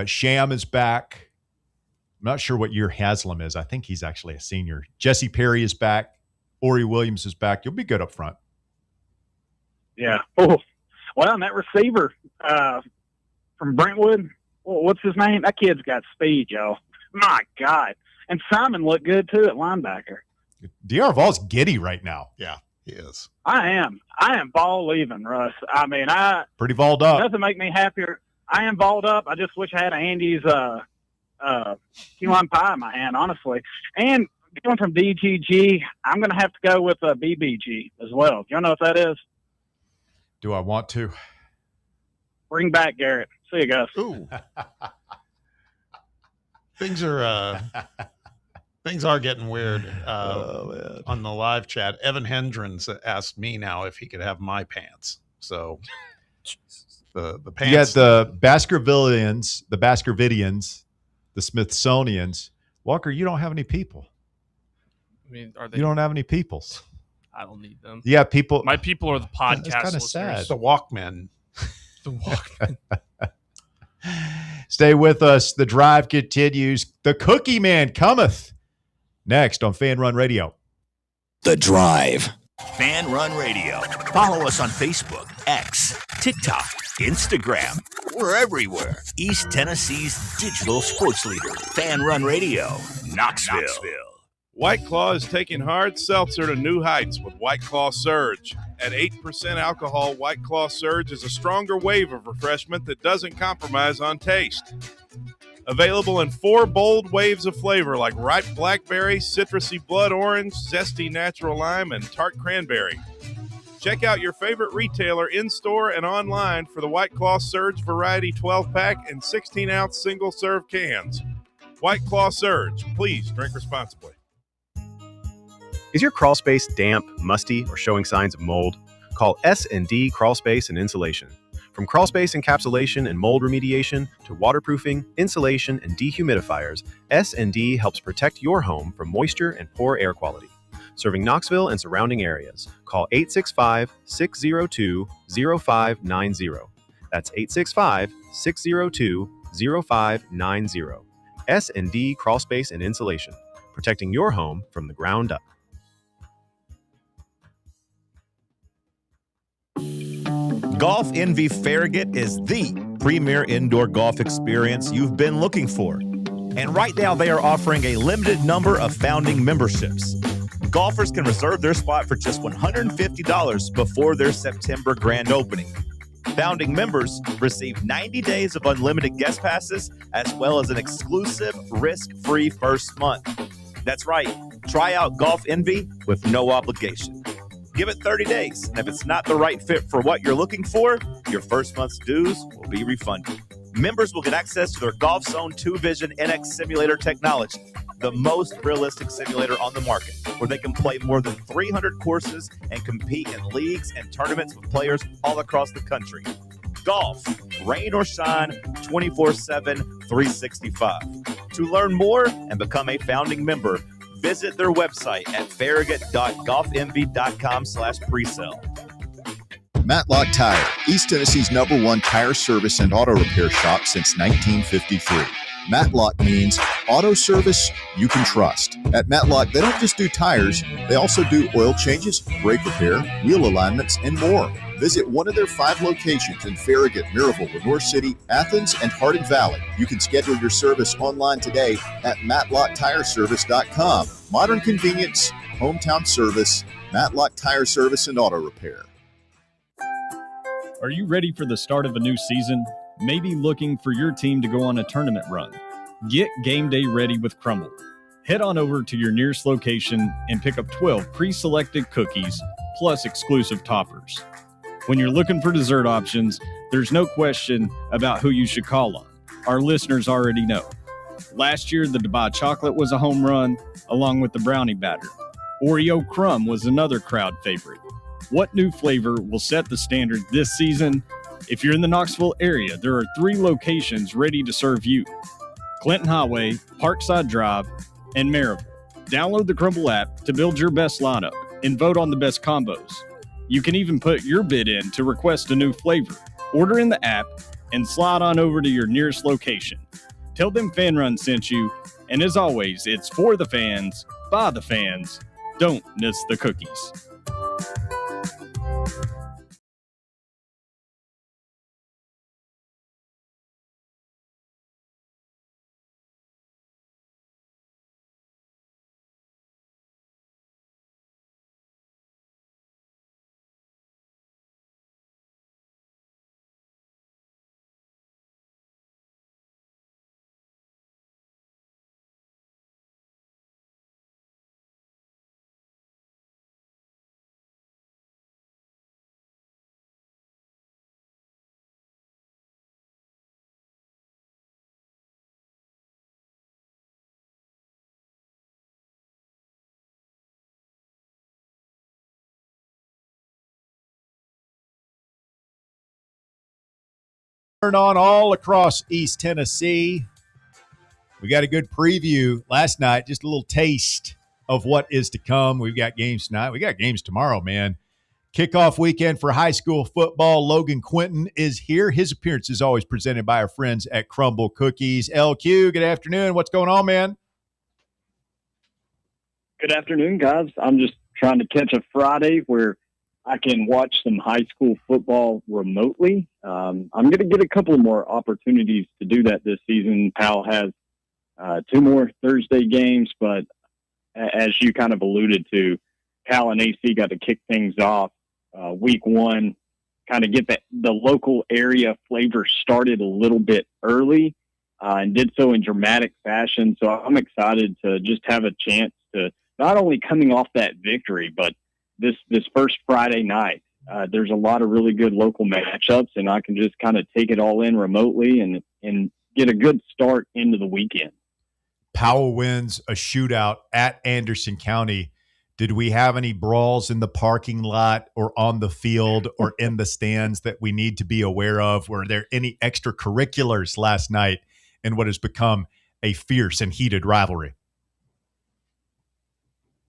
Sham is back. I'm not sure what year Haslam is. I think he's actually a senior. Jesse Perry is back. Ori Williams is back. You'll be good up front. Yeah. Oh, well, and that receiver from Brentwood, what's his name? That kid's got speed, y'all. My God. And Simon looked good, too, at linebacker. DR Vols giddy right now. Yeah, he is. I am ball leaving, Russ. I mean, pretty balled up. Doesn't make me happier. I am balled up. I just wish I had Andy's key lime pie in my hand, honestly. And going from DGG, I'm going to have to go with BBG as well. Do you know what that is? Do I want to? Bring back Garrett. See you guys. Ooh. Things are getting weird on the live chat. Evan Hendrens asked me now if he could have my pants. So the pants. You got the Baskervillians, the Smithsonians. Walker, you don't have any people. I mean, are they? You don't have any peoples. I don't need them. Yeah, people. My people are the podcast. It's kind of listeners. sad. The Walkmen. The Walkmen. Stay with us. The drive continues. The Cookie Man cometh next on Fan Run Radio. The Drive. Fan Run Radio. Follow us on Facebook, X, TikTok, Instagram. We're everywhere. East Tennessee's digital sports leader. Fan Run Radio, Knoxville. White Claw is taking hard seltzer to new heights with White Claw Surge. At 8% alcohol, White Claw Surge is a stronger wave of refreshment that doesn't compromise on taste. Available in 4 bold waves of flavor like ripe blackberry, citrusy blood orange, zesty natural lime, and tart cranberry. Check out your favorite retailer in-store and online for the White Claw Surge Variety 12-pack and 16-ounce single-serve cans. White Claw Surge. Please drink responsibly. Is your crawl space damp, musty, or showing signs of mold? Call S&D Crawl Space and Insulation. From crawl space encapsulation and mold remediation to waterproofing, insulation, and dehumidifiers, S&D helps protect your home from moisture and poor air quality. Serving Knoxville and surrounding areas, call 865-602-0590. That's 865-602-0590. S&D Crawl Space and Insulation, protecting your home from the ground up. Golf Envy Farragut is the premier indoor golf experience you've been looking for. And right now they are offering a limited number of founding memberships. Golfers can reserve their spot for just $150 before their September grand opening. Founding members receive 90 days of unlimited guest passes as well as an exclusive risk-free first month. That's right. Try out Golf Envy with no obligation. Give it 30 days, and if it's not the right fit for what you're looking for, your first month's dues will be refunded. Members will get access to their Golf Zone 2 Vision NX simulator technology, the most realistic simulator on the market, where they can play more than 300 courses and compete in leagues and tournaments with players all across the country. Golf, rain or shine, 24/7, 365. To learn more and become a founding member, visit their website at farragut.golfenvy.com/presale. Matlock Tire, East Tennessee's #1 tire service and auto repair shop since 1953. Matlock means auto service you can trust. At Matlock, they don't just do tires, they also do oil changes, brake repair, wheel alignments, and more. Visit one of their 5 locations in Farragut, Maryville, Lenore City, Athens, and Hardin Valley. You can schedule your service online today at MatlockTireService.com. Modern convenience, hometown service, Matlock Tire Service and Auto Repair. Are you ready for the start of a new season? Maybe looking for your team to go on a tournament run? Get game day ready with Crumble. Head on over to your nearest location and pick up 12 pre-selected cookies plus exclusive toppers. When you're looking for dessert options, there's no question about who you should call on. Our listeners already know. Last year, the Dubai chocolate was a home run, along with the brownie batter. Oreo crumb was another crowd favorite. What new flavor will set the standard this season? If you're in the Knoxville area, there are 3 locations ready to serve you: Clinton Highway, Parkside Drive, and Maryville. Download the Crumble app to build your best lineup and vote on the best combos. You can even put your bid in to request a new flavor. Order in the app and slide on over to your nearest location. Tell them Fan Run sent you, and as always, it's for the fans, by the fans. Don't miss the cookies. Turn on all across East Tennessee. We got a good preview last night, just a little taste of what is to come. We've got games tonight. We got games tomorrow, man. Kickoff weekend for high school football. Logan Quinton is here. His appearance is always presented by our friends at Crumble Cookies. LQ, good afternoon. What's going on, man? Good afternoon, guys. I'm just trying to catch a Friday where I can watch some high school football remotely. I'm going to get a couple more opportunities to do that this season. Powell has 2 more Thursday games, but as you kind of alluded to, Cal and AC got to kick things off week 1, kind of get the local area flavor started a little bit early and did so in dramatic fashion. So I'm excited to just have a chance to not only coming off that victory, but this first Friday night. There's a lot of really good local matchups, and I can just kind of take it all in remotely and get a good start into the weekend. Powell wins a shootout at Anderson County. Did we have any brawls in the parking lot or on the field or in the stands that we need to be aware of? Were there any extracurriculars last night in what has become a fierce and heated rivalry?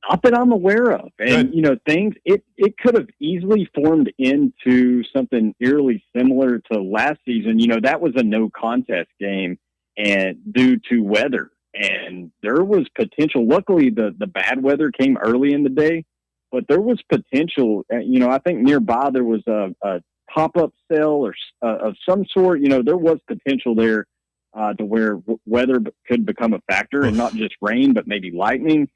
Not that I'm aware of. And, it could have easily formed into something eerily similar to last season. That was a no contest game and due to weather. And there was potential. Luckily, the bad weather came early in the day, but there was potential. I think nearby there was a pop-up cell or of some sort. There was potential there to where weather could become a factor and not just rain, but maybe lightning.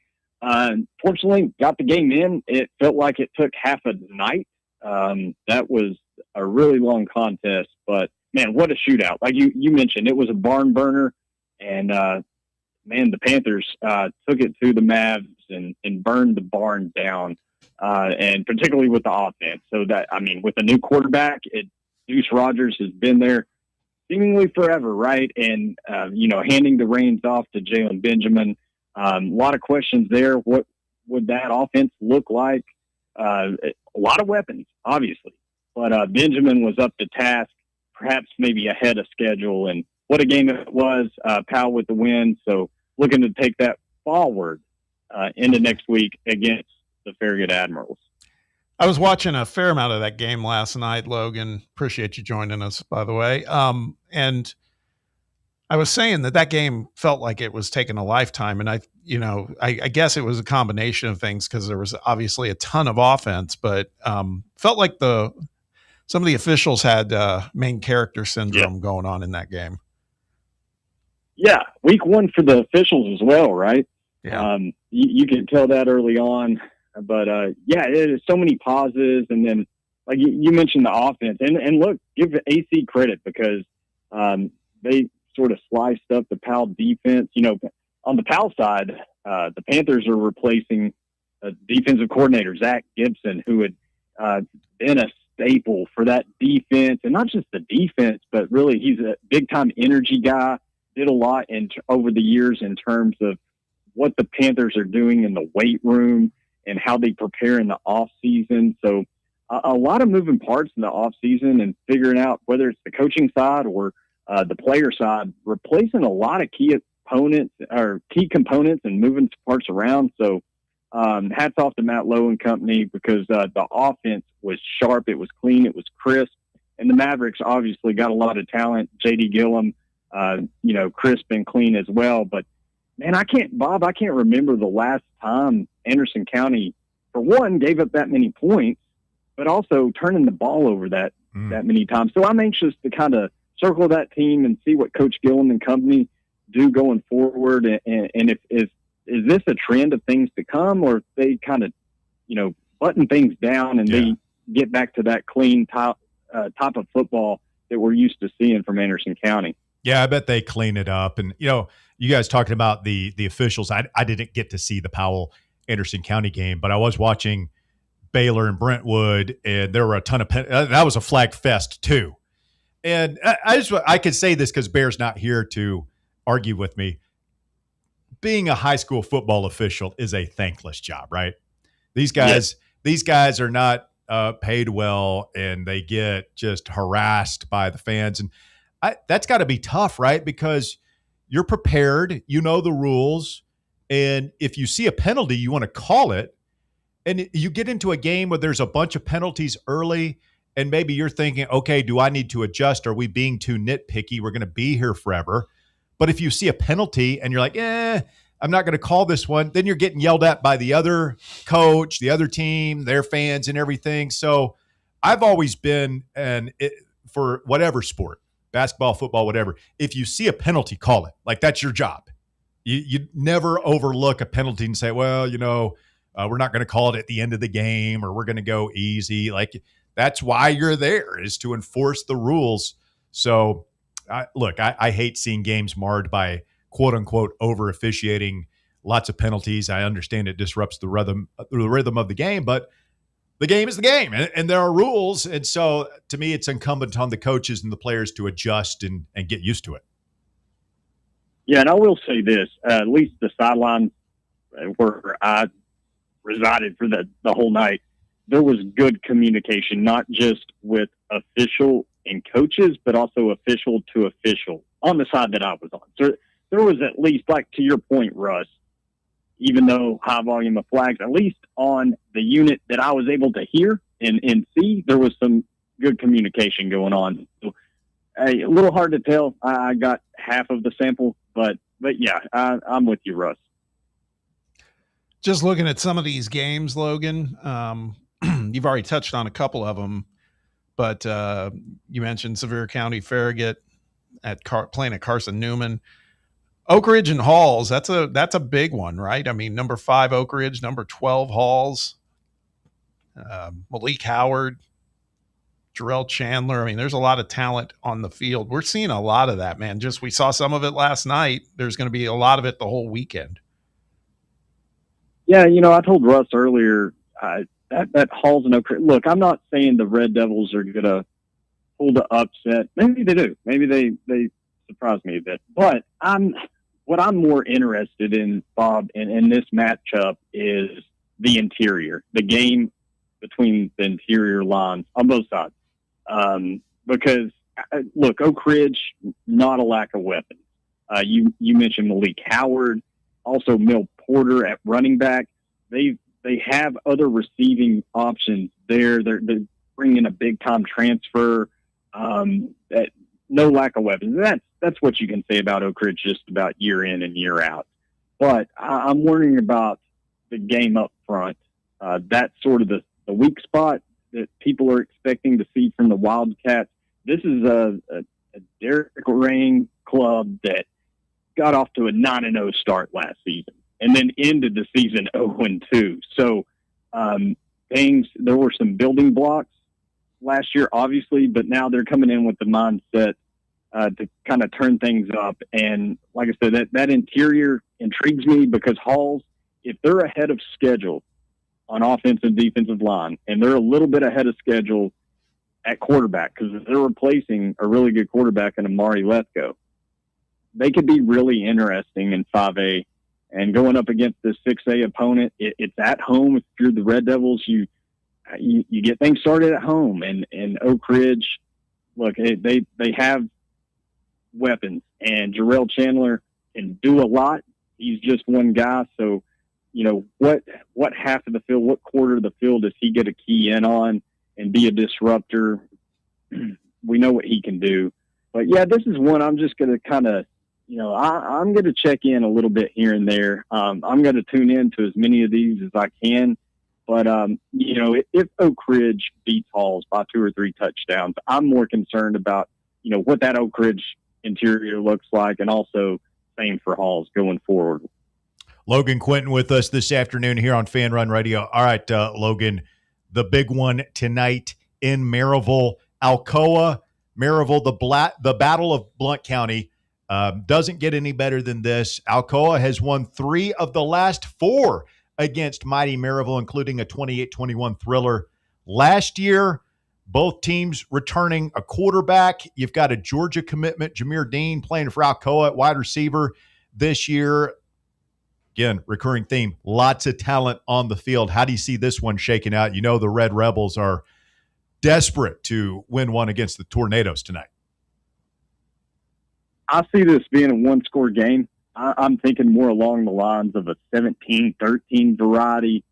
Fortunately, got the game in. It felt like it took half a night. That was a really long contest, but man, what a shootout. Like you mentioned, it was a barn burner, and the Panthers took it to the Mavs and burned the barn down, and particularly with the offense. So with a new quarterback, Deuce Rogers has been there seemingly forever, right? And, handing the reins off to Jalen Benjamin. A lot of questions there. What would that offense look like? A lot of weapons, obviously. But Benjamin was up to task, perhaps maybe ahead of schedule. And what a game it was. Powell with the win. So looking to take that forward into next week against the Farragut Admirals. I was watching a fair amount of that game last night, Logan. Appreciate you joining us, by the way. And I was saying that game felt like it was taking a lifetime. And I guess it was a combination of things because there was obviously a ton of offense, but felt like some of the officials had main character syndrome going on in that game. Yeah, week one for the officials as well, right? Yeah. You can tell that early on. But, it is so many pauses. And then, like you mentioned, the offense. And look, give AC credit because they sort of sliced up the Powell defense. On the Powell side, the Panthers are replacing a defensive coordinator, Zach Gibson, who had been a staple for that defense. And not just the defense, but really he's a big-time energy guy, did a lot over the years in terms of what the Panthers are doing in the weight room and how they prepare in the off season. So a lot of moving parts in the off season and figuring out whether it's the coaching side or the player side, replacing a lot of key components and moving parts around. So hats off to Matt Lowe and company because the offense was sharp. It was clean. It was crisp. And the Mavericks obviously got a lot of talent. J.D. Gillum, crisp and clean as well. But man, I can't remember the last time Anderson County, for one, gave up that many points, but also turning the ball over that many times. So I'm anxious to kind of circle that team and see what Coach Gillum and company do going forward. And if is this a trend of things to come, or if they kind of, button things down and they get back to that clean type of football that we're used to seeing from Anderson County? Yeah, I bet they clean it up. And, you guys talking about the officials, I didn't get to see the Powell-Anderson County game, but I was watching Baylor and Brentwood, and there were a ton of that was a flag fest too. And I could say this because Bear's not here to argue with me. Being a high school football official is a thankless job, right? These guys are not paid well, and they get just harassed by the fans. And that's got to be tough, right? Because you're prepared, you know the rules, and if you see a penalty, you want to call it. And you get into a game where there's a bunch of penalties early, and maybe you're thinking, okay, do I need to adjust? Are we being too nitpicky? We're going to be here forever. But if you see a penalty and you're like, I'm not going to call this one, then you're getting yelled at by the other coach, the other team, their fans and everything. So I've always been, for whatever sport, basketball, football, whatever, if you see a penalty, call it. Like, that's your job. You never overlook a penalty and say, well, we're not going to call it at the end of the game, or we're going to go easy. Like, that's why you're there, is to enforce the rules. So I hate seeing games marred by quote unquote over officiating, lots of penalties. I understand it disrupts the rhythm of the game, but the game is the game, and there are rules. And so to me, it's incumbent on the coaches and the players to adjust and get used to it. Yeah. And I will say this, at least the sideline where I resided for the whole night, there was good communication, not just with official and coaches, but also official to official on the side that I was on. So there was at least, like to your point, Russ, even though high volume of flags, at least on the unit that I was able to hear and see, there was some good communication going on. So, a little hard to tell. I got half of the sample, but yeah, I'm with you, Russ. Just looking at some of these games, Logan, you've already touched on a couple of them, but you mentioned Sevier County Farragut playing at Carson Newman. Oak Ridge and Halls, that's a big one, right? I mean, number 5 Oak Ridge, number 12 Halls, Malik Howard, Jarrell Chandler. I mean, there's a lot of talent on the field. We're seeing a lot of that, man. We saw some of it last night. There's going to be a lot of it the whole weekend. Yeah, I told Russ earlier that Halls and Oak Ridge. Look, I'm not saying the Red Devils are going to pull the upset. Maybe they do. Maybe they surprise me a bit. But what I'm more interested in, Bob, in this matchup is the interior, the game between the interior lines on both sides. Because, look, Oak Ridge, not a lack of weapons. You mentioned Malik Howard, also Mill Porter at running back. They have other receiving options there. They're bringing a big time transfer. That no lack of weapons. That's what you can say about Oak Ridge just about year in and year out. But I'm worrying about the game up front. That's sort of the weak spot that people are expecting to see from the Wildcats. This is a Derek Rang club that got off to a 9-0 start last season and then ended the season 0-2. So there were some building blocks last year, obviously, but now they're coming in with the mindset to kind of turn things up. And like I said, that interior intrigues me because Halls, if they're ahead of schedule on offensive defensive line, and they're a little bit ahead of schedule at quarterback because they're replacing a really good quarterback in Amari Lethko, they could be really interesting in 5A. And going up against this 6A opponent, it's at home. If you're the Red Devils, you get things started at home. And Oak Ridge, look, they have weapons, and Jarrell Chandler can do a lot. He's just one guy, so what half of the field, what quarter of the field does he get a key in on and be a disruptor? We know what he can do. But yeah, this is one I'm just going to kind of, I'm going to check in a little bit here and there. I'm going to tune in to as many of these as I can. But, if Oak Ridge beats Halls by 2 or 3 touchdowns, I'm more concerned about, what that Oak Ridge interior looks like, and also same for Halls going forward. Logan Quinton with us this afternoon here on Fan Run Radio. All right, Logan, the big one tonight in Maryville, Alcoa. Maryville, the Battle of Blount County doesn't get any better than this. Alcoa has won 3 of the last 4 against mighty Maryville, including a 28-21 thriller last year. Both teams returning a quarterback. You've got a Georgia commitment, Jameer Dean, playing for Alcoa at wide receiver this year. Again, recurring theme, lots of talent on the field. How do you see this one shaking out? The Red Rebels are desperate to win one against the Tornadoes tonight. I see this being a one-score game. I'm thinking more along the lines of a 17-13 variety.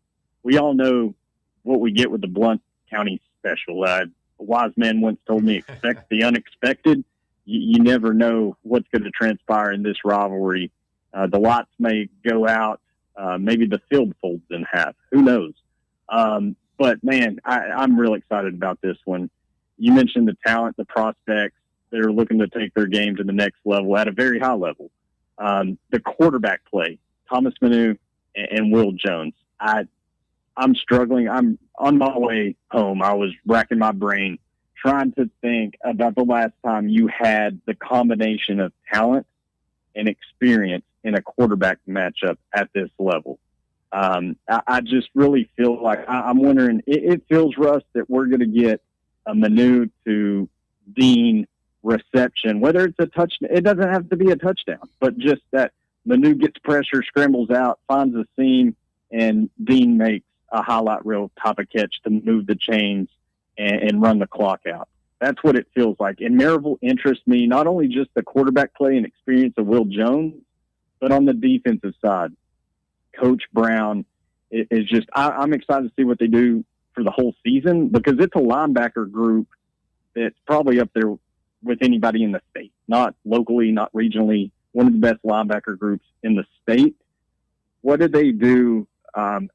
We all know what we get with the Blount County special. A wise man once told me, expect the unexpected. You never know what's going to transpire in this rivalry. The lots may go out. Maybe the field folds in half. Who knows? But, man, I'm real excited about this one. You mentioned the talent, the prospects. They're looking to take their game to the next level at a very high level. The quarterback play, Thomas Manu and Will Jones. I'm struggling. I'm on my way home. I was racking my brain trying to think about the last time you had the combination of talent and experience in a quarterback matchup at this level. I just really feel like I'm wondering, it feels, Russ, that we're going to get a Manu to Dean reception, whether it's a touchdown. It doesn't have to be a touchdown, but just that Manu gets pressure, scrambles out, finds a seam, and Dean makes a highlight reel type of catch to move the chains and run the clock out. That's what it feels like. And Maryville interests me, not only just the quarterback play and experience of Will Jones, but on the defensive side, Coach Brown is just, I'm excited to see what they do for the whole season, because it's a linebacker group that's probably up there with anybody in the state, not locally, not regionally, one of the best linebacker groups in the state. What did they do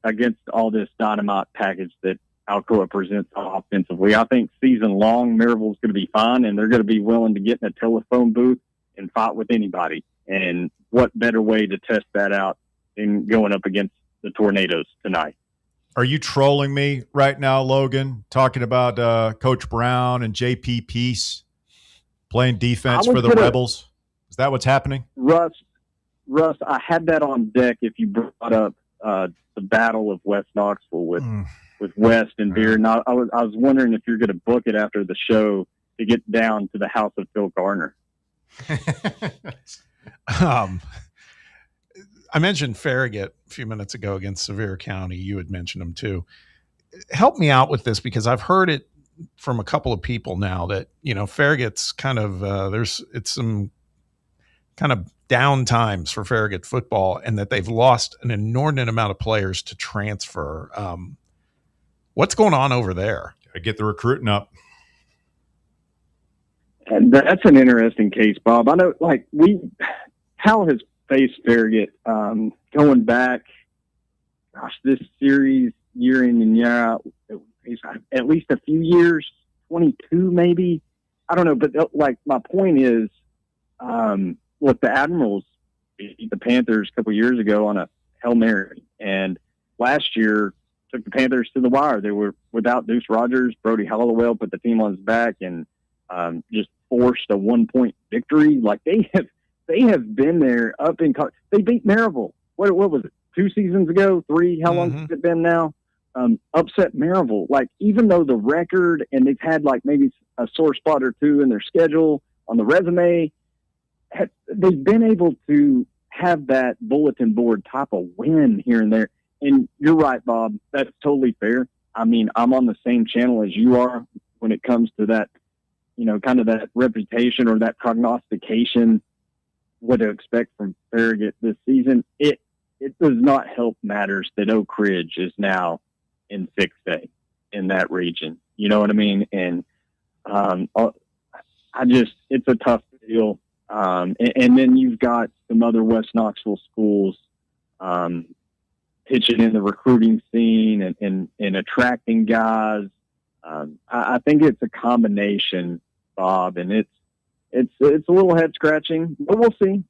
against all this dynamite package that Alcoa presents offensively? I think season long, Maryville's going to be fine, and they're going to be willing to get in a telephone booth and fight with anybody. And what better way to test that out than going up against the Tornadoes tonight? Are you trolling me right now, Logan, talking about Coach Brown and JP Peace playing defense for the Rebels? Is that what's happening? Russ, I had that on deck if you brought up the Battle of West Knoxville with West and Beard. And I was wondering if you're going to book it after the show to get down to the house of Phil Garner. I mentioned Farragut a few minutes ago against Sevier County. You had mentioned them too. Help me out with this, because I've heard it from a couple of people now that, Farragut's kind of, it's some kind of down times for Farragut football, and that they've lost an inordinate amount of players to transfer. What's going on over there? Gotta get the recruiting up. And that's an interesting case, Bob. I know, Hal has faced Farragut going back, this series year in and year out, at least a few years, 22 maybe. I don't know, but my point is, look, the Admirals beat the Panthers a couple years ago on a Hail Mary, and last year took the Panthers to the wire. They were without Deuce Rogers. Brody Hollowell put the team on his back and just forced a 1-point victory. Like they have been there up in. They beat Maryville. What was it? 2 seasons ago? 3? How long has it been now? Upset Maryville. Like, even though the record, and they've had maybe a sore spot or two in their schedule on the resume, they've been able to have that bulletin board type of win here and there. And you're right, Bob. That's totally fair. I mean, I'm on the same channel as you are when it comes to that, kind of that reputation or that prognostication, what to expect from Farragut this season. It does not help matters that Oak Ridge is now in 6A in that region. You know what I mean? And it's a tough deal. And then you've got some other West Knoxville schools pitching in the recruiting scene and attracting guys. I think it's a combination, Bob, and it's a little head scratching, but we'll see.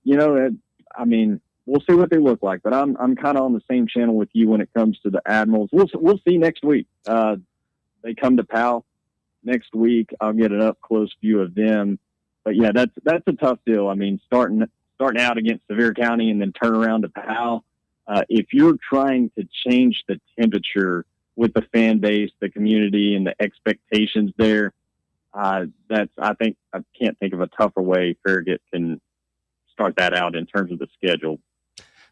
We'll see what they look like. But I'm kind of on the same channel with you when it comes to the Admirals. We'll see next week. They come to Powell next week. I'll get an up close view of them. But yeah, that's a tough deal. I mean, starting out against Sevier County and then turn around to Powell. If you're trying to change the temperature with the fan base, the community, and the expectations there, I can't think of a tougher way Farragut can start that out in terms of the schedule.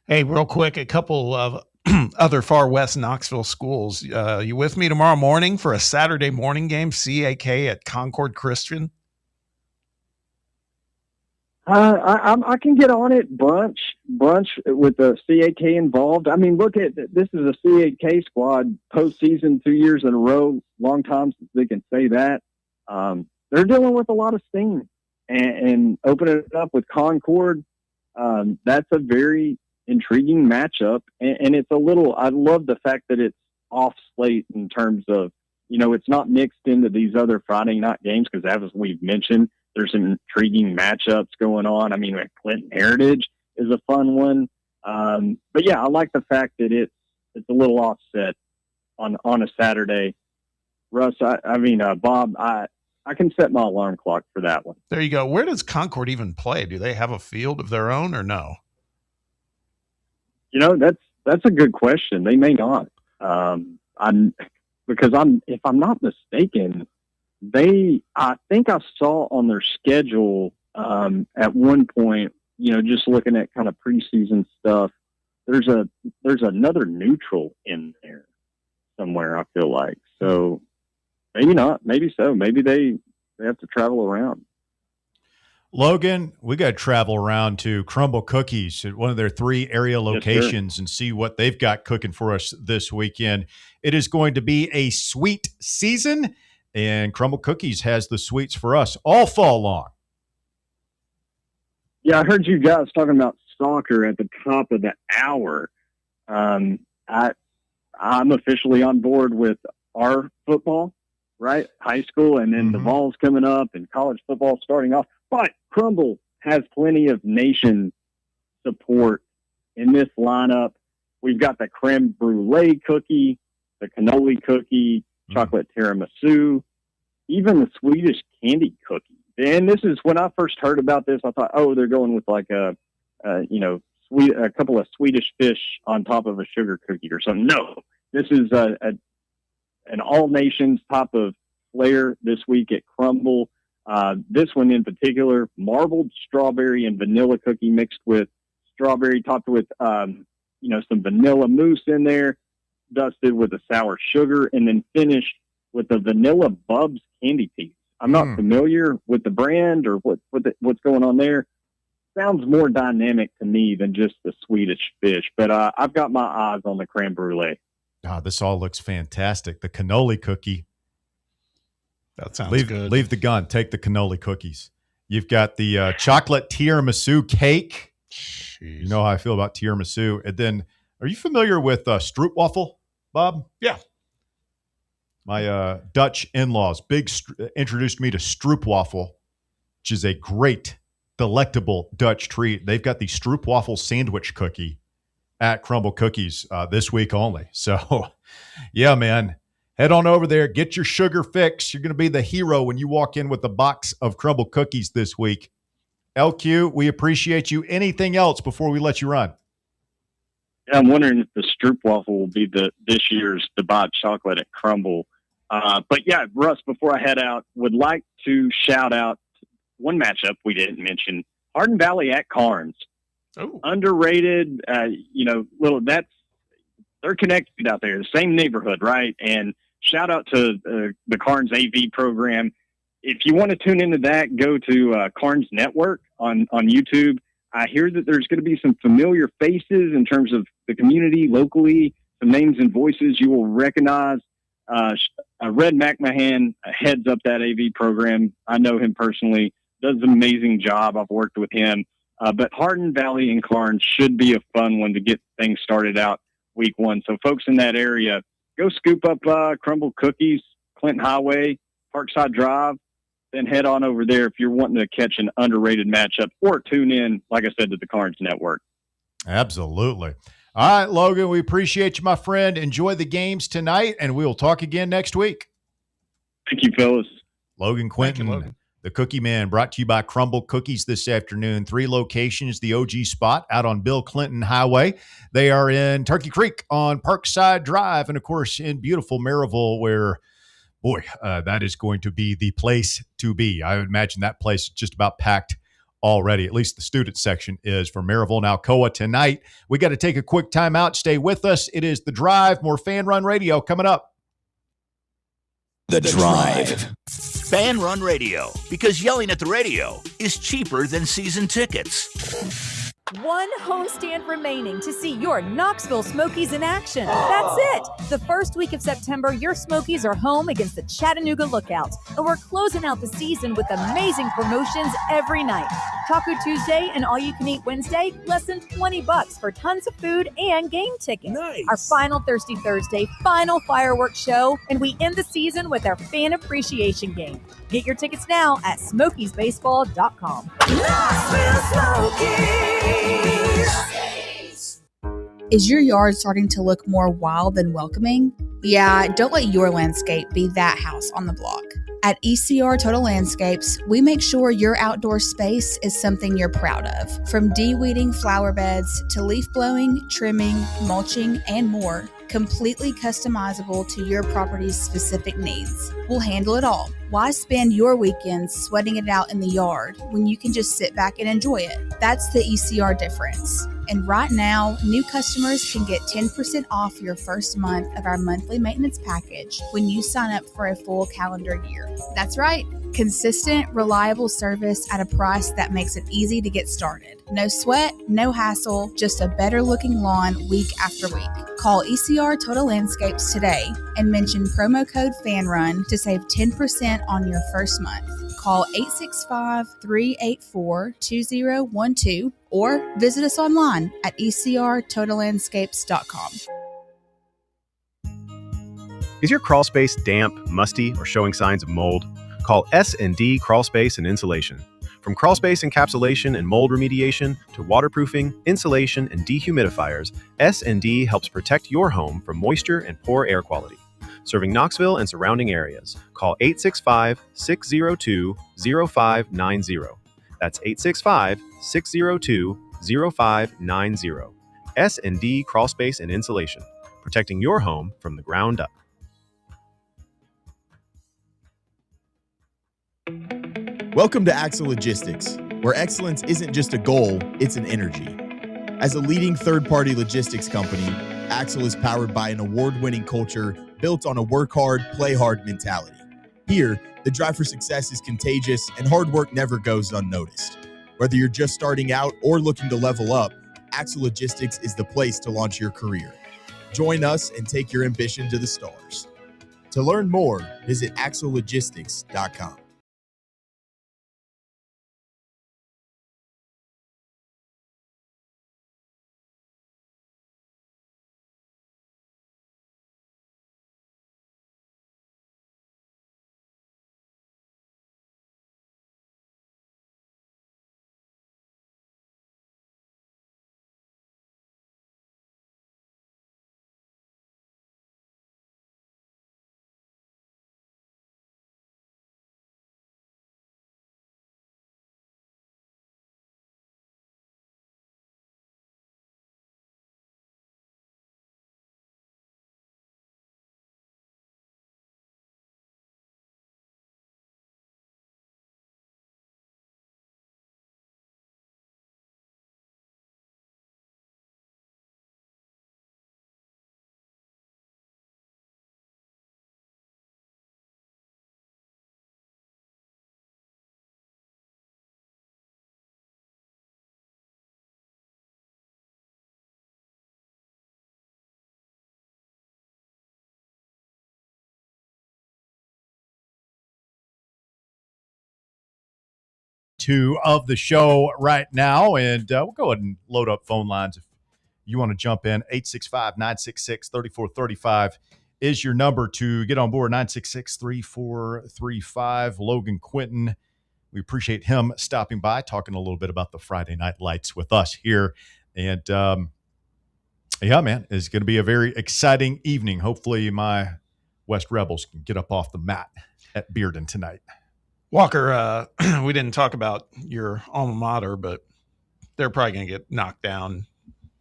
Hey, real quick, a couple of other far west Knoxville schools. You with me tomorrow morning for a Saturday morning game, CAK at Concord Christian? I can get on it bunch with the CAK involved. I mean, look at this is a CAK squad postseason 2 years in a row. Long time since they can say that. They're dealing with a lot of steam and opening it up with Concord. That's a very intriguing matchup. And it's a little, I love the fact that it's off slate in terms of, it's not mixed into these other Friday night games because as we've mentioned, there's some intriguing matchups going on. I mean, Clinton Heritage is a fun one. But yeah, I like the fact that it's a little offset on a Saturday. Russ, Bob, I can set my alarm clock for that one. There you go. Where does Concord even play? Do they have a field of their own or no? That's a good question. They may not. If I'm not mistaken, I think I saw on their schedule at one point, just looking at kind of preseason stuff, there's another neutral in there somewhere, I feel like. So maybe not, maybe so. Maybe they have to travel around. Logan, we got to travel around to Crumble Cookies at one of their 3 area locations and see what they've got cooking for us this weekend. It is going to be a sweet season, and Crumble Cookies has the sweets for us all fall long. Yeah, I heard you guys talking about soccer at the top of the hour. I'm officially on board with our football, right? High school, and then the Vols coming up and college football starting off. But Crumble has plenty of nation support in this lineup. We've got the creme brulee cookie, the cannoli cookie, chocolate tiramisu, even the Swedish candy cookie. And this is when I first heard about this, I thought, they're going with like a couple of Swedish fish on top of a sugar cookie or something. No, this is an all nations type of flair this week at Crumble. This one in particular, marbled strawberry and vanilla cookie mixed with strawberry, topped with, some vanilla mousse in there, dusted with a sour sugar, and then finished with the vanilla Bubs candy piece. I'm not familiar with the brand or what's going on there. Sounds more dynamic to me than just the Swedish fish, but I've got my eyes on the creme brulee. This all looks fantastic. The cannoli cookie. That sounds good. Leave the gun. Take the cannoli cookies. You've got the chocolate tiramisu cake. Jeez. You know how I feel about tiramisu. And then, are you familiar with stroopwafel, Bob? Yeah. My Dutch in-laws introduced me to stroopwafel, which is a great, delectable Dutch treat. They've got the stroopwafel sandwich cookie at Crumble Cookies this week only. So, yeah, man, head on over there. Get your sugar fix. You're going to be the hero when you walk in with a box of Crumble Cookies this week. LQ, we appreciate you. Anything else before we let you run? Yeah, I'm wondering if the stroopwafel will be this year's Dubai chocolate at Crumble. But yeah, Russ, before I head out, would like to shout out one matchup we didn't mention: Hardin Valley at Carnes. Oh. Underrated, they're connected out there, the same neighborhood, right? And shout out to the Carnes AV program. If you want to tune into that, go to Carnes Network on YouTube. I hear that there's going to be some familiar faces in terms of the community locally, some names and voices you will recognize. Red McMahon heads up that AV program. I know him personally, does an amazing job. I've worked with him. But Hardin Valley and Carnes should be a fun one to get things started out week one. So folks in that area, go scoop up Crumble Cookies, Clinton Highway, Parkside Drive, then head on over there if you're wanting to catch an underrated matchup, or tune in, like I said, to the Carnes Network. Absolutely. All right, Logan, we appreciate you, my friend. Enjoy the games tonight, and we will talk again next week. Thank you, fellas. Logan Quinton, Logan. The Cookie Man, brought to you by Crumble Cookies this afternoon. 3 locations, the OG spot out on Bill Clinton Highway. They are in Turkey Creek on Parkside Drive, and, of course, in beautiful Maryville, where, boy, that is going to be the place to be. I would imagine that place is just about packed already. At least the student section is for Maryville and Alcoa tonight. We got to take a quick time out. Stay with us. It is The Drive. More Fan Run Radio coming up. The Drive. Fan Run Radio, because yelling at the radio is cheaper than season tickets. One homestand remaining to see your Knoxville Smokies in action. That's it. The first week of September, your Smokies are home against the Chattanooga Lookouts, and we're closing out the season with amazing promotions every night. Taco Tuesday and All-You-Can-Eat Wednesday, less than $20 for tons of food and game tickets. Nice. Our final Thirsty Thursday, final fireworks show, and we end the season with our fan appreciation game. Get your tickets now at SmokiesBaseball.com. Knoxville Smokies. Is your yard starting to look more wild than welcoming? Yeah, don't let your landscape be that house on the block. At ECR Total Landscapes, we make sure your outdoor space is something you're proud of. From de-weeding flower beds to leaf blowing, trimming, mulching, and more, completely customizable to your property's specific needs. We'll handle it all. Why spend your weekends sweating it out in the yard when you can just sit back and enjoy it? That's the ECR difference. And right now, new customers can get 10% off your first month of our monthly maintenance package when you sign up for a full calendar year. That's right. Consistent, reliable service at a price that makes it easy to get started. No sweat, no hassle, just a better looking lawn week after week. Call ECR Total Landscapes today and mention promo code FANRUN to save 10% on your first month. Call 865-384-2012 or visit us online at ecrtotallandscapes.com. Is your crawl space damp, musty, or showing signs of mold? Call S&D Crawl Space and Insulation. From crawl space encapsulation and mold remediation to waterproofing, insulation, and dehumidifiers, S&D helps protect your home from moisture and poor air quality. Serving Knoxville and surrounding areas, call 865-602-0590. That's 865-602-0590. S&D Crawl Space and Insulation, protecting your home from the ground up. Welcome to Axle Logistics, where excellence isn't just a goal, it's an energy. As a leading third-party logistics company, Axle is powered by an award-winning culture built on a work hard, play hard mentality. Here, the drive for success is contagious and hard work never goes unnoticed. Whether you're just starting out or looking to level up, Axle Logistics is the place to launch your career. Join us and take your ambition to the stars. To learn more, visit axlelogistics.com. Of the show right now, and we'll go ahead and load up phone lines if you want to jump in. 865-966-3435 is your number to get on board. 966-3435. Logan Quinton, we appreciate him stopping by, talking a little bit about the Friday Night Lights with us here. And yeah, man, it's going to be a very exciting evening. Hopefully my West Rebels can get up off the mat at Bearden tonight. Walker, we didn't talk about your alma mater, but they're probably going to get knocked down.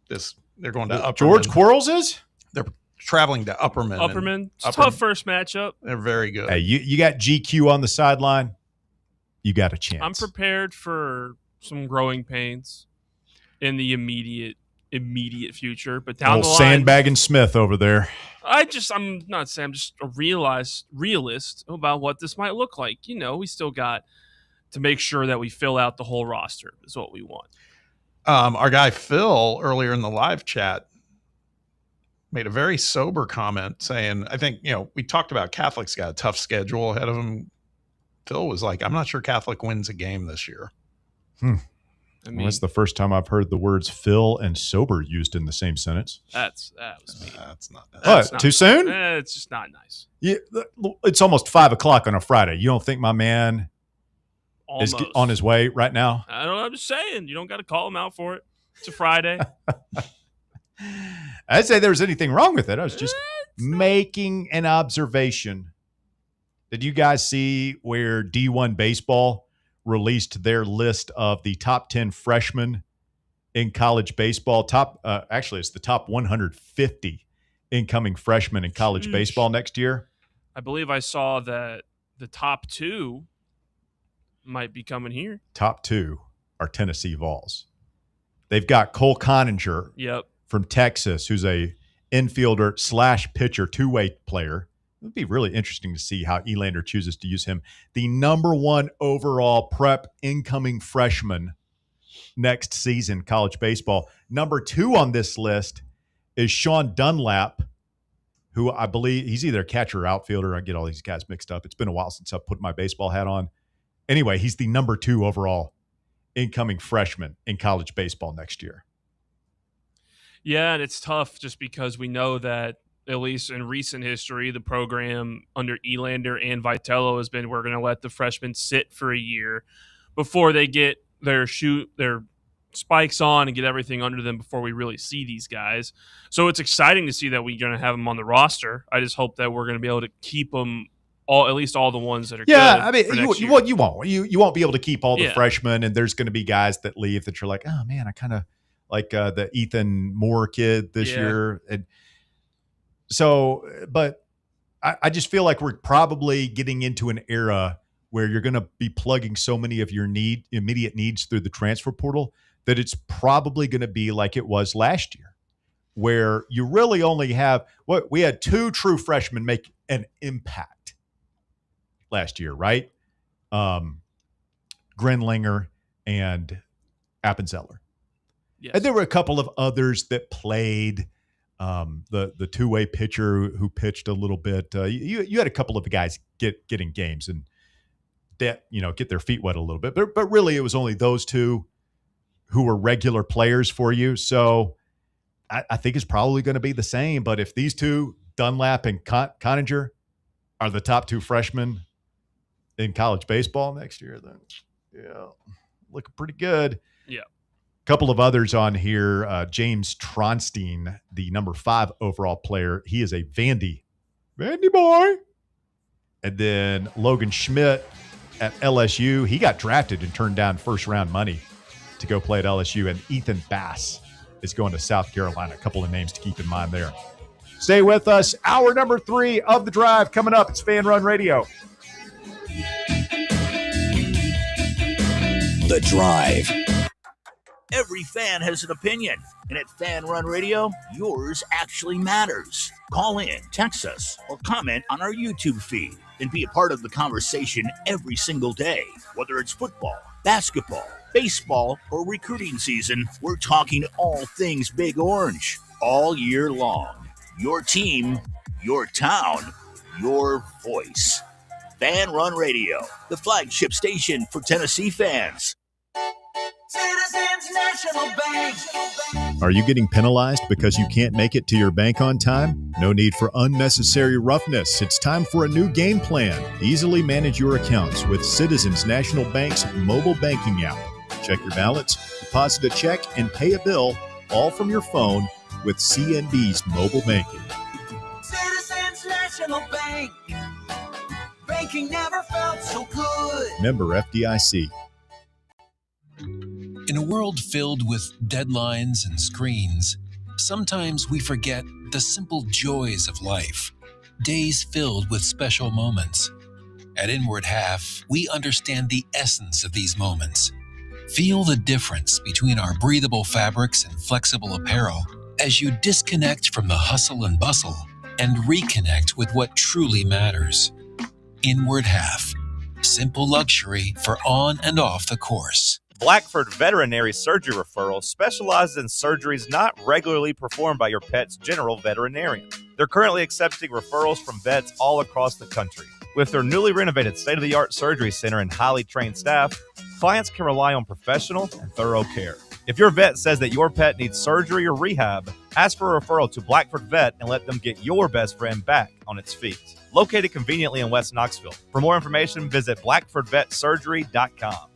They're going to Upperman. George Quarles is? They're traveling to Upperman. Upperman. It's a tough first matchup. They're very good. Hey, you got GQ on the sideline. You got a chance. I'm prepared for some growing pains in the immediate future, but down the line, sandbagging Smith over there. I'm not saying, I'm just a realist about what this might look like. We still got to make sure that we fill out the whole roster is what we want. Our guy Phil earlier in the live chat made a very sober comment saying, I think, we talked about Catholic's got a tough schedule ahead of them. Phil was like, I'm not sure Catholic wins a game this year. That's the first time I've heard the words Phil and sober used in the same sentence. That was me. That's not too soon? It's just not nice. Yeah, it's almost 5 o'clock on a Friday. You don't think my man is on his way right now? I don't know. I'm just saying. You don't got to call him out for it. It's a Friday. I didn't say there was anything wrong with it. I was just making an observation. Did you guys see where D1 Baseball released their list of the top 10 freshmen in college baseball? Actually, it's the top 150 incoming freshmen in college baseball next year. I believe I saw that the top 2 might be coming here. Top 2 are Tennessee Vols. They've got Cole Coninger from Texas, who's a infielder / pitcher, two-way player. It would be really interesting to see how Elander chooses to use him. The number 1 overall prep incoming freshman next season, college baseball. Number 2 on this list is Sean Dunlap, who I believe he's either a catcher or outfielder. I get all these guys mixed up. It's been a while since I put my baseball hat on. Anyway, he's the number 2 overall incoming freshman in college baseball next year. Yeah, and it's tough just because we know that, at least in recent history, the program under Elander and Vitello has been, we're going to let the freshmen sit for a year before they get their spikes on and get everything under them before we really see these guys. So it's exciting to see that we're going to have them on the roster. I just hope that we're going to be able to keep them all, at least all the ones that are good. I mean, you won't be able to keep all the freshmen, and there's going to be guys that leave that you're like, oh man, I kind of like the Ethan Moore kid this year. And so, but I just feel like we're probably getting into an era where you're going to be plugging so many of your immediate needs through the transfer portal that it's probably going to be like it was last year, where you really only have we had 2 true freshmen make an impact last year, right? Grenlinger and Appenzeller. Yes. And there were a couple of others that played the two-way pitcher who pitched a little bit. You had a couple of the guys getting games and that, get their feet wet a little bit, but really it was only those two who were regular players for you. So I think it's probably going to be the same. But if these two, Dunlap and Coninger, are the top two freshmen in college baseball next year, then looking pretty good. Yeah. Couple of others on here. James Tronstein, the number 5 overall player. He is a Vandy boy. And then Logan Schmidt at LSU. He got drafted and turned down first-round money to go play at LSU. And Ethan Bass is going to South Carolina. A couple of names to keep in mind there. Stay with us. Hour number 3 of The Drive coming up. It's Fan Run Radio. The Drive. Every fan has an opinion, and at Fan Run Radio, yours actually matters. Call in, text us, or comment on our YouTube feed and be a part of the conversation every single day. Whether it's football, basketball, baseball, or recruiting season, we're talking all things Big Orange all year long. Your team, your town, your voice. Fan Run Radio, the flagship station for Tennessee fans. Citizens National Bank. Are you getting penalized because you can't make it to your bank on time? No need for unnecessary roughness. It's time for a new game plan. Easily manage your accounts with Citizens National Bank's mobile banking app. Check your balance, deposit a check, and pay a bill all from your phone with CNB's mobile banking. Citizens National Bank. Banking never felt so good. Member FDIC. In a world filled with deadlines and screens, sometimes we forget the simple joys of life, days filled with special moments. At Inward Half, we understand the essence of these moments. Feel the difference between our breathable fabrics and flexible apparel as you disconnect from the hustle and bustle and reconnect with what truly matters. Inward Half, simple luxury for on and off the course. Blackford Veterinary Surgery Referral specializes in surgeries not regularly performed by your pet's general veterinarian. They're currently accepting referrals from vets all across the country. With their newly renovated state-of-the-art surgery center and highly trained staff, clients can rely on professional and thorough care. If your vet says that your pet needs surgery or rehab, ask for a referral to Blackford Vet and let them get your best friend back on its feet. Located conveniently in West Knoxville. For more information, visit blackfordvetsurgery.com.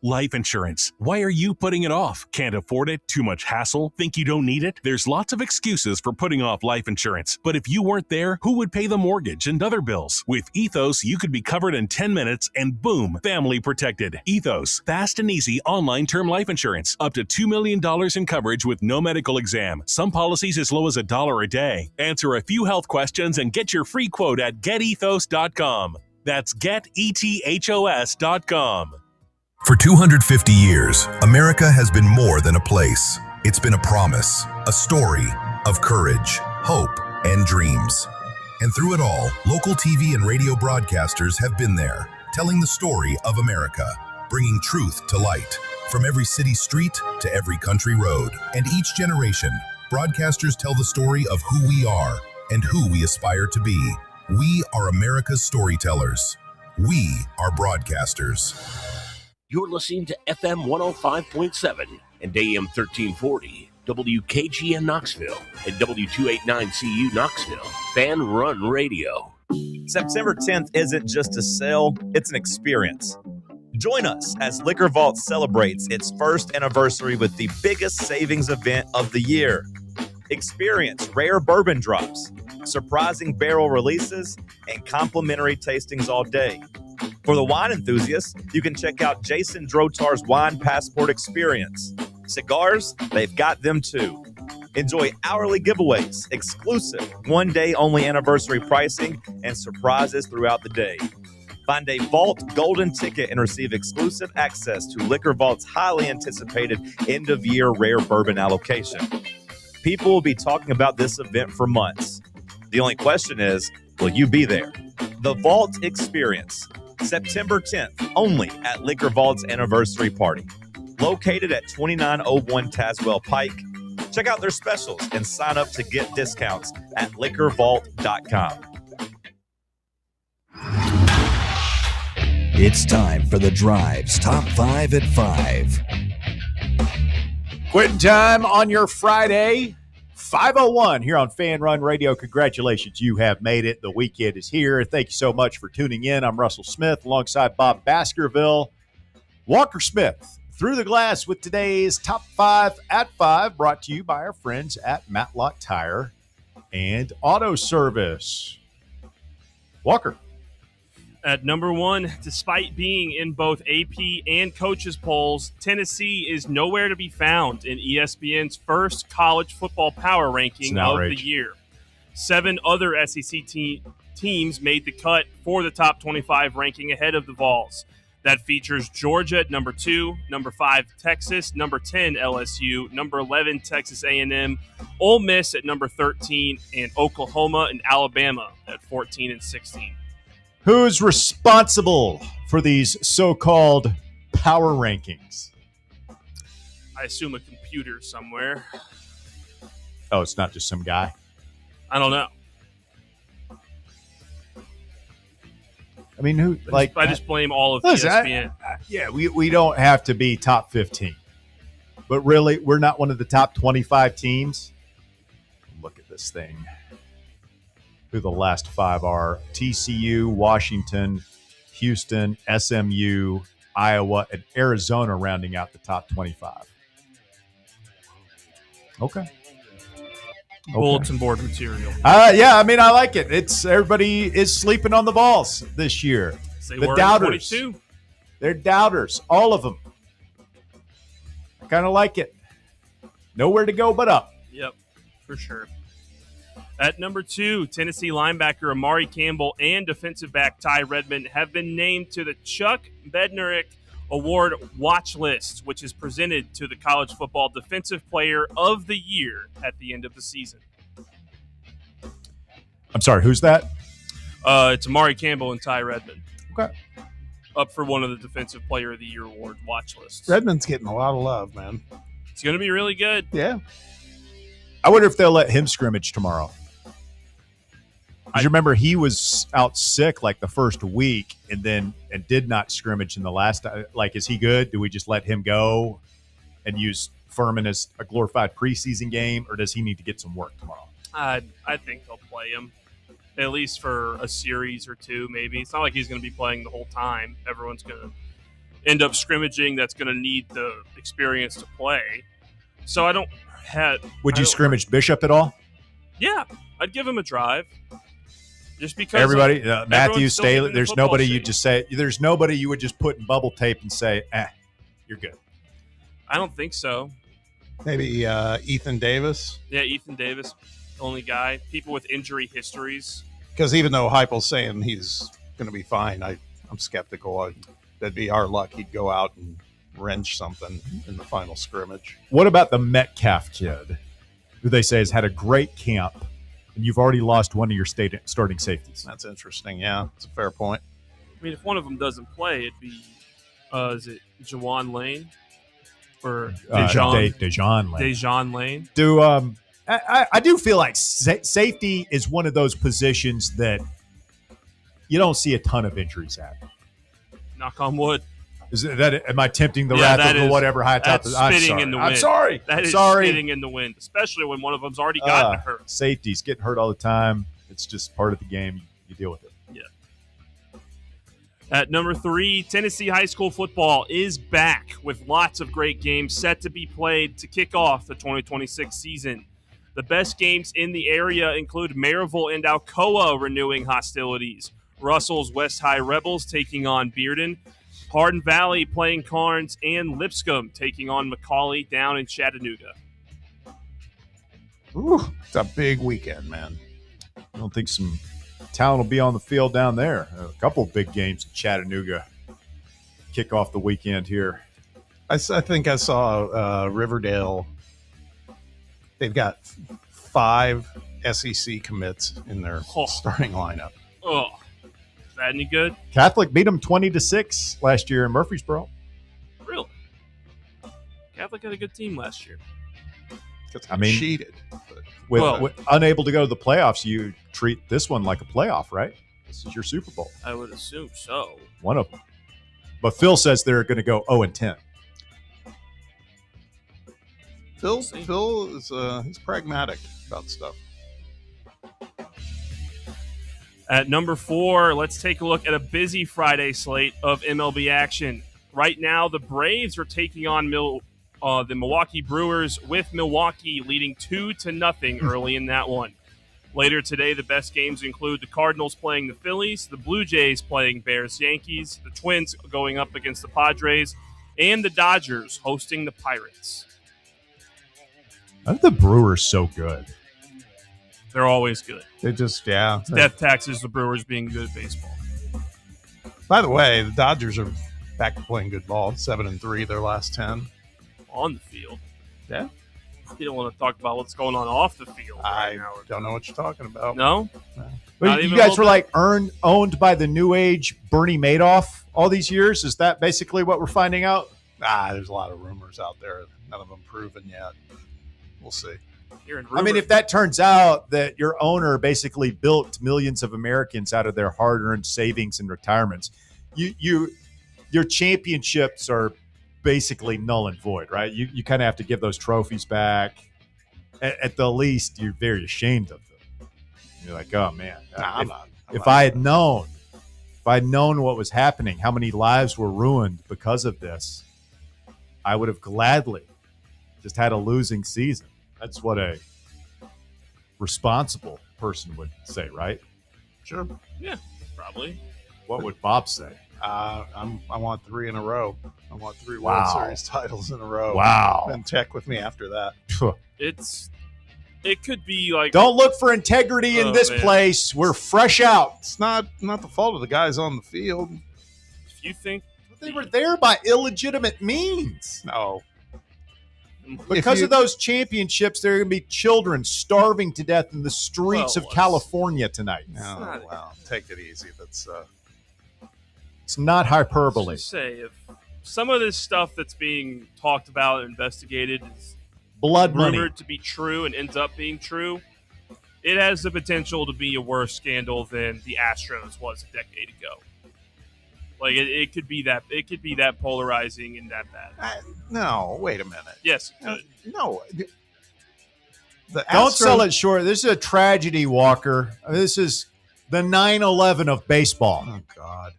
Life insurance. Why are you putting it off? Can't afford it? Too much hassle? Think you don't need it? There's lots of excuses for putting off life insurance. But if you weren't there, who would pay the mortgage and other bills? With Ethos, you could be covered in 10 minutes and boom, family protected. Ethos, fast and easy online term life insurance. Up to $2 million in coverage with no medical exam. Some policies as low as $1 a day. Answer a few health questions and get your free quote at getethos.com. That's getethos.com. For 250 years, America has been more than a place. It's been a promise, a story of courage, hope, and dreams. And through it all, local TV and radio broadcasters have been there, telling the story of America, bringing truth to light. From every city street to every country road. And each generation, broadcasters tell the story of who we are and who we aspire to be. We are America's storytellers. We are broadcasters. You're listening to FM 105.7 and AM 1340, WKGN Knoxville, and W289CU Knoxville, Fan Run Radio. September 10th isn't just a sale, it's an experience. Join us as Liquor Vault celebrates its first anniversary with the biggest savings event of the year. Experience rare bourbon drops, surprising barrel releases, and complimentary tastings all day. For the wine enthusiasts, you can check out Jason Drotar's Wine Passport Experience. Cigars, they've got them too. Enjoy hourly giveaways, exclusive one-day only anniversary pricing, and surprises throughout the day. Find a Vault Golden Ticket and receive exclusive access to Liquor Vault's highly anticipated end-of-year rare bourbon allocation. People will be talking about this event for months. The only question is, will you be there? The Vault Experience, September 10th, only at Liquor Vault's anniversary party. Located at 2901 Tazewell Pike, Check out their specials and sign up to get discounts at liquorvault.com. It's time for The Drive's Top 5 at 5. Quitting time on your Friday, 5:01 here on Fan Run Radio. Congratulations, you have made it. The weekend is here. Thank you so much for tuning in. I'm Russell Smith alongside Bob Baskerville. Walker Smith, Through the Glass with today's Top 5 at 5, brought to you by our friends at Matlock Tire and Auto Service. Walker. At number 1, despite being in both AP and coaches polls, Tennessee is nowhere to be found in ESPN's first college football power ranking of the year. 7 other SEC teams made the cut for the top 25 ranking ahead of the Vols. That features Georgia at number 2, number 5 Texas, number 10 LSU, number 11 Texas A&M, Ole Miss at number 13, and Oklahoma and Alabama at 14 and 16. Who's responsible for these so-called power rankings? I assume a computer somewhere. Oh, it's not just some guy? I don't know. I mean, who? I just blame all of ESPN. We don't have to be top 15. But really, we're not one of the top 25 teams. Look at this thing. Who the last 5 are: TCU, Washington, Houston, SMU, Iowa, and Arizona rounding out the top 25. Okay. Bulletin board material. Yeah, I mean, I like it. It's everybody is sleeping on the Vols this year. The doubters. 22. They're doubters, all of them. I kind of like it. Nowhere to go but up. Yep, for sure. At number 2, Tennessee linebacker Amari Campbell and defensive back Ty Redmond have been named to the Chuck Bednarik Award watch list, which is presented to the College Football Defensive Player of the Year at the end of the season. I'm sorry, who's that? It's Amari Campbell and Ty Redmond. Okay. Up for one of the Defensive Player of the Year award watch lists. Redmond's getting a lot of love, man. It's going to be really good. Yeah. I wonder if they'll let him scrimmage tomorrow. I remember he was out sick like the first week and did not scrimmage in the last. Like, is he good? Do we just let him go and use Furman as a glorified preseason game, or does he need to get some work tomorrow? I think they'll play him at least for a series or two, maybe. It's not like he's going to be playing the whole time. Everyone's going to end up scrimmaging. That's going to need the experience to play. So I don't have. Would you scrimmage Bishop at all? Yeah, I'd give him a drive. Just because everybody, Matthew Staley, there's nobody you just say. There's nobody you would just put in bubble tape and say, you're good. I don't think so. Maybe Ethan Davis. Yeah, Ethan Davis, only guy. People with injury histories. Because even though Heupel's saying he's going to be fine, I'm skeptical. That'd be our luck. He'd go out and wrench something in the final scrimmage. What about the Metcalf kid, who they say has had a great camp? And you've already lost one of your starting safeties. That's interesting. Yeah, it's a fair point. I mean, if one of them doesn't play, it'd be, is it Jawan Lane or Dejon Lane? Dejon Lane. I do feel like safety is one of those positions that you don't see a ton of injuries at. Knock on wood. Am I tempting the wrath of whatever high top? Spitting in the wind. I'm sorry. That is spitting in the wind, especially when one of them's already gotten hurt. Safeties getting hurt all the time. It's just part of the game. You deal with it. Yeah. At number 3, Tennessee high school football is back with lots of great games set to be played to kick off the 2026 season. The best games in the area include Maryville and Alcoa renewing hostilities, Russell's West High Rebels taking on Bearden, Hardin Valley playing Carnes, and Lipscomb taking on Macaulay down in Chattanooga. Ooh, it's a big weekend, man. I don't think some talent will be on the field down there. A couple of big games in Chattanooga kick off the weekend here. I think I saw Riverdale. They've got 5 SEC commits in their starting lineup. Oh. Is that any good? Catholic beat them 20-6 last year in Murfreesboro. Really? Catholic had a good team last year. I mean, cheated. With unable to go to the playoffs, you treat this one like a playoff, right? This is your Super Bowl. I would assume so. One of them. But Phil says they're going to go 0-10. Phil is he's pragmatic about stuff. At number 4, let's take a look at a busy Friday slate of MLB action. Right now, the Braves are taking on the Milwaukee Brewers, with Milwaukee leading 2-0 early in that one. Later today, the best games include the Cardinals playing the Phillies, the Blue Jays playing Bears-Yankees, the Twins going up against the Padres, and the Dodgers hosting the Pirates. Why are the Brewers so good? They're always good. They just, yeah. It's death taxes, the Brewers being good at baseball. By the way, the Dodgers are back to playing good ball. 7-3 their last 10. On the field. Yeah. You don't want to talk about what's going on off the field. I don't know what you're talking about. No? But you guys were like owned by the new age Bernie Madoff all these years? Is that basically what we're finding out? There's a lot of rumors out there. None of them proven yet. We'll see. I mean, if that turns out that your owner basically built millions of Americans out of their hard-earned savings and retirements, your championships are basically null and void, right? You kind of have to give those trophies back. At the least, you're very ashamed of them. You're like, oh man, if I had known what was happening, how many lives were ruined because of this, I would have gladly just had a losing season. That's what a responsible person would say, right? Sure. Yeah, probably. What would Bob say? I want 3 in a row. I want 3 World Series titles in a row. Wow. Then tech with me after that. It could be like, don't look for integrity in this place. We're fresh out. It's not the fault of the guys on the field. If you think they were there by illegitimate means. No. Because of those championships, there are going to be children starving to death in the streets of California tonight. Oh, wow. Take it easy. It's not hyperbole. Let's just say, if some of this stuff that's being talked about and investigated is blood money rumored to be true and ends up being true, it has the potential to be a worse scandal than the Astros was a decade ago. Like it could be that. It could be that polarizing and that bad. No, wait a minute. Yes, it could. No. Don't sell it short. This is a tragedy, Walker. This is the 9/11 of baseball. Oh God.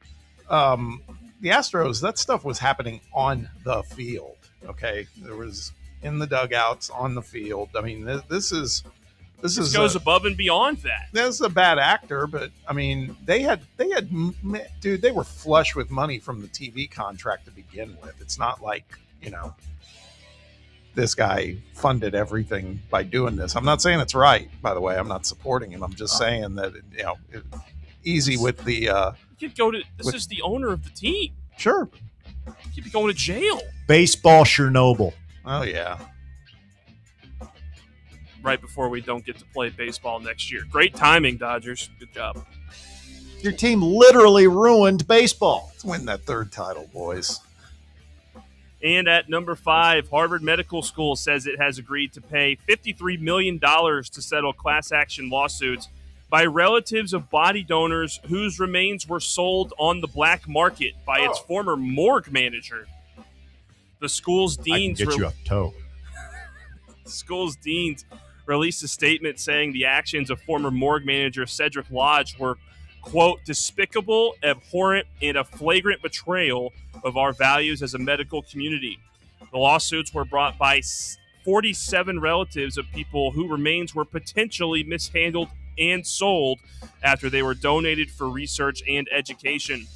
The Astros, that stuff was happening on the field. Okay, there was in the dugouts, on the field. I mean, this goes above and beyond that. This is a bad actor, but I mean, they were flush with money from the TV contract to begin with. It's not like, this guy funded everything by doing this. I'm not saying it's right, by the way. I'm not supporting him. I'm just saying that, easy with the. You could go to. This is the owner of the team. Sure. You could be going to jail. Baseball Chernobyl. Oh yeah. Right before we don't get to play baseball next year. Great timing, Dodgers. Good job. Your team literally ruined baseball. Let's win that 3rd title, boys. And at number 5, Harvard Medical School says it has agreed to pay $53 million to settle class action lawsuits by relatives of body donors whose remains were sold on the black market by its former morgue manager. The school's deans school's deans released a statement saying the actions of former morgue manager Cedric Lodge were, quote, despicable, abhorrent, and a flagrant betrayal of our values as a medical community. The lawsuits were brought by 47 relatives of people whose remains were potentially mishandled and sold after they were donated for research and education.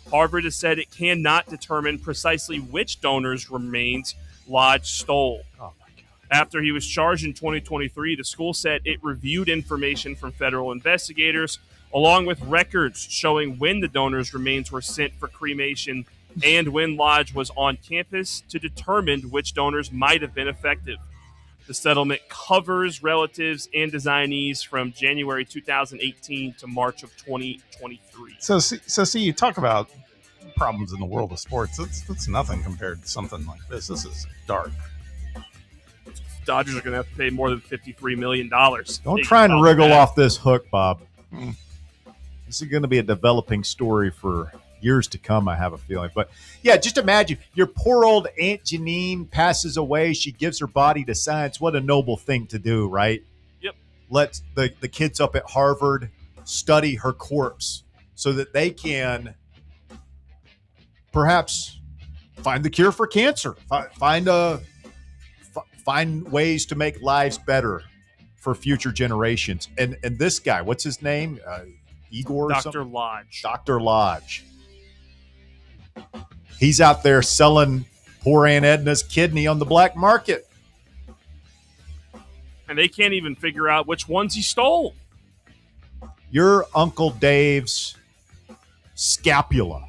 Harvard has said it cannot determine precisely which donors' remains Lodge stole. Oh my God. After he was charged in 2023, the school said it reviewed information from federal investigators along with records showing when the donors' remains were sent for cremation and when Lodge was on campus to determine which donors might have been effective. The settlement covers relatives and designees from January 2018 to March of 2023. So see, you talk about problems in the world of sports. That's nothing compared to something like this. This is dark. Dodgers are going to have to pay more than $53 million. Don't try and wriggle off this hook, Bob. This is going to be a developing story for years to come, I have a feeling. But, yeah, just imagine your poor old Aunt Janine passes away. She gives her body to science. What a noble thing to do, right? Yep. Let the kids up at Harvard study her corpse so that they can perhaps find the cure for cancer, find ways to make lives better for future generations. And this guy, what's his name? Igor or Dr. something? Lodge. Dr. Lodge. He's out there selling poor Aunt Edna's kidney on the black market. And they can't even figure out which ones he stole. Your Uncle Dave's scapula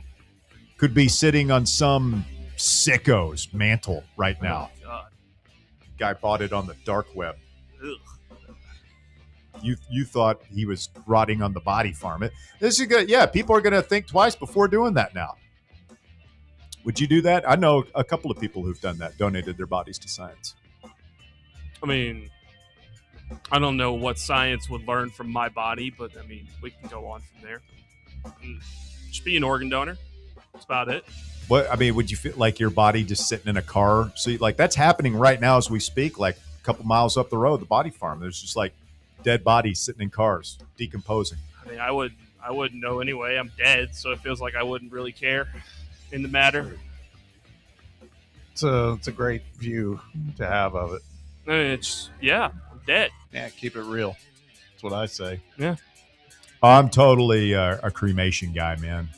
could be sitting on some sicko's mantle right now. Oh, God. Guy bought it on the dark web. Ugh. You thought he was rotting on the body farm. This is good. Yeah, people are going to think twice before doing that now. Would you do that? I know a couple of people who've done that, donated their bodies to science. I mean, I don't know what science would learn from my body, but, I mean, we can go on from there. Just be an organ donor. That's about it. What I mean, would you feel like your body just sitting in a car? So, like, that's happening right now as we speak, like a couple miles up the road, the body farm. There's just, like, dead bodies sitting in cars, decomposing. I mean, I wouldn't know anyway. I'm dead, so it feels like I wouldn't really care in the matter. It's a great view to have of it. I mean, I'm dead. Yeah, keep it real. That's what I say. Yeah. I'm totally a cremation guy, man.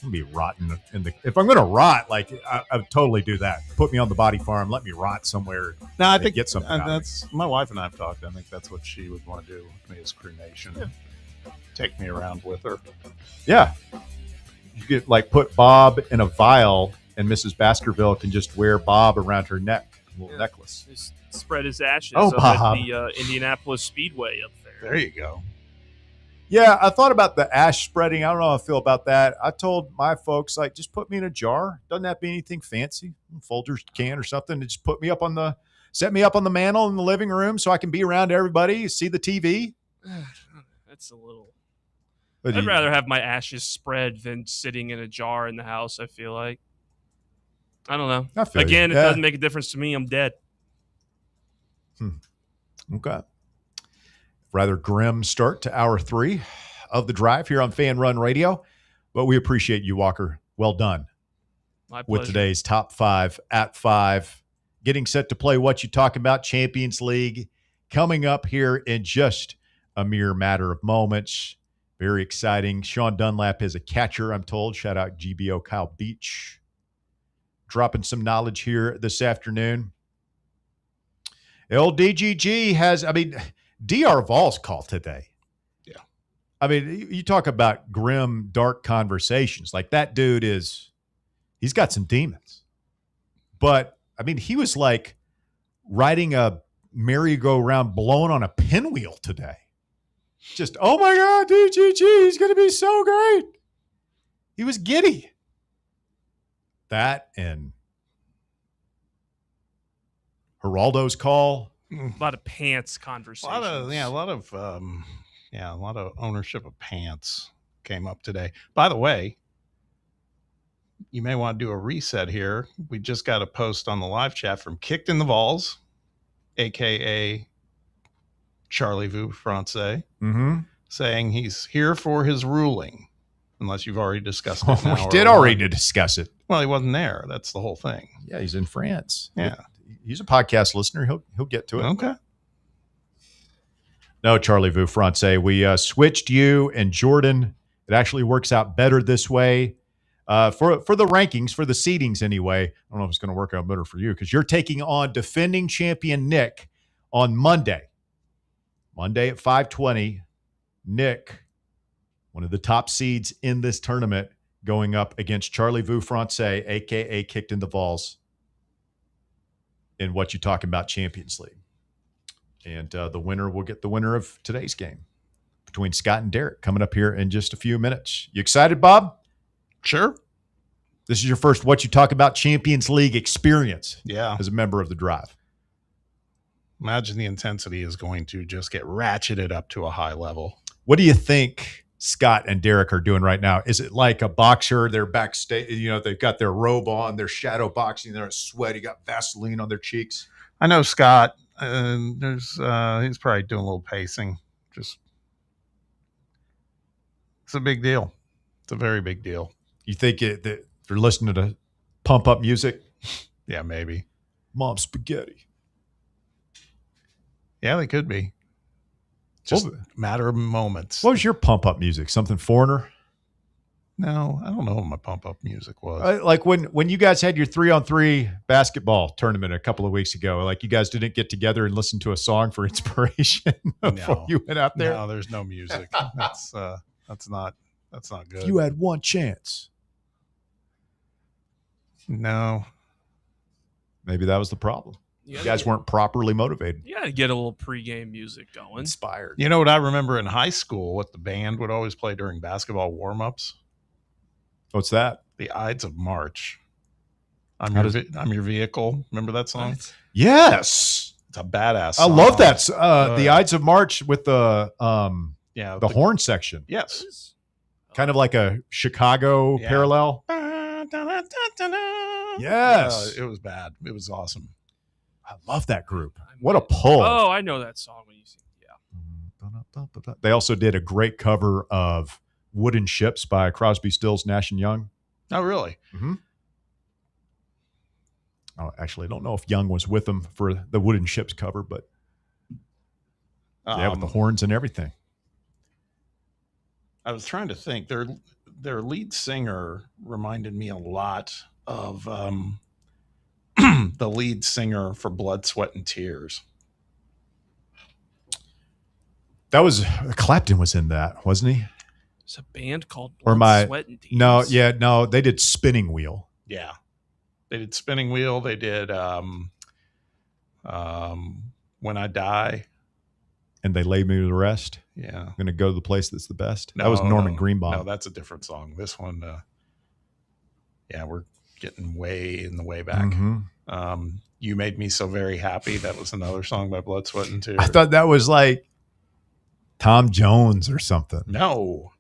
I'm gonna be rotting if I'm gonna rot, like I would totally do that. Put me on the body farm, let me rot somewhere. No, I think get something. That's my wife and I have talked. I think that's what she would want to do with me is cremation. Yeah. Take me around with her. Yeah, you could like put Bob in a vial, and Mrs. Baskerville can just wear Bob around her neck, a little necklace. Just spread his ashes up at the Indianapolis Speedway up there. There you go. Yeah, I thought about the ash spreading. I don't know how I feel about that. I told my folks, like, just put me in a jar. Doesn't have to be anything fancy. Folgers can or something. And just set me up on the mantle in the living room so I can be around everybody, see the TV. That's a little. I'd rather have my ashes spread than sitting in a jar in the house, I feel like. I don't know. Again, it doesn't make a difference to me. I'm dead. Okay. Rather grim start to hour 3 of the drive here on Fan Run Radio, but we appreciate you, Walker. Well done. My pleasure. With today's top 5 at 5, getting set to play What You Talking About Champions League coming up here in just a mere matter of moments. Very exciting. Sean Dunlap is a catcher, I'm told. Shout out GBO Kyle Beach. Dropping some knowledge here this afternoon. Old DGG has, DR Voll's call today. Yeah. I mean, you talk about grim, dark conversations. Like that dude he's got some demons. But, I mean, he was like riding a merry-go-round blown on a pinwheel today. Just, oh my God, DGG, he's going to be so great. He was giddy. That and Geraldo's call. A lot of pants conversations. A lot of ownership of pants came up today. By the way, you may want to do a reset here. We just got a post on the live chat from Kicked in the Vols, aka Charlie Vu France, saying he's here for his ruling. Unless you've already discussed it. We did already discuss it. Well, he wasn't there. That's the whole thing. Yeah, he's in France. Yeah. He's a podcast listener. He'll get to it. Okay. No, Charlie Vu France. We switched you and Jordan. It actually works out better this way. For the rankings, for the seedings anyway. I don't know if it's going to work out better for you because you're taking on defending champion Nick on Monday. Monday at 5:20. Nick, one of the top seeds in this tournament, going up against Charlie Vu France, a.k.a. Kicked in the Vols, in What You Talking About Champions League. And the winner will get the winner of today's game between Scott and Derek coming up here in just a few minutes. You excited, Bob? Sure. This is your first What You Talk About Champions League experience. Yeah. As a member of the Drive. Imagine the intensity is going to just get ratcheted up to a high level. What do you think Scott and Derek are doing right now? Is it like a boxer? They're backstage, they've got their robe on, they're shadow boxing, they're sweaty, got Vaseline on their cheeks. I know Scott, he's probably doing a little pacing. It's a big deal. It's a very big deal. You think that they're listening to pump up music? Yeah, maybe. Mom spaghetti. Yeah, they could be. Just a matter of moments. What was your pump up music? Something Foreigner? No, I don't know what my pump up music was. Like when you guys had your 3-on-3 basketball tournament a couple of weeks ago, like you guys didn't get together and listen to a song for inspiration before you went out there? No, there's no music. That's not good. You had one chance. No. Maybe that was the problem. You guys weren't properly motivated. You got to get a little pregame music going. Inspired. You know what I remember in high school, what the band would always play during basketball warm-ups? What's that? The Ides of March. I'm your vehicle. Remember that song? Yes. It's a badass song. I love that. The Ides of March with the horn section. Yes. Kind of like a Chicago parallel. Yes. It was bad. It was awesome. I love that group. What a pull. Oh, I know that song when you sing. Yeah. They also did a great cover of Wooden Ships by Crosby, Stills, Nash & Young. Oh, really? Mm-hmm. Oh, actually, I don't know if Young was with them for the Wooden Ships cover, but with the horns and everything. I was trying to think. Their lead singer reminded me a lot of the lead singer for Blood, Sweat, and Tears. That was Clapton was in that, wasn't he? It's a band called Blood, Sweat, and Tears. No, they did Spinning Wheel. Yeah, they did Spinning Wheel. They did When I Die. And They Lay Me to Rest. Yeah. I'm going to go to the place that's the best. That was Norman Greenbaum. No, that's a different song. This one, we're getting way in the way back. Mm-hmm. You Made Me So Very Happy. That was another song by Blood, Sweat, and Tears. I thought that was like Tom Jones or something. No.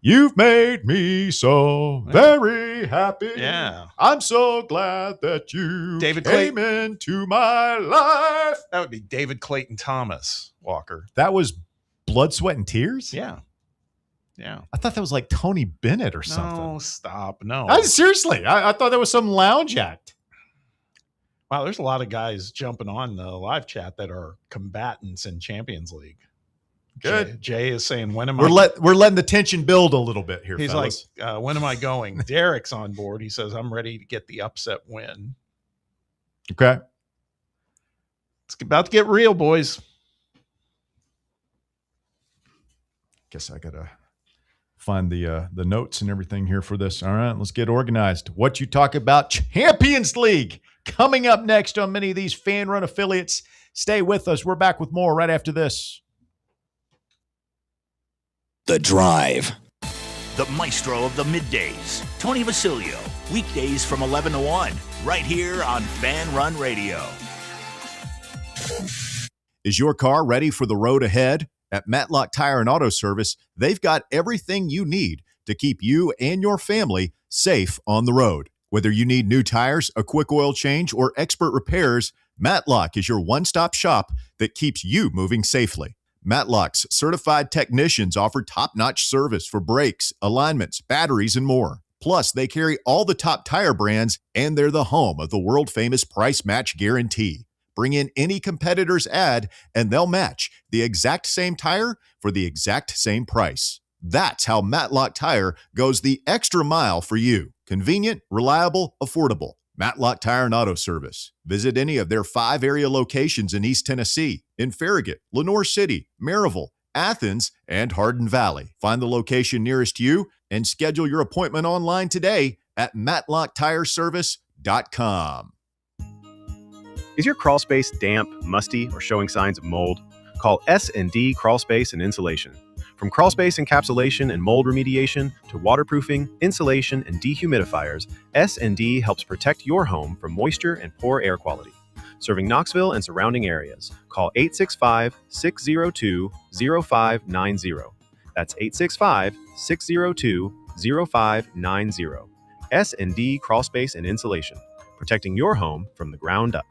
You've made me so very happy. Yeah. I'm so glad that you came into my life. That would be David Clayton Thomas, Walker. That was Blood, Sweat, and Tears? Yeah. Yeah. I thought that was like Tony Bennett or something. No, stop. No. Seriously, I thought that was some lounge act. Wow, there's a lot of guys jumping on the live chat that are combatants in Champions League. Good. Jay is saying, we're letting the tension build a little bit here, He's fellas. like, when am I going? Derek's on board. He says, I'm ready to get the upset win. Okay. It's about to get real, boys. Guess I got to find the notes and everything here for this. All right, let's get organized. What you talk about Champions League coming up next on many of these fan-run affiliates. Stay with us. We're back with more right after this. The Drive. The maestro of the middays, Tony Vasilio. Weekdays from 11 to 1, right here on Fan Run Radio. Is your car ready for the road ahead? At Matlock Tire and Auto Service, they've got everything you need to keep you and your family safe on the road. Whether you need new tires, a quick oil change, or expert repairs, Matlock is your one-stop shop that keeps you moving safely. Matlock's certified technicians offer top-notch service for brakes, alignments, batteries, and more. Plus, they carry all the top tire brands, and they're the home of the world-famous Price Match Guarantee. Bring in any competitor's ad, and they'll match the exact same tire for the exact same price. That's how Matlock Tire goes the extra mile for you. Convenient, reliable, affordable. Matlock Tire and Auto Service. Visit any of their 5 area locations in East Tennessee, in Farragut, Lenoir City, Maryville, Athens, and Hardin Valley. Find the location nearest you and schedule your appointment online today at matlocktireservice.com. Is your crawl space damp, musty, or showing signs of mold? Call S&D Crawl Space and Insulation. From crawl space encapsulation and mold remediation to waterproofing, insulation, and dehumidifiers, S&D helps protect your home from moisture and poor air quality. serving Knoxville and surrounding areas. Call 865-602-0590. That's 865-602-0590. S&D Crawl Space and Insulation, protecting your home from the ground up.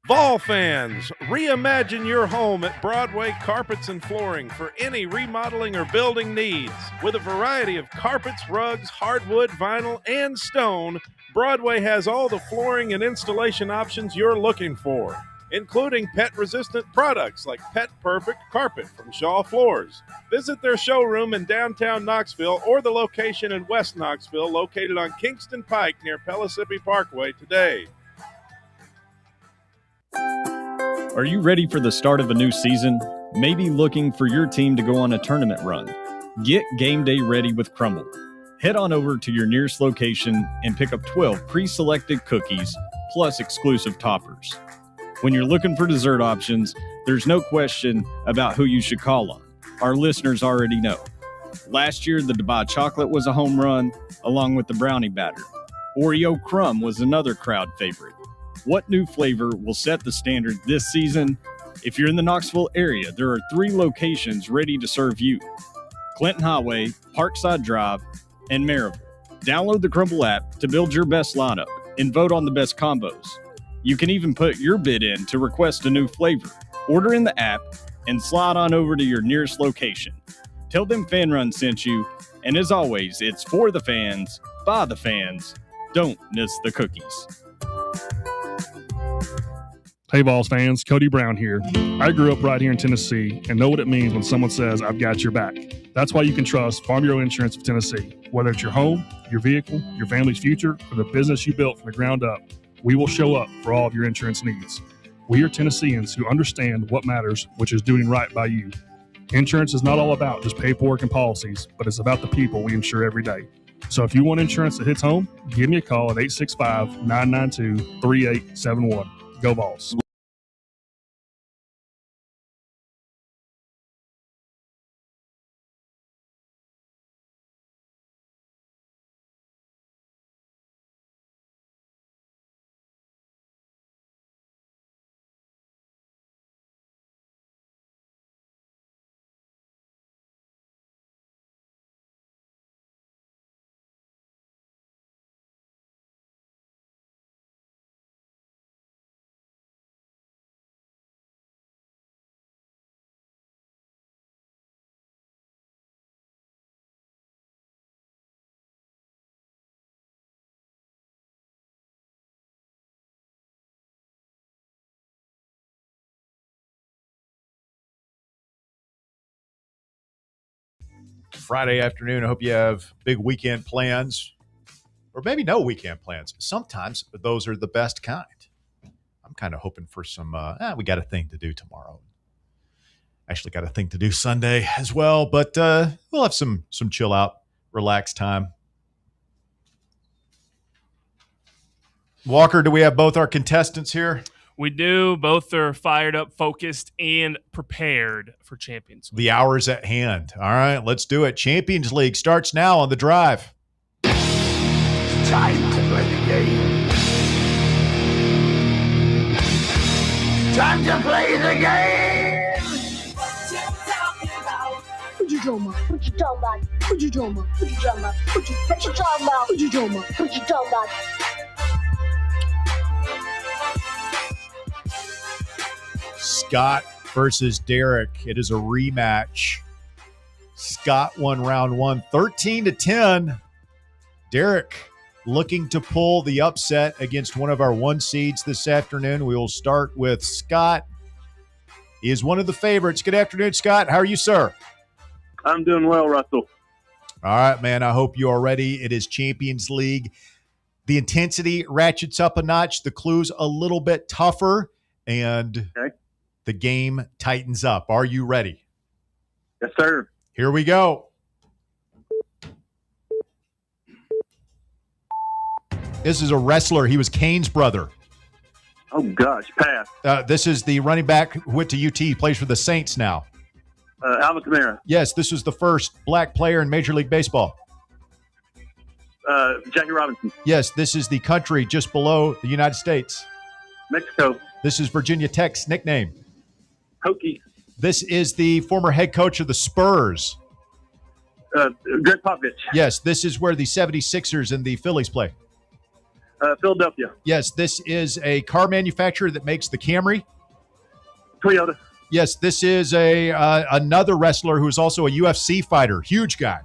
Vol fans, reimagine your home at Broadway Carpets and Flooring for any remodeling or building needs. With a variety of carpets, rugs, hardwood, vinyl, and stone, Broadway has all the flooring and installation options you're looking for, including pet-resistant products like Pet Perfect Carpet from Shaw Floors. Visit their showroom in downtown Knoxville or the location in West Knoxville located on Kingston Pike near Pellissippi Parkway today. Are you ready for the start of a new season? Maybe looking for your team to go on a tournament run? Get game day ready with Crumble. Head on over to your nearest location and pick up 12 pre-selected cookies plus exclusive toppers. When you're looking for dessert options, there's no question about who you should call on. Our listeners already know. Last year, the Dubai chocolate was a home run, along with the brownie batter. Oreo crumb was another crowd favorite. What new flavor will set the standard this season? If you're in the Knoxville area, there are 3 locations ready to serve you: Clinton Highway, Parkside Drive, and Maryville. Download the Crumble app to build your best lineup and vote on the best combos. You can even put your bid in to request a new flavor. Order in the app and slide on over to your nearest location. Tell them Fan Run sent you, and as always, it's for the fans, by the fans. Don't miss the cookies. Hey Vols fans, Cody Brown here. I grew up right here in Tennessee and know what it means when someone says, I've got your back. That's why you can trust Farm Bureau Insurance of Tennessee. Whether it's your home, your vehicle, your family's future, or the business you built from the ground up, we will show up for all of your insurance needs. We are Tennesseans who understand what matters, which is doing right by you. Insurance is not all about just paperwork and policies, but it's about the people we insure every day. So if you want insurance that hits home, give me a call at 865-992-3871. Go Vols. Friday afternoon. I hope you have big weekend plans, or maybe no weekend plans. Sometimes those are the best kind. I'm kind of hoping for some, we got a thing to do tomorrow. Actually got a thing to do Sunday as well, but we'll have some chill out, relaxed time. Walker, do we have both our contestants here? We do. Both are fired up, focused, and prepared for Champions League. The hour's at hand. All right, let's do it. Champions League starts now on The Drive. It's time to play the game. Time to play the game. What you talking about? What you talking about? What you talking about? What you talking about? What you talking about? What you talking about? What you talking about? What you talking about? Scott versus Derek. It is a rematch. Scott won round 1, 13-10. Derek looking to pull the upset against one of our 1 seeds this afternoon. We will start with Scott. He is one of the favorites. Good afternoon, Scott. How are you, sir? I'm doing well, Russell. All right, man. I hope you are ready. It is Champions League. The intensity ratchets up a notch. The clues a little bit tougher, and the game tightens up. Are you ready? Yes, sir. Here we go. This is a wrestler. He was Kane's brother. Oh, gosh. Pass. This is the running back who went to UT. He plays for the Saints now. Alvin Kamara. Yes, this is the first black player in Major League Baseball. Jackie Robinson. Yes, this is the country just below the United States. Mexico. This is Virginia Tech's nickname. Hokie. This is the former head coach of the Spurs. Greg Popovich. Yes, this is where the 76ers and the Phillies play. Philadelphia. Yes, this is a car manufacturer that makes the Camry. Toyota. Yes, this is another wrestler who is also a UFC fighter. Huge guy.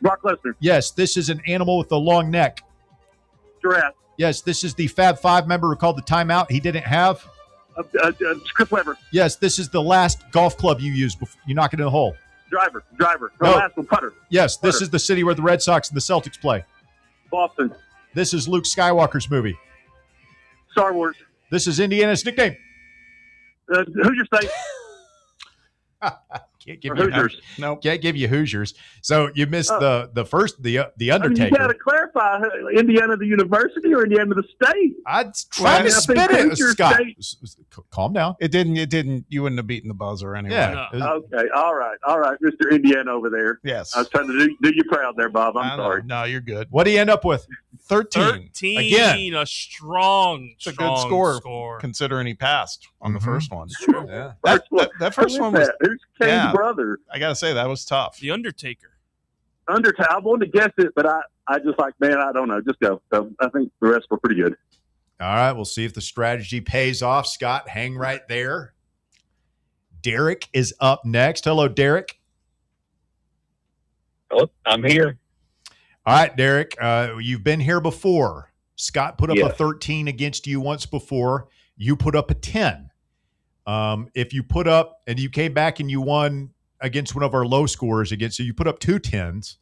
Brock Lesnar. Yes, this is an animal with a long neck. Giraffe. Yes, this is the Fab Five member who called the timeout he didn't have. Chris Webber. Yes, this is the last golf club you used before you knock it in the hole. Driver. No. Last one, putter. Yes, this Putter. is the city where the Red Sox and the Celtics play. Boston. This is Luke Skywalker's movie. Star Wars. This is Indiana's nickname. Hoosier State. Can't give Or you Hoosiers. Nope. Can't give you Hoosiers. So you missed the first the You Undertaker. got to clarify Indiana the university or Indiana the state. I'd try to spit it, Hoosier Scott. State- Calm down. It didn't. You wouldn't have beaten the buzzer anyway. Yeah. Okay, all right, Mr. Indiana over there. Yes. I was trying to do you proud there, Bob. I'm sorry. No, you're good. What do you end up with? 13. 13. Again. A strong, It's a good score, considering he passed on the first one. Yeah. That first one was. Who's Kane's Yeah. brother? I gotta say that was tough. The Undertaker. Undertaker. I wanted to guess it, but I just like, man, I don't know. Just go. So I think the rest were pretty good. All right, we'll see if the strategy pays off. Scott, hang right there. Derek is up next. Hello, Derek. Oh, I'm here. All right, Derek, you've been here before. Scott put up a Yes. 13 against you once before. You put up a 10. If you put up and you came back and you won against one of our low scorers against you put up 2 10s.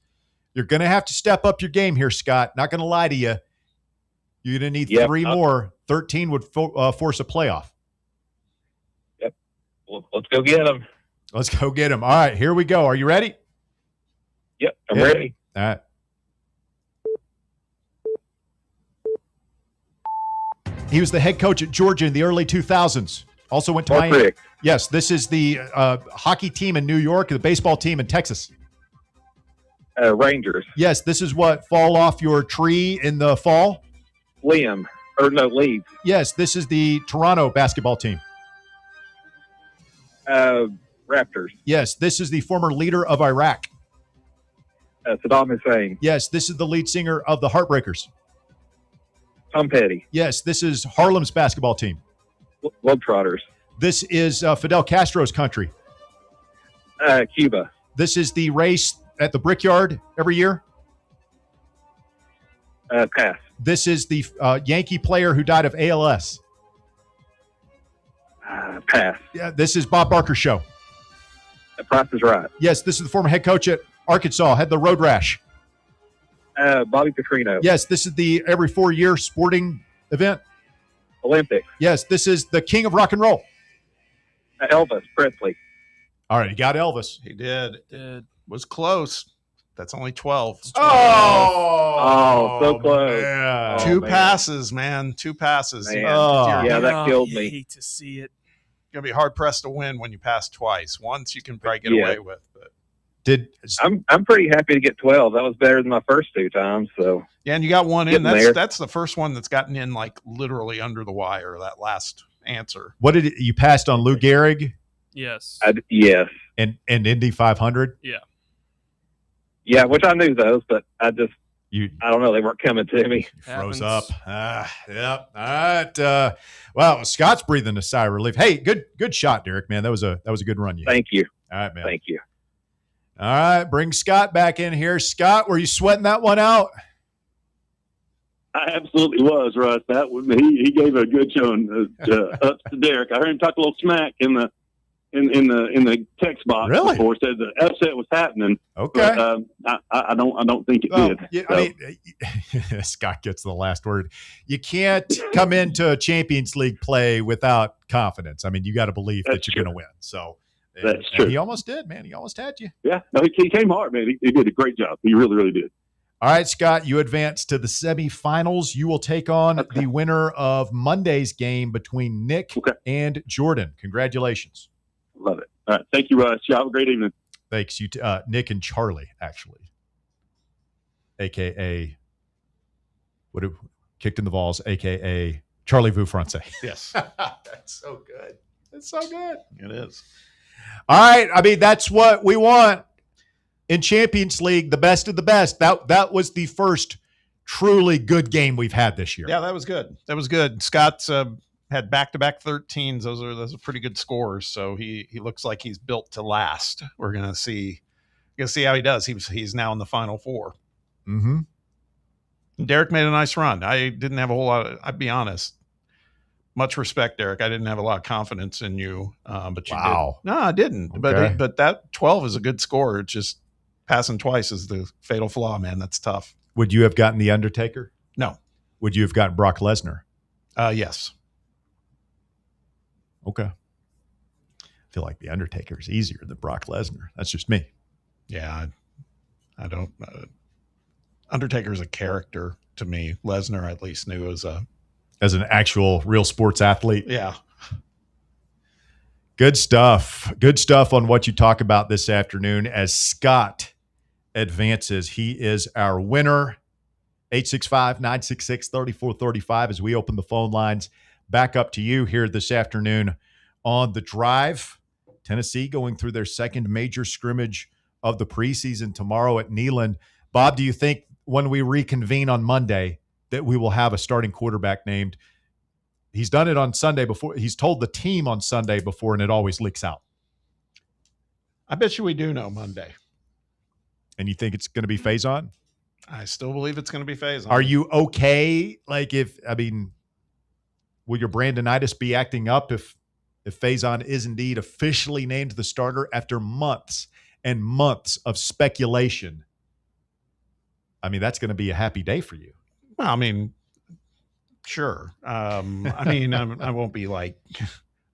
You're going to have to step up your game here, Scott. Not going to lie to you. You're going to need 3 more. 13 would force a playoff. Yep. Well, let's go get them. Let's go get him. All right, here we go. Are you ready? Yep, I'm ready. All right. He was the head coach at Georgia in the early 2000s. Also went to Miami. Perfect. Yes, this is the hockey team in New York, the baseball team in Texas. Rangers. Yes, this is what fall off your tree in the fall. Leaves. Yes, this is the Toronto basketball team. Raptors. Yes, this is the former leader of Iraq. Saddam Hussein. Yes, this is the lead singer of the Heartbreakers. Tom Petty. Yes, this is Harlem's basketball team. Globetrotters. This is Fidel Castro's country. Cuba. This is the race at the Brickyard every year. Pass. This is the Yankee player who died of ALS. Pass. Yeah, this is Bob Barker's show. The Price is Right. Yes, this is the former head coach at Arkansas, had the road rash. Bobby Petrino. Yes, this is the every 4-year sporting event. Olympics. Yes, this is the king of rock and roll. Elvis Presley. All right, he got Elvis. He did. Was close. That's only 12. Oh, so close. Man. Two passes, man. 2 passes. Man. Oh. Yeah, that killed You me. hate to see it. You're going to be hard pressed to win when you pass twice. Once you can probably get away with. But I'm pretty happy to get 12. That was better than my first 2 times. So yeah, and you got one in. Getting there. That's the first one that's gotten in like literally under the wire. That last answer. What did you passed on Lou Gehrig? Yes. Yes. And Indy 500? Yeah. Yeah, which I knew those, but I don't know. They weren't coming to me. Froze up. Yep. All right. Well, Scott's breathing a sigh of relief. Hey, good shot, Derek, man. That was a good run. Thank you. All right, man. Thank you. All right, bring Scott back in here. Scott, were you sweating that one out? I absolutely was, Russ. That was, he gave a good showing up to Derek. I heard him talk a little smack in the text box before, said the upset was happening. Okay. But, I don't think it did. Yeah, So, I mean, Scott gets the last word. You can't come into Champions League play without confidence. I mean, you got to believe that you're going to win. So that's true. He almost did, man. He almost had you. Yeah. No, he came hard, man. He did a great job. He really, really did. All right, Scott, you advance to the semifinals. You will take on the winner of Monday's game between Nick and Jordan. Congratulations. Love it. All right. Thank you, Russ. Y'all have a great evening. Thanks. You, Nick and Charlie, actually. a.k.a. Kicked in the Balls, a.k.a. Charlie Vufrance. Yes. That's so good. It's so good. It is. All right. I mean, that's what we want in Champions League, the best of the best. That was the first truly good game we've had this year. Yeah, that was good. That was good. Scott's had back-to-back 13s. Those are pretty good scores. So he looks like he's built to last. We're gonna see how he does. He's now in the Final Four. Mm-hmm. Derek made a nice run. I didn't have a whole lot of, I'd be honest. Much respect, Derek. I didn't have a lot of confidence in you, but you did. No, I didn't. Okay. But that 12 is a good score. It's just passing twice is the fatal flaw, man. That's tough. Would you have gotten The Undertaker? No. Would you have gotten Brock Lesnar? Yes. Okay. I feel like The Undertaker is easier than Brock Lesnar. That's just me. Yeah, I don't. Undertaker's a character to me. Lesnar, I at least knew as an actual real sports athlete. Yeah. Good stuff. Good stuff on what you talk about this afternoon as Scott advances. He is our winner. 865-966-3435 as we open the phone lines back up to you here this afternoon on The Drive. Tennessee going through their second major scrimmage of the preseason tomorrow at Neyland. Bob, do you think when we reconvene on Monday that we will have a starting quarterback named? He's done it on Sunday before. He's told the team on Sunday before, and it always leaks out. I bet you we do know Monday. And you think it's going to be Faison? I still believe it's going to be Faison. Are you okay? Like, will your Brandonitis be acting up if Faison is indeed officially named the starter after months and months of speculation? I mean, that's going to be a happy day for you. Well, I mean, sure. I won't be like,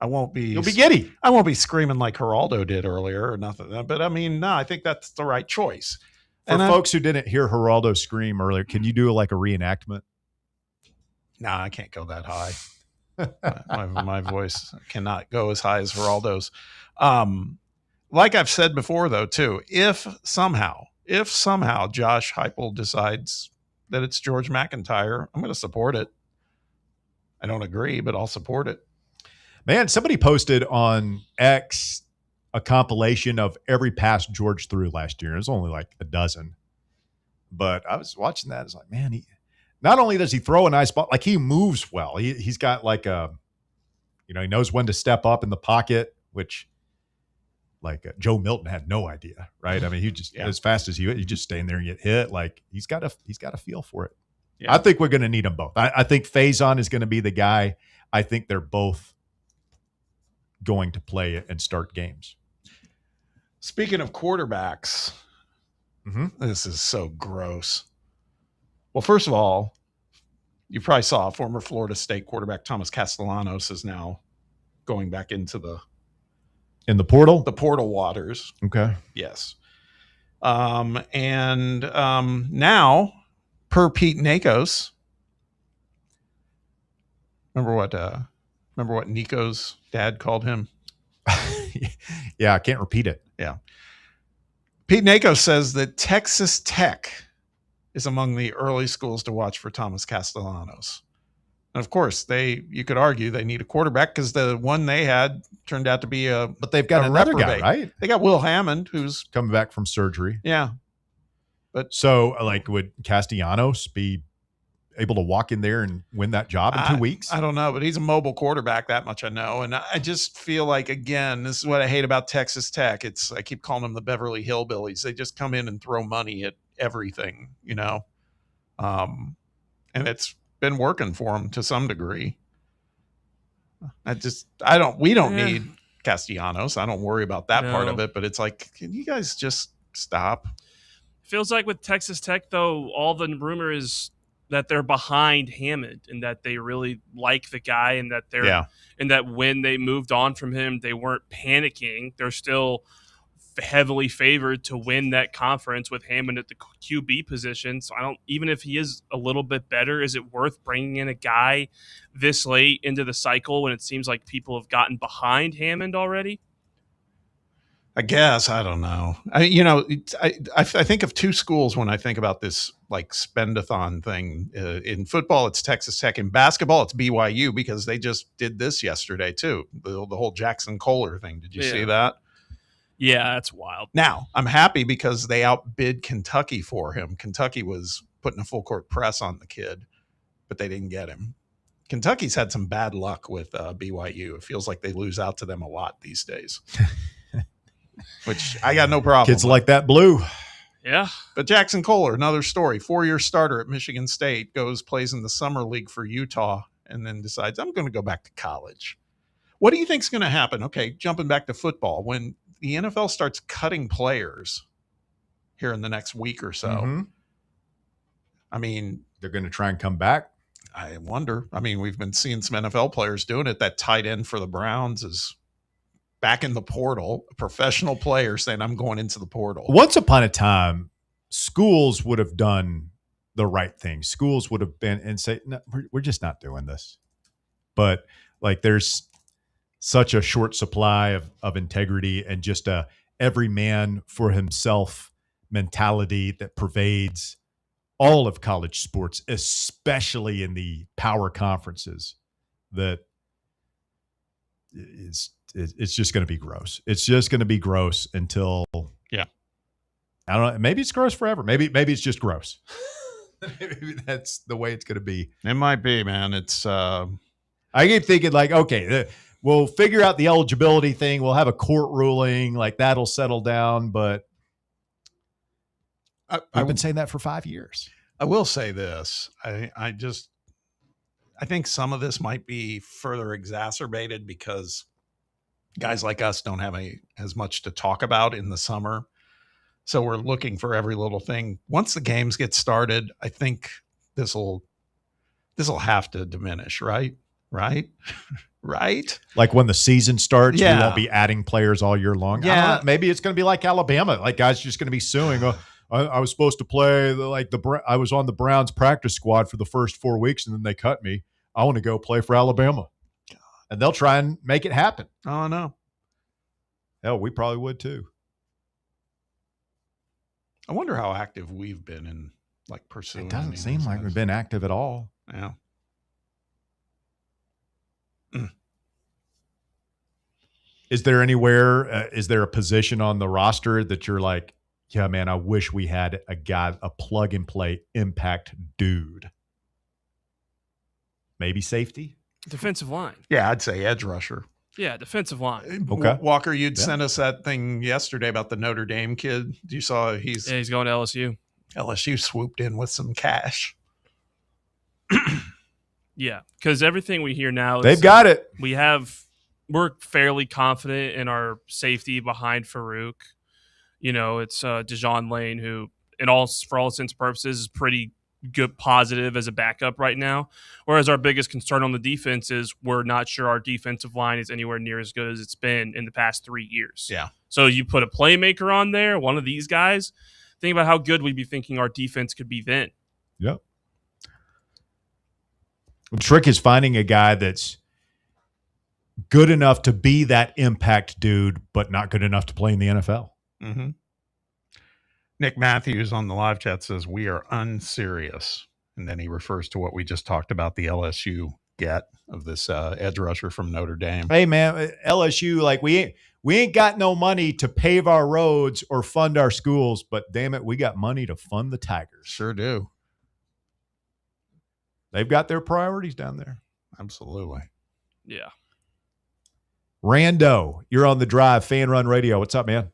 You'll be giddy. I won't be screaming like Geraldo did earlier or nothing. But I mean, no, I think that's the right choice. For folks who didn't hear Geraldo scream earlier, can you do like a reenactment? No, I can't go that high. my voice cannot go as high as Geraldo's. Like I've said before, though, too, if somehow Josh Heupel decides that it's George McIntyre, I'm going to support it. I don't agree, but I'll support it. Man, somebody posted on X a compilation of every pass George threw last year. It was only like a dozen. But I was watching that. It's like, man, he not only does he throw a nice ball, like he moves well. He's got like he knows when to step up in the pocket, which Joe Milton had no idea, right? I mean, he just as fast as you just stay in there and get hit. Like he's got a feel for it. Yeah. I think we're going to need them both. I think Faison is going to be the guy. I think they're both going to play and start games. Speaking of quarterbacks, This is so gross. Well, first of all, you probably saw former Florida State quarterback Thomas Castellanos is now going back into the portal? The portal waters. Okay. Yes. Now, per Pete Nakos, remember what Nico's dad called him? Yeah, I can't repeat it. Yeah. Pete Nakos says that Texas Tech is among the early schools to watch for Thomas Castellanos. And of course, you could argue they need a quarterback because the one they had turned out to be but they've got another guy, right? They got Will Hammond, who's coming back from surgery. Yeah. But so would Castellanos be able to walk in there and win that job in 2 weeks? I don't know, but he's a mobile quarterback. That much I know. And I just feel like, again, this is what I hate about Texas Tech. I keep calling them the Beverly Hillbillies. They just come in and throw money at everything, and it's been working for them to some degree. We don't need Castellanos. I don't worry about that part of it, but it's like, can you guys just stop? Feels like with Texas Tech, though, all the rumor is that they're behind Hammond and that they really like the guy and that and that when they moved on from him, they weren't panicking. They're still heavily favored to win that conference with Hammond at the QB position. So even if he is a little bit better, is it worth bringing in a guy this late into the cycle when it seems like people have gotten behind Hammond already? I guess. I don't know. I think of two schools when I think about this like spendathon thing. In football, it's Texas Tech. In basketball, it's BYU because they just did this yesterday too. The whole Jackson Kohler thing. Did you see that? Yeah, that's wild. Now, I'm happy because they outbid Kentucky for him. Kentucky was putting a full court press on the kid, but they didn't get him. Kentucky's had some bad luck with BYU. It feels like they lose out to them a lot these days. Which I got no problem Kids with. like that blue. Yeah. But Jackson Kohler, another story, 4-year starter at Michigan State, plays in the summer league for Utah, and then decides, I'm going to go back to college. What do you think is going to happen? Okay, jumping back to football. When the NFL starts cutting players here in the next week or so, I mean, they're going to try and come back. I wonder. I mean, we've been seeing some NFL players doing it. That tight end for the Browns is back in the portal, a professional player saying, I'm going into the portal. Once upon a time, schools would have done the right thing. Schools would have been and say, no, we're just not doing this. But like there's such a short supply of integrity and just a every man for himself mentality that pervades all of college sports, especially in the power conferences, that it's just going to be gross. It's just going to be gross until I don't know. Maybe it's gross forever. Maybe it's just gross. Maybe that's the way it's going to be. It might be, man. It's I keep thinking like, okay, we'll figure out the eligibility thing. We'll have a court ruling, like that'll settle down. But I've been saying that for 5 years. I will say this. I think some of this might be further exacerbated because guys like us don't have as much to talk about in the summer. So we're looking for every little thing. Once the games get started, I think this will have to diminish, right? Right? Like when the season starts, we Yeah. won't be adding players all year long. Yeah. I don't know. Maybe it's going to be like Alabama. Like guys just going to be suing. I was supposed to play I was on the Browns practice squad for the first 4 weeks and then they cut me. I want to go play for Alabama. And they'll try and make it happen. Oh, no. Hell, we probably would too. I wonder how active we've been in like pursuing. It doesn't seem like we've been active at all. Yeah. Is there anywhere, is there a position on the roster that you're like, yeah, man, I wish we had a guy, a plug and play impact dude? Maybe safety? Defensive line. Yeah, I'd say edge rusher. Yeah, defensive line. Okay. Walker, you'd sent us that thing yesterday about the Notre Dame kid. You saw he's going to LSU. LSU swooped in with some cash. Yeah, because everything we hear now is They've got it. We're fairly confident in our safety behind Farouk. You know, it's Dijon Lane, who, for all intents and purposes, is pretty good, positive as a backup right now. Whereas our biggest concern on the defense is we're not sure our defensive line is anywhere near as good as it's been in the past 3 years. Yeah. So you put a playmaker on there, one of these guys, think about how good we'd be thinking our defense could be then. Yep. The trick is finding a guy that's good enough to be that impact dude, but not good enough to play in the NFL. Mm-hmm. Nick Matthews on the live chat says, we are unserious. And then he refers to what we just talked about, the LSU get of this edge rusher from Notre Dame. Hey, man, LSU, like we ain't got no money to pave our roads or fund our schools, but damn it, we got money to fund the Tigers. Sure do. They've got their priorities down there. Absolutely. Yeah. Rando, you're on the drive, Fan Run Radio. What's up, man?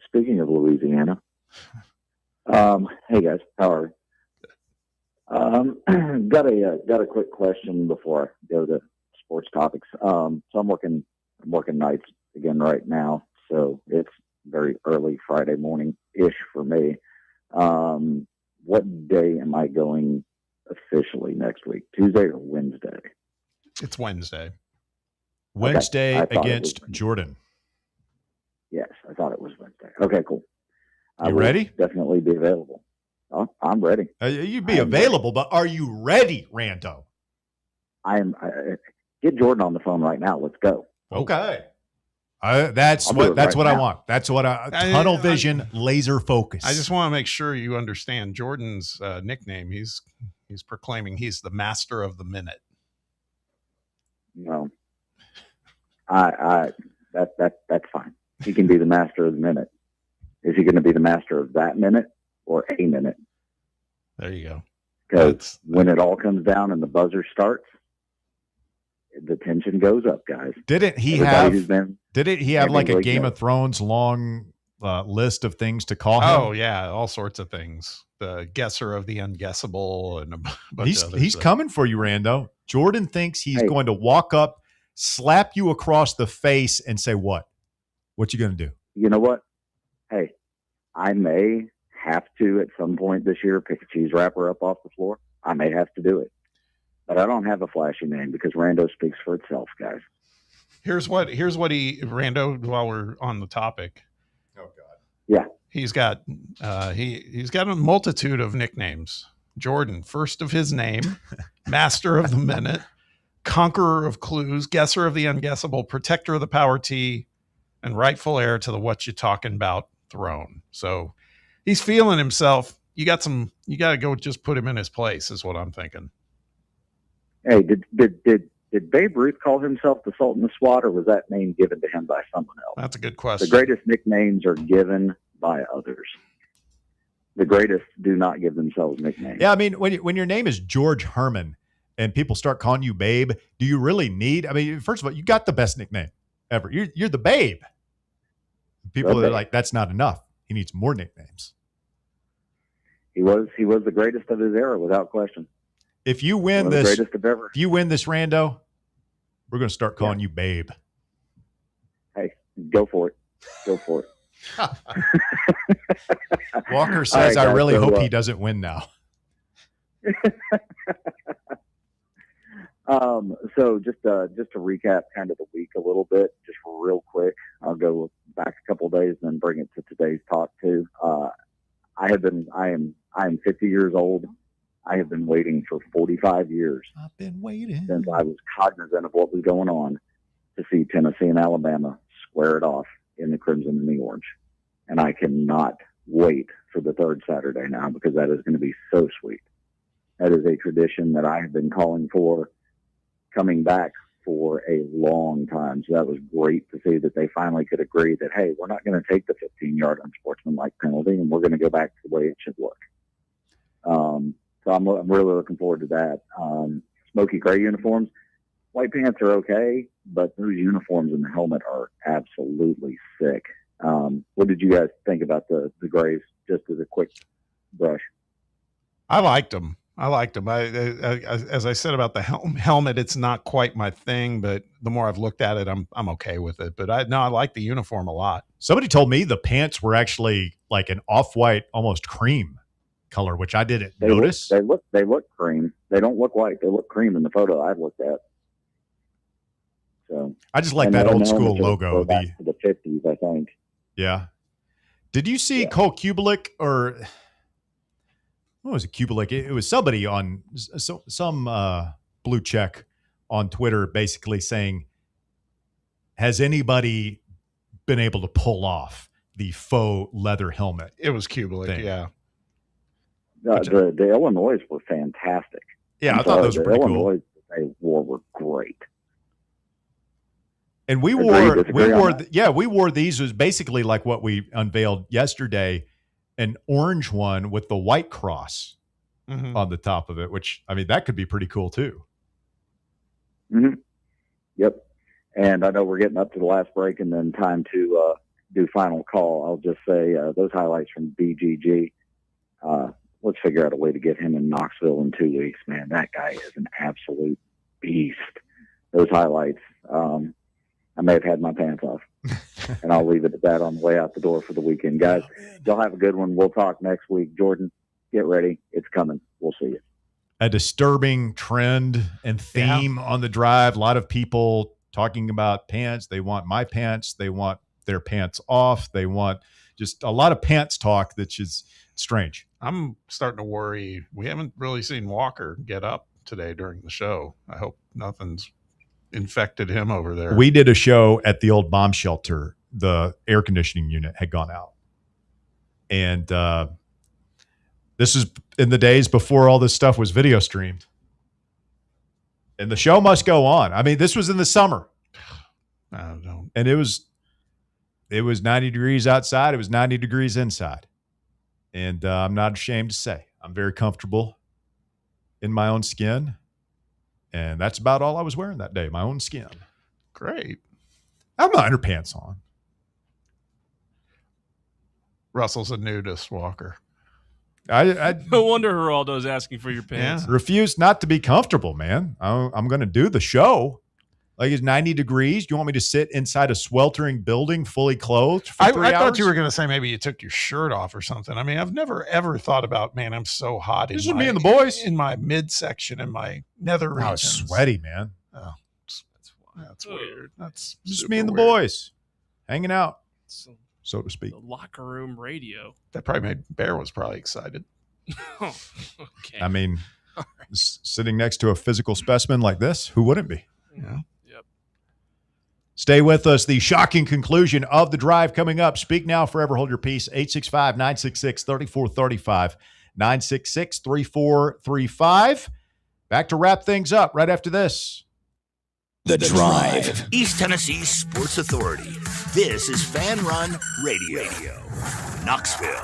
Speaking of Louisiana, hey guys, how are you? Got a quick question before I go to sports topics. So I'm working nights again right now, so it's very early Friday morning ish for me. What day am I going officially next week? Tuesday or Wednesday? It's Wednesday. Wednesday Okay. against Jordan. Yes, I thought it was Wednesday. Okay, cool. You ready? Definitely be available. Oh, I'm ready. You'd be available, but are you ready, Rando? Get Jordan on the phone right now. Let's go. Okay. That's what I want. That's what tunnel vision, laser focus. I just want to make sure you understand Jordan's nickname. He's proclaiming he's the master of the minute. No, that's fine. He can be the master of the minute. Is he going to be the master of that minute or a minute? There you go. Because when it all comes down and the buzzer starts, the tension goes up, guys. Didn't he have like a Game of Thrones long list of things to call him? Oh yeah, all sorts of things. The guesser of the unguessable and a bunch of other he's stuff. coming for you, Rando. Jordan thinks he's going to walk up, slap you across the face, and say, "What? What you going to do?" You know what? Hey, I may have to at some point this year pick a cheese wrapper up off the floor. I may have to do it. But I don't have a flashy name because Rando speaks for itself, guys. Here's what Rando, while we're on the topic. Oh God. Yeah. He's got he's got a multitude of nicknames. Jordan, first of his name, master of the minute, conqueror of clues, guesser of the unguessable, protector of the power T, and rightful heir to the what you talking about throne. So he's feeling himself. You got to go just put him in his place is what I'm thinking. Hey, did Babe Ruth call himself the Sultan of SWAT, or was that name given to him by someone else? That's a good question. The greatest nicknames are given by others. The greatest do not give themselves nicknames. Yeah, I mean, when your name is George Herman and people start calling you Babe, do you really need? I mean, first of all, you got the best nickname ever. You're the Babe. People are like, that's not enough. He needs more nicknames. He was the greatest of his era, without question. If you win this, greatest of ever. If you win this, Rando, we're going to start calling you Babe. Hey, go for it. Go for it. Walker says, right, I really hope he doesn't win now. So just to recap kind of the week a little bit, just real quick, I'll go back a couple of days and then bring it to today's talk too. I am 50 years old. I have been waiting for 45 years. I've been waiting since I was cognizant of what was going on to see Tennessee and Alabama square it off in the crimson and the orange. And I cannot wait for the third Saturday now, because that is going to be so sweet. That is a tradition that I have been calling for, coming back for a long time. So that was great to see that they finally could agree that, hey, we're not going to take the 15-yard unsportsmanlike penalty, and we're going to go back to the way it should look. So I'm really looking forward to that. Smoky gray uniforms, white pants are okay, but those uniforms and the helmet are absolutely sick. What did you guys think about the grays, just as a quick brush? I liked them. As I said about the helmet, it's not quite my thing, but the more I've looked at it, I'm okay with it. But I like the uniform a lot. Somebody told me the pants were actually like an off-white, almost cream color, which I didn't notice. They look cream. They don't look white. They look cream in the photo I've looked at. So I just like that old school logo. Back to the 50s, I think. Yeah. Did you see Cole Kubelik, or what was it? Kubelik? It was somebody on some blue check on Twitter, basically saying, has anybody been able to pull off the faux leather helmet? It was Kubelik, thing? Yeah. The Illinois were fantastic. Yeah, I thought those were pretty cool. The Illinois they wore were great. And we wore these. It was basically like what we unveiled yesterday, an orange one with the white cross on the top of it, which, I mean, that could be pretty cool too. Mm-hmm. Yep. And I know we're getting up to the last break and then time to do final call. I'll just say those highlights from BGG, let's figure out a way to get him in Knoxville in 2 weeks, man. That guy is an absolute beast. Those highlights, I may have had my pants off. And I'll leave it at that on the way out the door for the weekend. Guys, y'all have a good one. We'll talk next week. Jordan, get ready. It's coming. We'll see you. A disturbing trend and theme on the drive. A lot of people talking about pants. They want my pants. They want their pants off. They want just a lot of pants talk that's just strange. I'm starting to worry. We haven't really seen Walker get up today during the show. I hope nothing's infected him over there. We did a show at the old bomb shelter. The air conditioning unit had gone out. And this is in the days before all this stuff was video streamed. And the show must go on. I mean, this was in the summer. And it was 90 degrees outside. It was 90 degrees inside. And I'm not ashamed to say I'm very comfortable in my own skin. And that's about all I was wearing that day, my own skin. Great. I have my underpants on. Russell's a nudist, Walker. I No wonder Geraldo's asking for your pants. refuse not to be comfortable, man. I'm going to do the show. Like, it's 90 degrees. Do you want me to sit inside a sweltering building fully clothed for 3 I hours? thought you were going to say maybe you took your shirt off or something. I mean, I've never, ever thought about, man, I'm so hot. This is me and the boys. In my midsection, in my nether regions. I was sweaty, man. Oh, that's weird. That's Just super me and the weird. boys hanging out, so to speak. The locker room radio. That probably made Bear was probably excited. Okay. I mean, sitting next to a physical specimen like this, who wouldn't be? Yeah. Yep. Stay with us. The shocking conclusion of the drive coming up. Speak now, forever hold your peace. 865-966-3435. 966-3435. Back to wrap things up right after this. The Drive. East Tennessee Sports Authority. This is Fan Run Radio. Knoxville.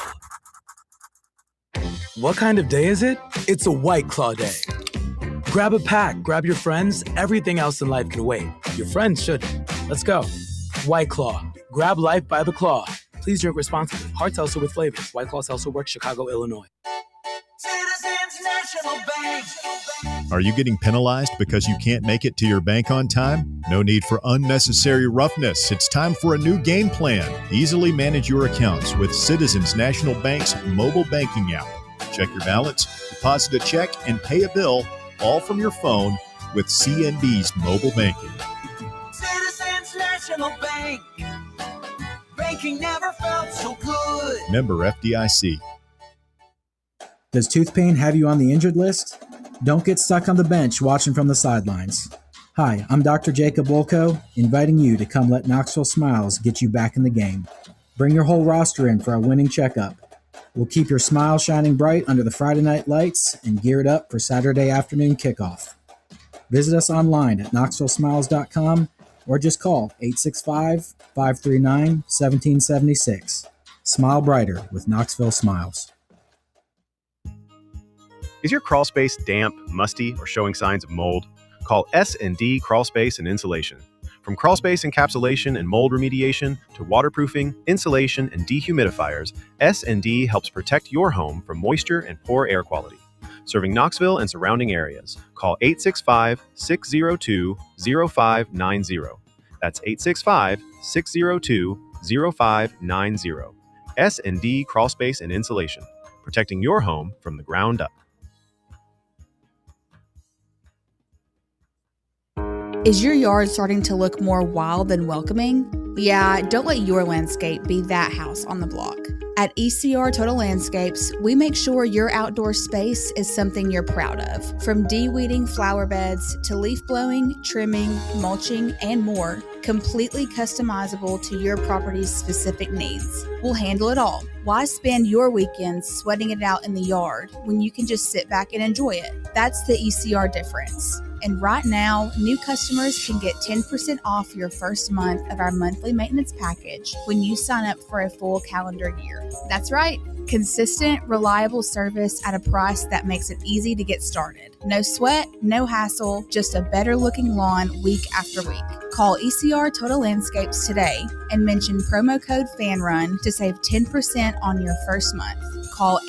What kind of day is it? It's a White Claw day. Grab a pack, grab your friends. Everything else in life can wait. Your friends shouldn't. Let's go. White Claw. Grab life by the claw. Please drink responsibly. Hard seltzer with flavors. White Claw Seltzer Works, Chicago, Illinois. Citizens National Bank. Are you getting penalized because you can't make it to your bank on time? No need for unnecessary roughness. It's time for a new game plan. Easily manage your accounts with Citizens National Bank's mobile banking app. Check your balance, deposit a check, and pay a bill all from your phone with CNB's mobile banking. Citizens National Bank. Banking never felt so good. Member FDIC. Does tooth pain have you on the injured list? Don't get stuck on the bench watching from the sidelines. Hi, I'm Dr. Jacob Wolko, inviting you to come let Knoxville Smiles get you back in the game. Bring your whole roster in for our winning checkup. We'll keep your smile shining bright under the Friday night lights and gear it up for Saturday afternoon kickoff. Visit us online at knoxvillesmiles.com or just call 865-539-1776. Smile brighter with Knoxville Smiles. Is your crawl space damp, musty, or showing signs of mold? Call S&D Crawl Space and Insulation. From crawl space encapsulation and mold remediation to waterproofing, insulation, and dehumidifiers, S&D helps protect your home from moisture and poor air quality. Serving Knoxville and surrounding areas, call 865-602-0590. That's 865-602-0590. S&D Crawl Space and Insulation, protecting your home from the ground up. Is your yard starting to look more wild than welcoming? Yeah, don't let your landscape be that house on the block. At ECR Total Landscapes, we make sure your outdoor space is something you're proud of. From de-weeding flower beds to leaf blowing, trimming, mulching, and more, completely customizable to your property's specific needs. We'll handle it all. Why spend your weekends sweating it out in the yard when you can just sit back and enjoy it? That's the ECR difference. And right now, new customers can get 10% off your first month of our monthly maintenance package when you sign up for a full calendar year. That's right. Consistent, reliable service at a price that makes it easy to get started. No sweat, no hassle, just a better looking lawn week after week. Call ECR Total Landscapes today and mention promo code FANRUN to save 10% on your first month. Call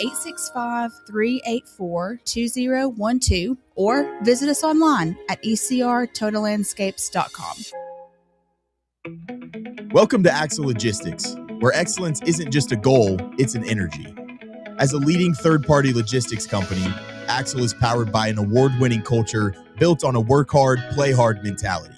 865-384-2012 or visit us online at ecrtotallandscapes.com. Welcome to Axle Logistics, where excellence isn't just a goal, it's an energy. As a leading third-party logistics company, Axle is powered by an award-winning culture built on a work hard, play hard mentality.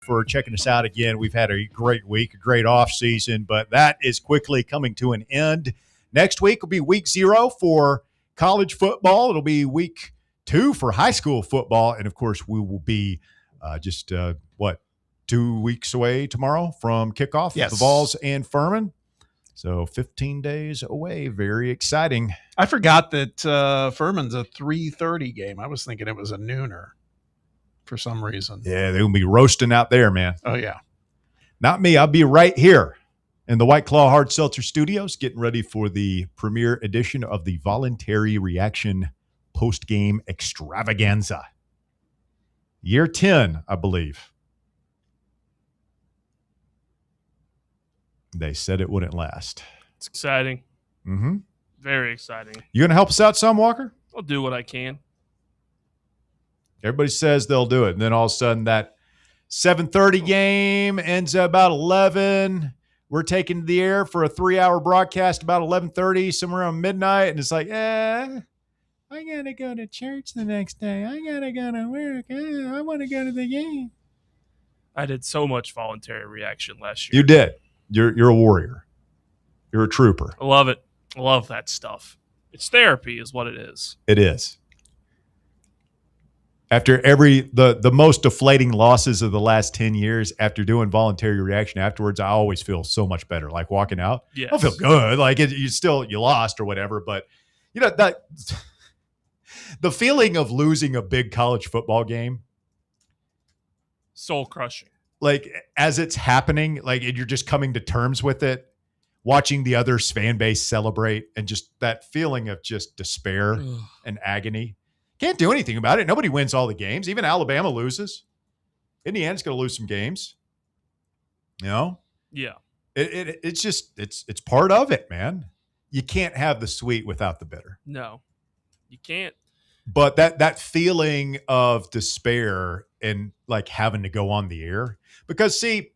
for checking us out again. We've had a great week, a great off season, but that is quickly coming to an end. Next week will be week 0 for college football. It'll be week 2 for high school football. And, of course, we will be 2 weeks away tomorrow from kickoff with the Vols and Furman. So 15 days away. Very exciting. I forgot that Furman's a 3:30 game. I was thinking it was a nooner for some reason. Yeah, they'll be roasting out there, man. Oh, yeah. Not me. I'll be right here in the White Claw Hard Seltzer Studios getting ready for the premiere edition of the Voluntary Reaction post-game extravaganza. Year 10, I believe. They said it wouldn't last. It's exciting. Mm-hmm. Very exciting. You going to help us out some, Walker? I'll do what I can. Everybody says they'll do it. And then all of a sudden that 7:30 game ends at about 11. We're taking the air for a 3-hour broadcast about 11:30, somewhere around midnight. And it's like, I got to go to church the next day. I got to go to work. I want to go to the game. I did so much voluntary reaction last year. You did. You're a warrior. You're a trooper. I love it. I love that stuff. It's therapy is what it is. It is. After the most deflating losses of the last 10 years, after doing voluntary reaction afterwards, I always feel so much better. Like walking out, yes. I feel good. Like you lost or whatever, but that the feeling of losing a big college football game, soul crushing. Like as it's happening, like and you're just coming to terms with it, watching the other fan base celebrate, and just that feeling of just despair and agony. Can't do anything about it. Nobody wins all the games. Even Alabama loses. Indiana's going to lose some games. Yeah. It's just it's part of it, man. You can't have the sweet without the bitter. No, you can't. But that feeling of despair and like having to go on the air, because see,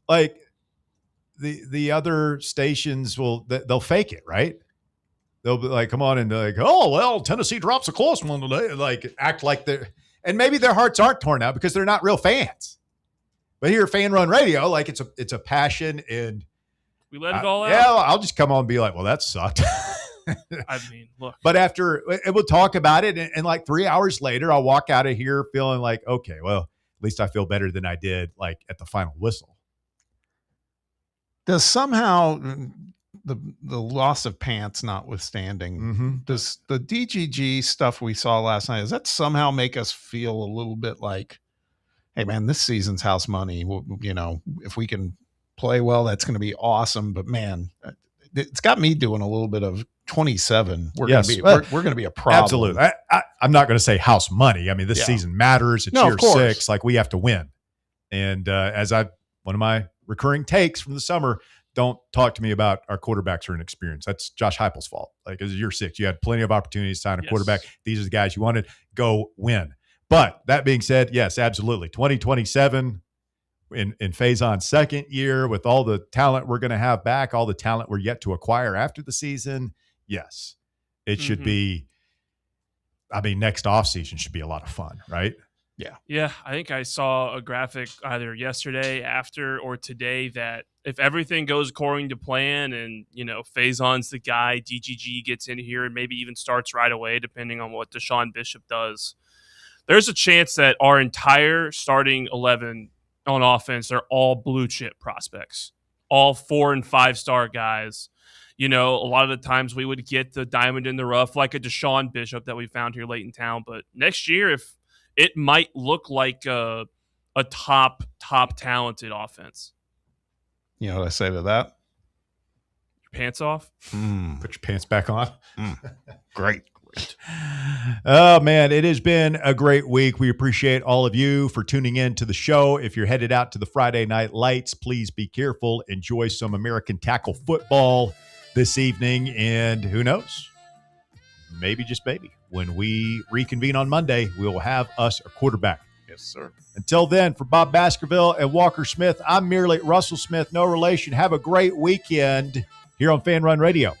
like the other stations they'll fake it, right? They'll be like, come on, and they're like, oh well, Tennessee drops a close one today. Like act like and maybe their hearts aren't torn out because they're not real fans. But here, Fan Run Radio, like it's a passion, and we let it all out. Yeah, I'll just come on and be like, well, that sucked. I mean, look. But after we'll talk about it, and like 3 hours later, I'll walk out of here feeling like, okay, well, at least I feel better than I did like at the final whistle. Does somehow the loss of pants notwithstanding, does the DGG stuff we saw last night, does that somehow make us feel a little bit like, hey man, this season's house money, if we can play well, that's going to be awesome. But man, it's got me doing a little bit of 27. We're going to be a problem. Absolutely. I'm not going to say house money. I mean, this season matters. It's year 6. Like we have to win. And one of my recurring takes from the summer, don't talk to me about our quarterbacks are inexperienced. That's Josh Heupel's fault. Like it's year 6. You had plenty of opportunities to sign a quarterback. These are the guys you wanted. Go win. But that being said, yes, absolutely. 2027 in Faison's second year with all the talent we're going to have back, all the talent we're yet to acquire after the season. Yes, it should be. I mean, next offseason should be a lot of fun, right? Yeah. Yeah. I think I saw a graphic either yesterday, after, or today that if everything goes according to plan and, Faison's the guy, DGG gets in here and maybe even starts right away, depending on what Deshaun Bishop does, there's a chance that our entire starting 11 on offense are all blue chip prospects, all 4- and 5-star guys. A lot of the times we would get the diamond in the rough, like a Deshaun Bishop that we found here late in town. But next year, if it might look like a top talented offense. You know what I say to that? Your pants off? Put your pants back on. Great. Oh, man, it has been a great week. We appreciate all of you for tuning in to the show. If you're headed out to the Friday Night Lights, please be careful. Enjoy some American tackle football this evening. And who knows? Maybe, just maybe, when we reconvene on Monday, we'll have us a quarterback. Yes, sir. Until then, for Bob Baskerville and Walker Smith, I'm merely Russell Smith, no relation. Have a great weekend here on Fan Run Radio.